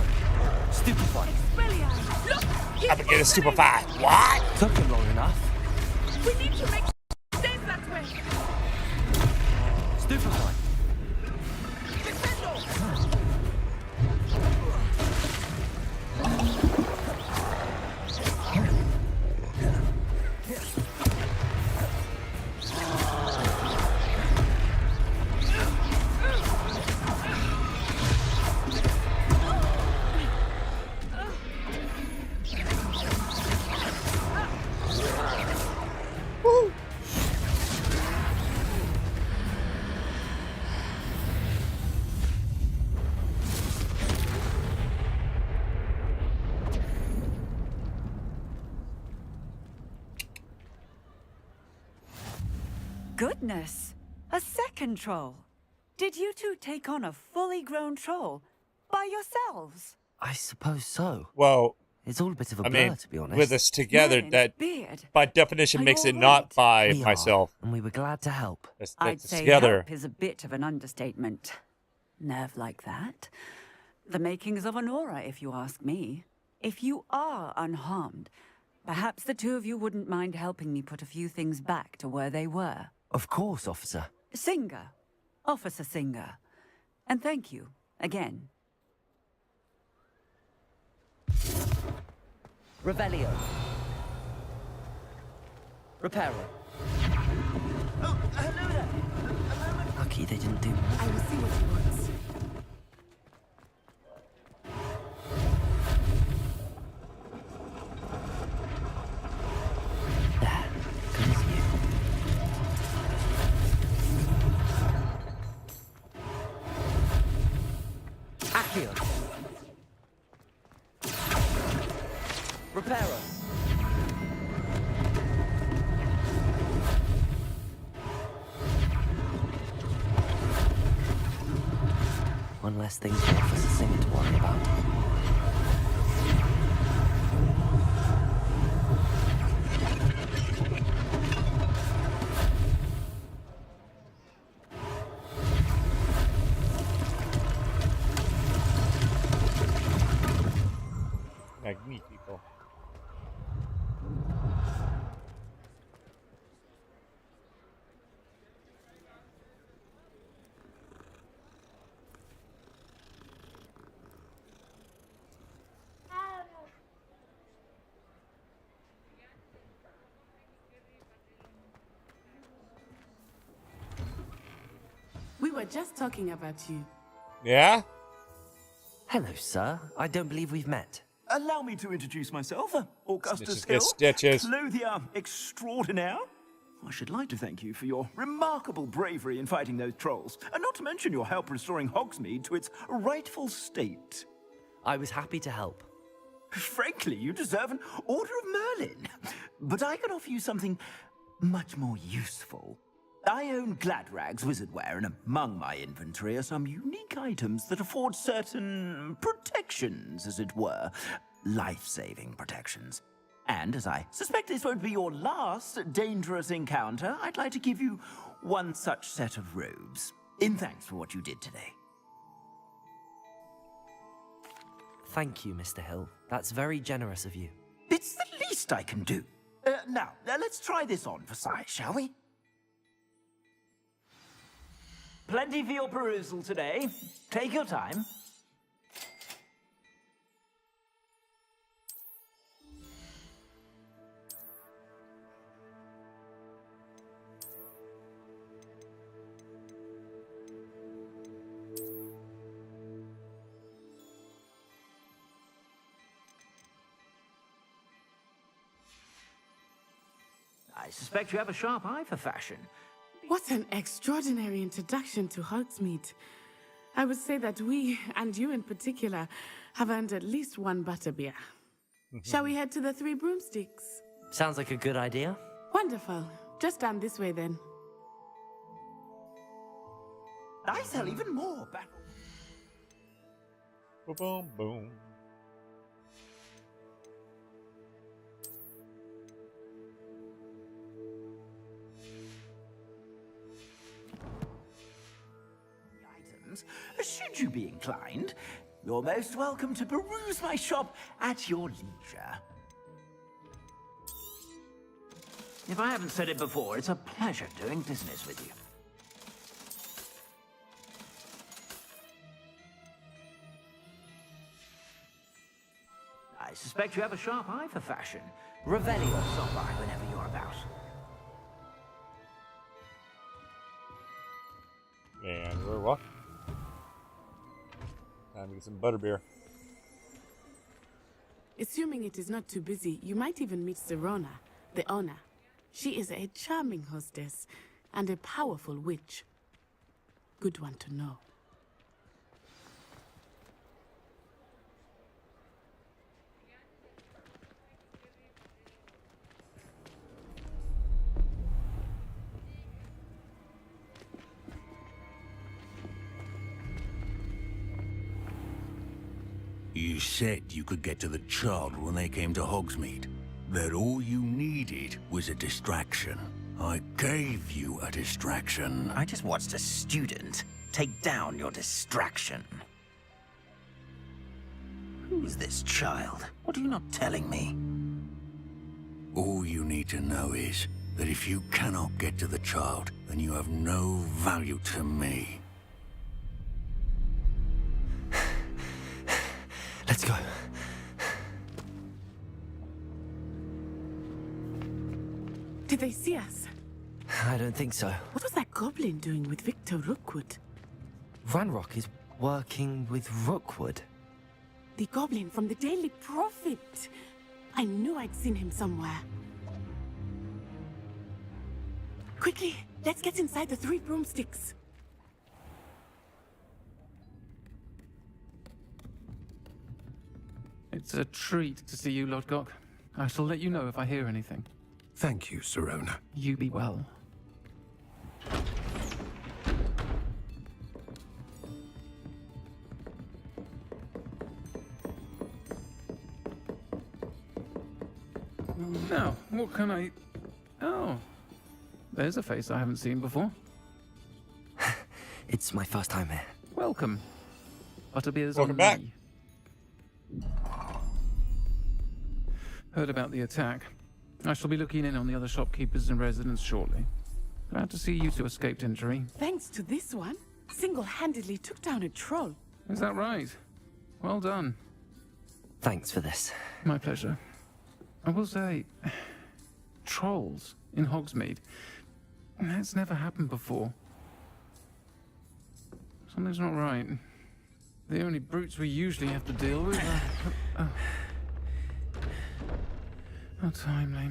Stupefy! I'm gonna get stupefied. What? Took him long enough. We need to make stays that way! Stupefy! Goodness! A second troll! Did you two take on a fully grown troll by yourselves? I suppose so. Well, it's all a bit of a blur, mean, to be honest. with us together, Mine's that beard. by definition Are makes you it all not right? by We myself. are, and we were glad to help. I'd That's say together. help is a bit of an understatement. Nerve like that. The makings of an aura, if you ask me. If you are unharmed, perhaps the two of you wouldn't mind helping me put a few things back to where they were. Of course, officer. Singer. Officer Singer. And thank you, again. Revelio. Reparo. Oh, hello there. Lucky they didn't do more. I will see what he wants. There. Good as you. Accio. Reparo. one less thing for Officer Singer to worry about. Magnifico. We were just talking about you. Yeah? Hello, sir. I don't believe we've met. Allow me to introduce myself, Augustus Snitches Hill, get stitches. clothier extraordinaire. I should like to thank you for your remarkable bravery in fighting those trolls, and not to mention your help restoring Hogsmeade to its rightful state. I was happy to help. Frankly, you deserve an Order of Merlin. But I can offer you something much more useful. I own Gladrag's wizardware, and among my inventory are some unique items that afford certain protections, as it were. Life-saving protections. And as I suspect this won't be your last dangerous encounter, I'd like to give you one such set of robes, in thanks for what you did today. Thank you, Mr. Hill. That's very generous of you. It's the least I can do. Now, let's try this on for size, shall we? Plenty for your perusal today. Take your time. I suspect you have a sharp eye for fashion. What an extraordinary introduction to Hogsmeade. I would say that we, and you in particular, have earned at least one butterbeer. Shall we head to the Three Broomsticks? Sounds like a good idea. Wonderful. Just down this way then. I sell even more battle. Boom, boom, boom. Should you be inclined, you're most welcome to peruse my shop at your leisure. If I haven't said it before, it's a pleasure doing business with you. I suspect you have a sharp eye for fashion. Revelio, stop by whenever you're about. And we're what? Time to get some butterbeer. Assuming it is not too busy, you might even meet Sirona, the owner. She is a charming hostess and a powerful witch. Good one to know. You said you could get to the child when they came to Hogsmeade. That all you needed was a distraction. I gave you a distraction. I just watched a student take down your distraction. Who's this child? What are you not telling me? All you need to know is that if you cannot get to the child, then you have no value to me. Let's go. Did they see us? I don't think so. What was that goblin doing with Victor Rookwood? Ranrock is working with Rookwood. The goblin from the Daily Prophet. I knew I'd seen him somewhere. Quickly, let's get inside the Three Broomsticks. It's a treat to see you, Lodgok. I shall let you know if I hear anything. Thank you, Sirona. You be well. Now, what can I... Oh, there's a face I haven't seen before. It's my first time here. Welcome. Butterbeer's Welcome on back. me. Heard about the attack. I shall be looking in on the other shopkeepers and residents shortly. Glad to see you two escaped injury. Thanks to this one, single-handedly took down a troll. Is that right? Well done. Thanks for this. My pleasure. I will say, trolls in Hogsmeade. That's never happened before. Something's not right. The only brutes we usually have to deal with are... How timely.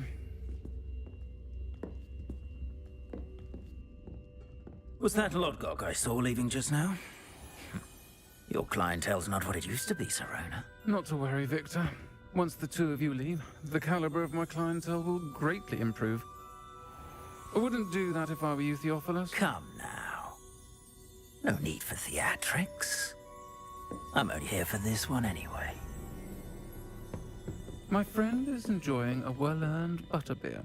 Was that Lodgok I saw leaving just now? Your clientele's not what it used to be, Serona. Not to worry, Victor. Once the two of you leave, the caliber of my clientele will greatly improve. I wouldn't do that if I were you, Theophilus. Come now. No need for theatrics. I'm only here for this one anyway. My friend is enjoying a well-earned butterbeer.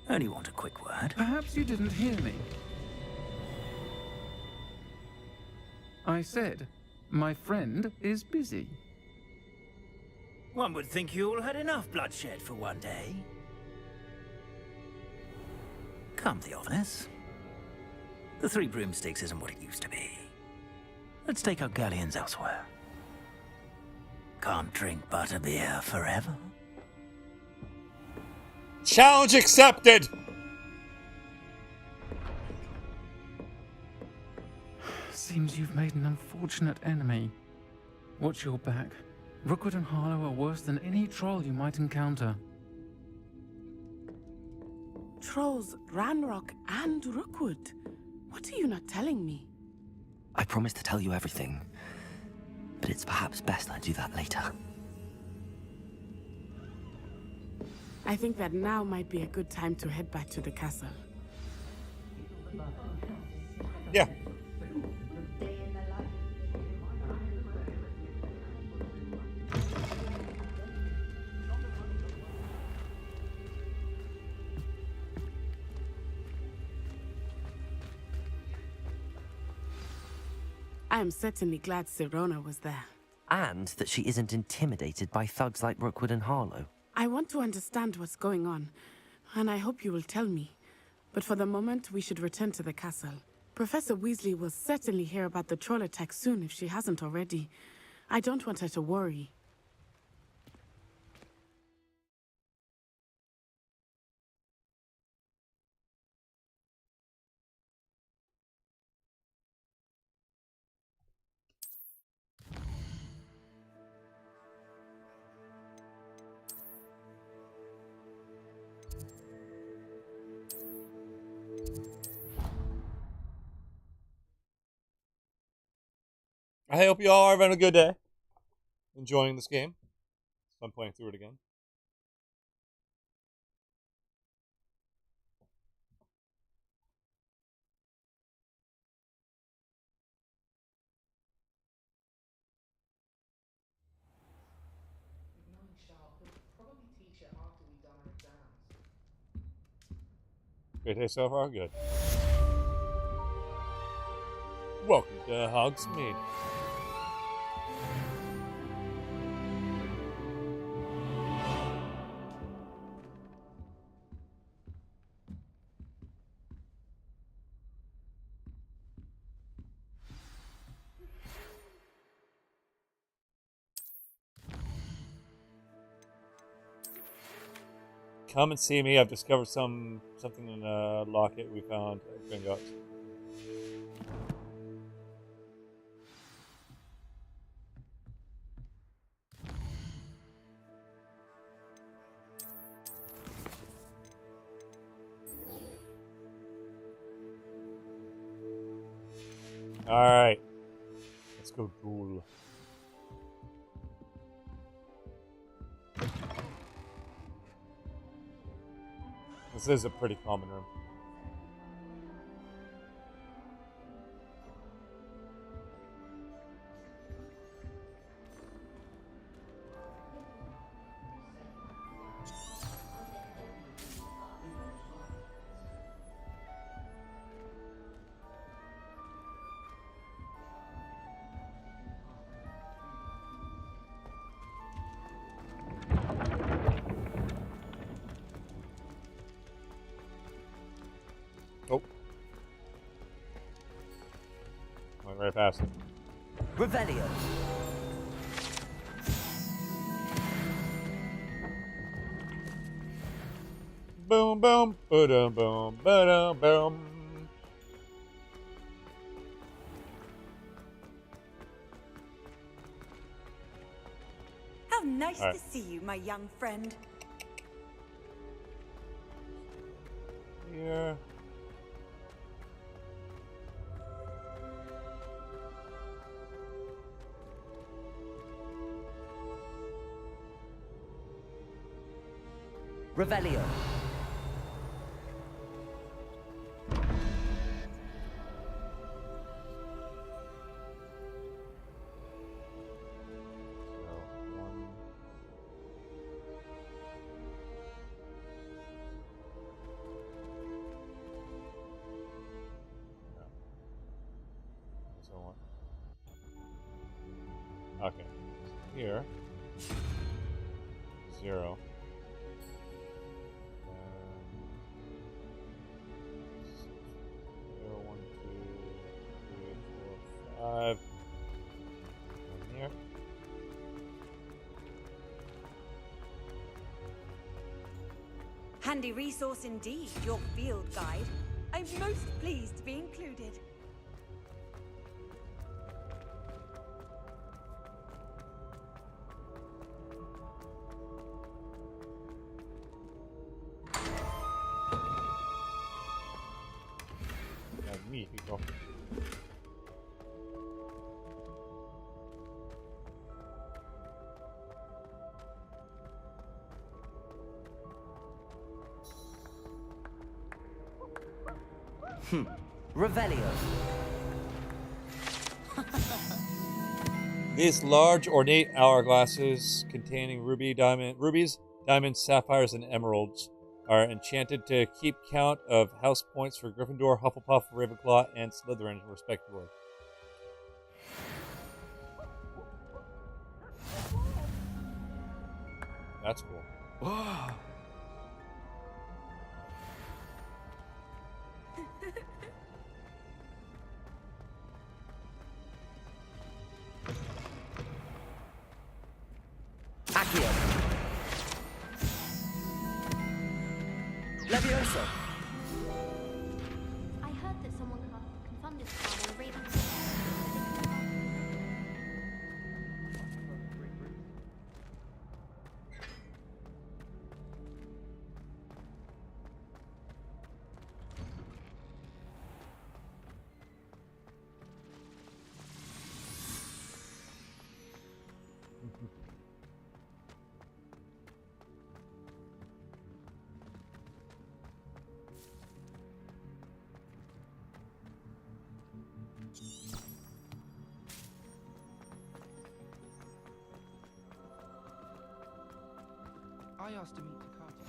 Only want a quick word. Perhaps you didn't hear me. I said, my friend is busy. One would think you all had enough bloodshed for one day. Come, Theophilus. The Three Broomsticks isn't what it used to be. Let's take our galleons elsewhere. Can't drink butterbeer forever. Challenge accepted! Seems you've made an unfortunate enemy. Watch your back. Rookwood and Harlow are worse than any troll you might encounter. Trolls, Ranrock, and Rookwood. What are you not telling me? I promised to tell you everything, but it's perhaps best I do that later. I think that now might be a good time to head back to the castle. Yeah. I am certainly glad Serona was there. And that she isn't intimidated by thugs like Rookwood and Harlow. I want to understand what's going on, and I hope you will tell me. But for the moment, we should return to the castle. Professor Weasley will certainly hear about the troll attack soon if she hasn't already. I don't want her to worry. I hope you all are having a good day. Enjoying this game. It's fun playing through it again. Great day so far? Good. Welcome to Hogsmeade. Come and see me. I've discovered something in a locket we found at Gringotts. Alright. Let's go duel. This is a pretty common room. right past it. Revelio. Boom, boom, boom, boom, boom, boom. How nice All to right. see you, my young friend. Here. Revelio. Okay. Here. 0. 0, 1, 2, 3, 4, 5. And here. Handy resource indeed, your field guide. I'm most pleased to be included. That's me, people. Revelio. These large, ornate hourglasses containing rubies, diamonds, sapphires, and emeralds are enchanted to keep count of house points for Gryffindor, Hufflepuff, Ravenclaw, and Slytherin, respectively. That's cool. Wow. Accio. Levioso. I heard that someone confirmed this card on Raven. I asked to meet Takati.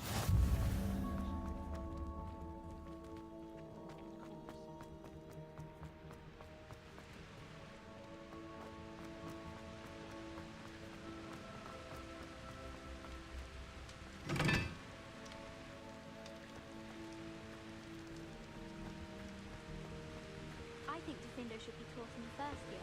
I think Defendo should be taught in the first year.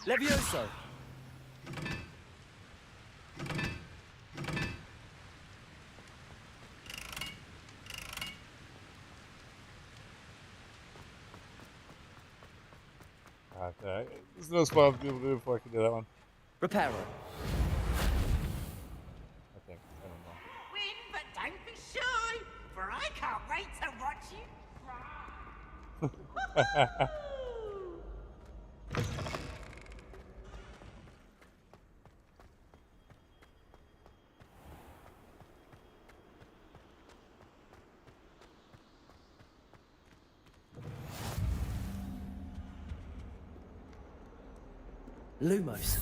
Levioso. There's no spot to be able to do before I can do that one. Reparo. I think. I don't know. Win, but don't be shy, for I can't wait to watch you cry. Lumos.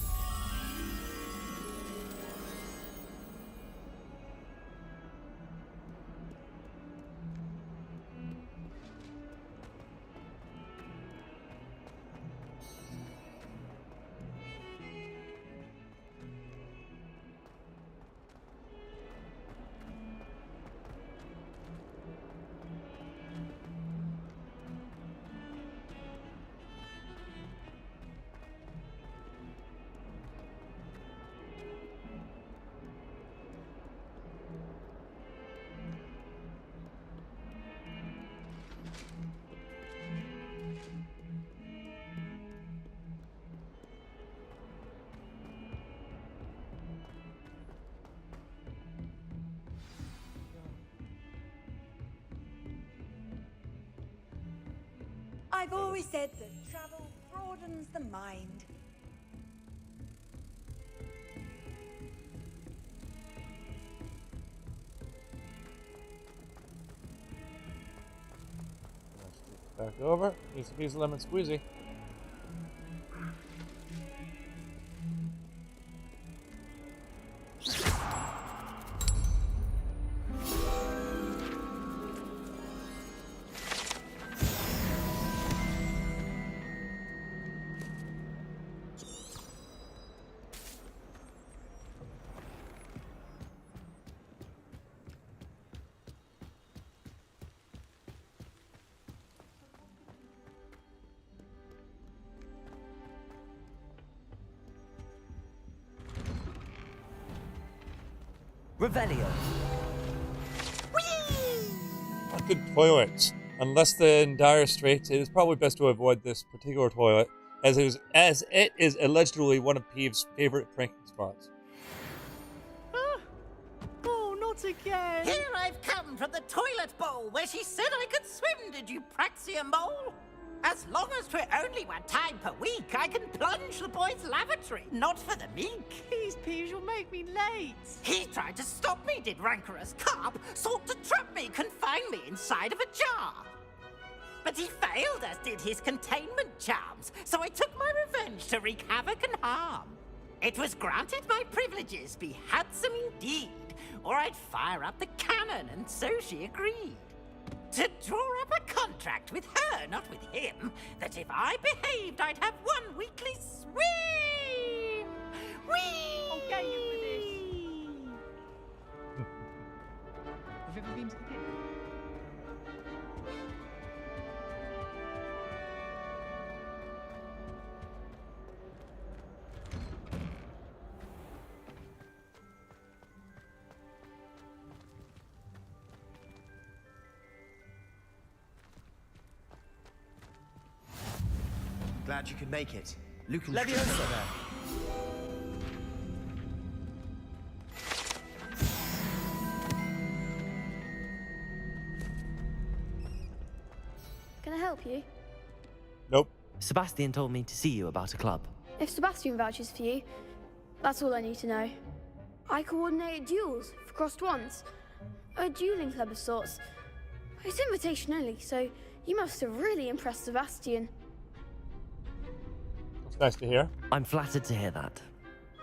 I've always said that travel broadens the mind. Back over. Piece of lemon squeezy. Revelio. Fucking toilets. Unless they're in dire straits, it is probably best to avoid this particular toilet, as it is allegedly one of Peeve's favorite pranking spots. Oh, not again! Here I've come from the toilet bowl where she said I could swim, did you praxia mole? As long as 'twere only one time per week, I can plunge the boy's lavatory, not for the meek. These peeves will make me late. He tried to stop me, did rancorous carp, sought to trap me, confine me inside of a jar. But he failed, as did his containment charms, so I took my revenge to wreak havoc and harm. It was granted my privileges be handsome indeed, or I'd fire up the cannon, and so she agreed. To draw up a contract with her, not with him, that if I behaved, I'd have one weekly swim! Whee! I'll get you for this. Have you ever been to the pit? Glad you could make it. Luke and Leviosa there. Can I help you? Nope. Sebastian told me to see you about a club. If Sebastian vouches for you, that's all I need to know. I coordinate duels for crossed ones. A dueling club of sorts. It's invitation only, so you must have really impressed Sebastian. That's nice to hear. I'm flattered to hear that.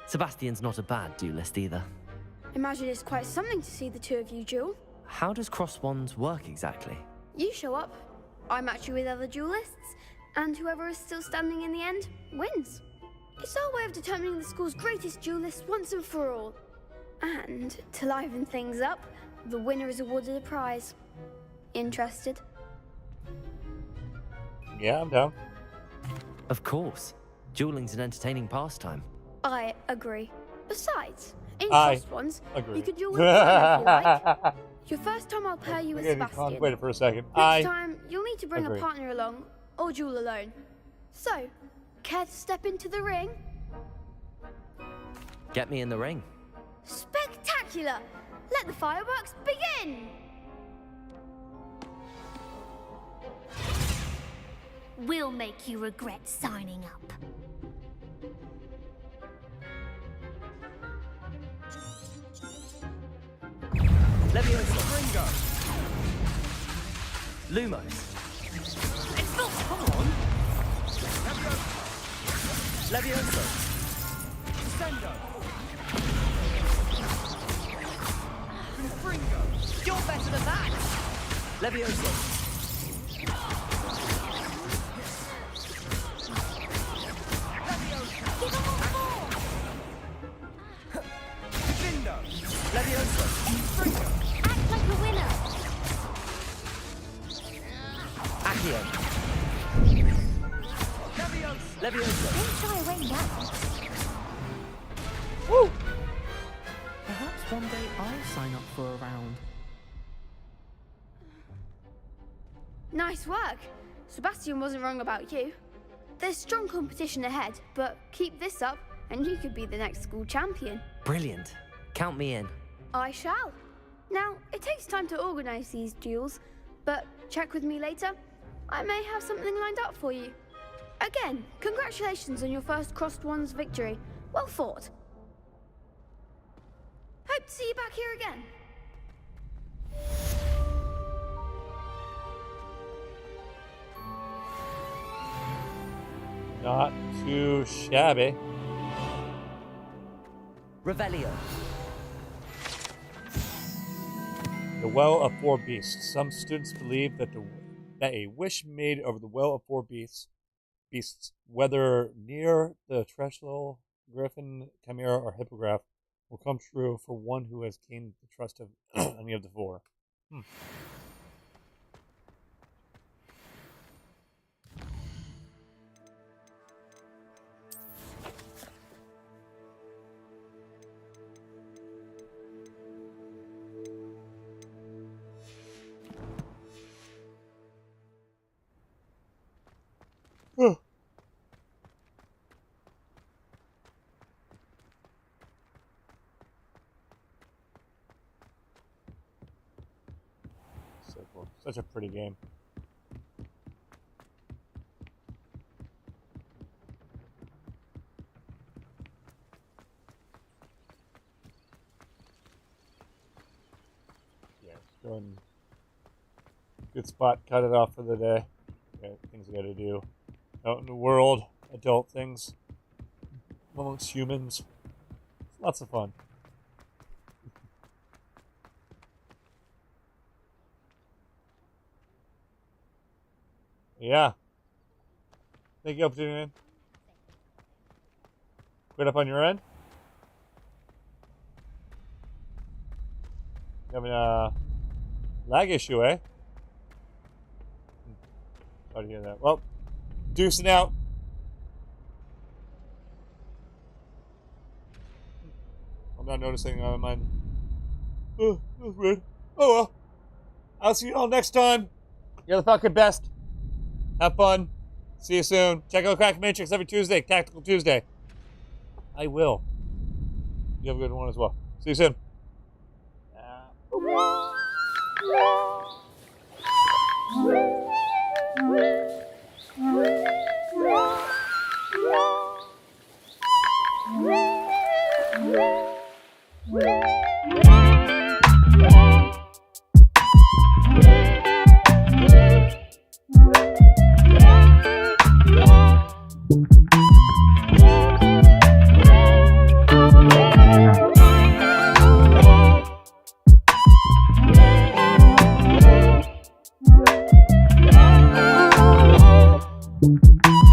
Sebastian's not a bad duelist either. Imagine it's quite something to see the two of you duel. How does cross wands work exactly? You show up, I match you with other duelists, and whoever is still standing in the end wins. It's our way of determining the school's greatest duelist once and for all. And to liven things up, the winner is awarded a prize. Interested? Yeah, I'm down. Of course. Dueling's an entertaining pastime. I agree. Besides, in I crossed ones, agree. you could duel with anyone if you like. Your first time I'll pair you with Sebastian. Contemplate it for a second. Next time, you'll need to bring agree. a partner along, or duel alone. So, care to step into the ring? Get me in the ring. Spectacular! Let the fireworks begin! We'll make you regret signing up. Leviosa. Ringo. Lumos. It's not. Come on. Leviosa. Descendo. Confringo. You're better than that. Leviosa. Leviosa. Act like a winner. Accio. Leviosa. Don't shy away now. Woo! Perhaps one day I'll sign up for a round. Nice work. Sebastian wasn't wrong about you. There's strong competition ahead, but keep this up and you could be the next school champion. Brilliant. Count me in. I shall. Now, it takes time to organize these duels, but check with me later I may have something lined up for you. Again, congratulations on your first Crossed Wands victory. Well fought. Hope to see you back here again. Not too shabby. Revelio. The Well of Four Beasts. Some students believe that a wish made over the Well of Four Beasts, whether near the Treasure, Griffin, Chimera, or Hippogriff, will come true for one who has gained the trust of any of the four. So cool. Such a pretty game. Yeah, go and good spot, cut it off for the day. Got things I gotta do out in the world, adult things amongst humans. It's lots of fun. Yeah. Thank you for tuning in. Quit up on your end? You having a lag issue, eh? Sorry to hear that. Well, deucing out. I'm not noticing mine. Oh, that's weird. Oh well. I'll see you all next time. You're the fucking best. Have fun. See you soon. Check out Crack Matrix every Tuesday. Tactical Tuesday. I will. You have a good one as well. See you soon. Thank you.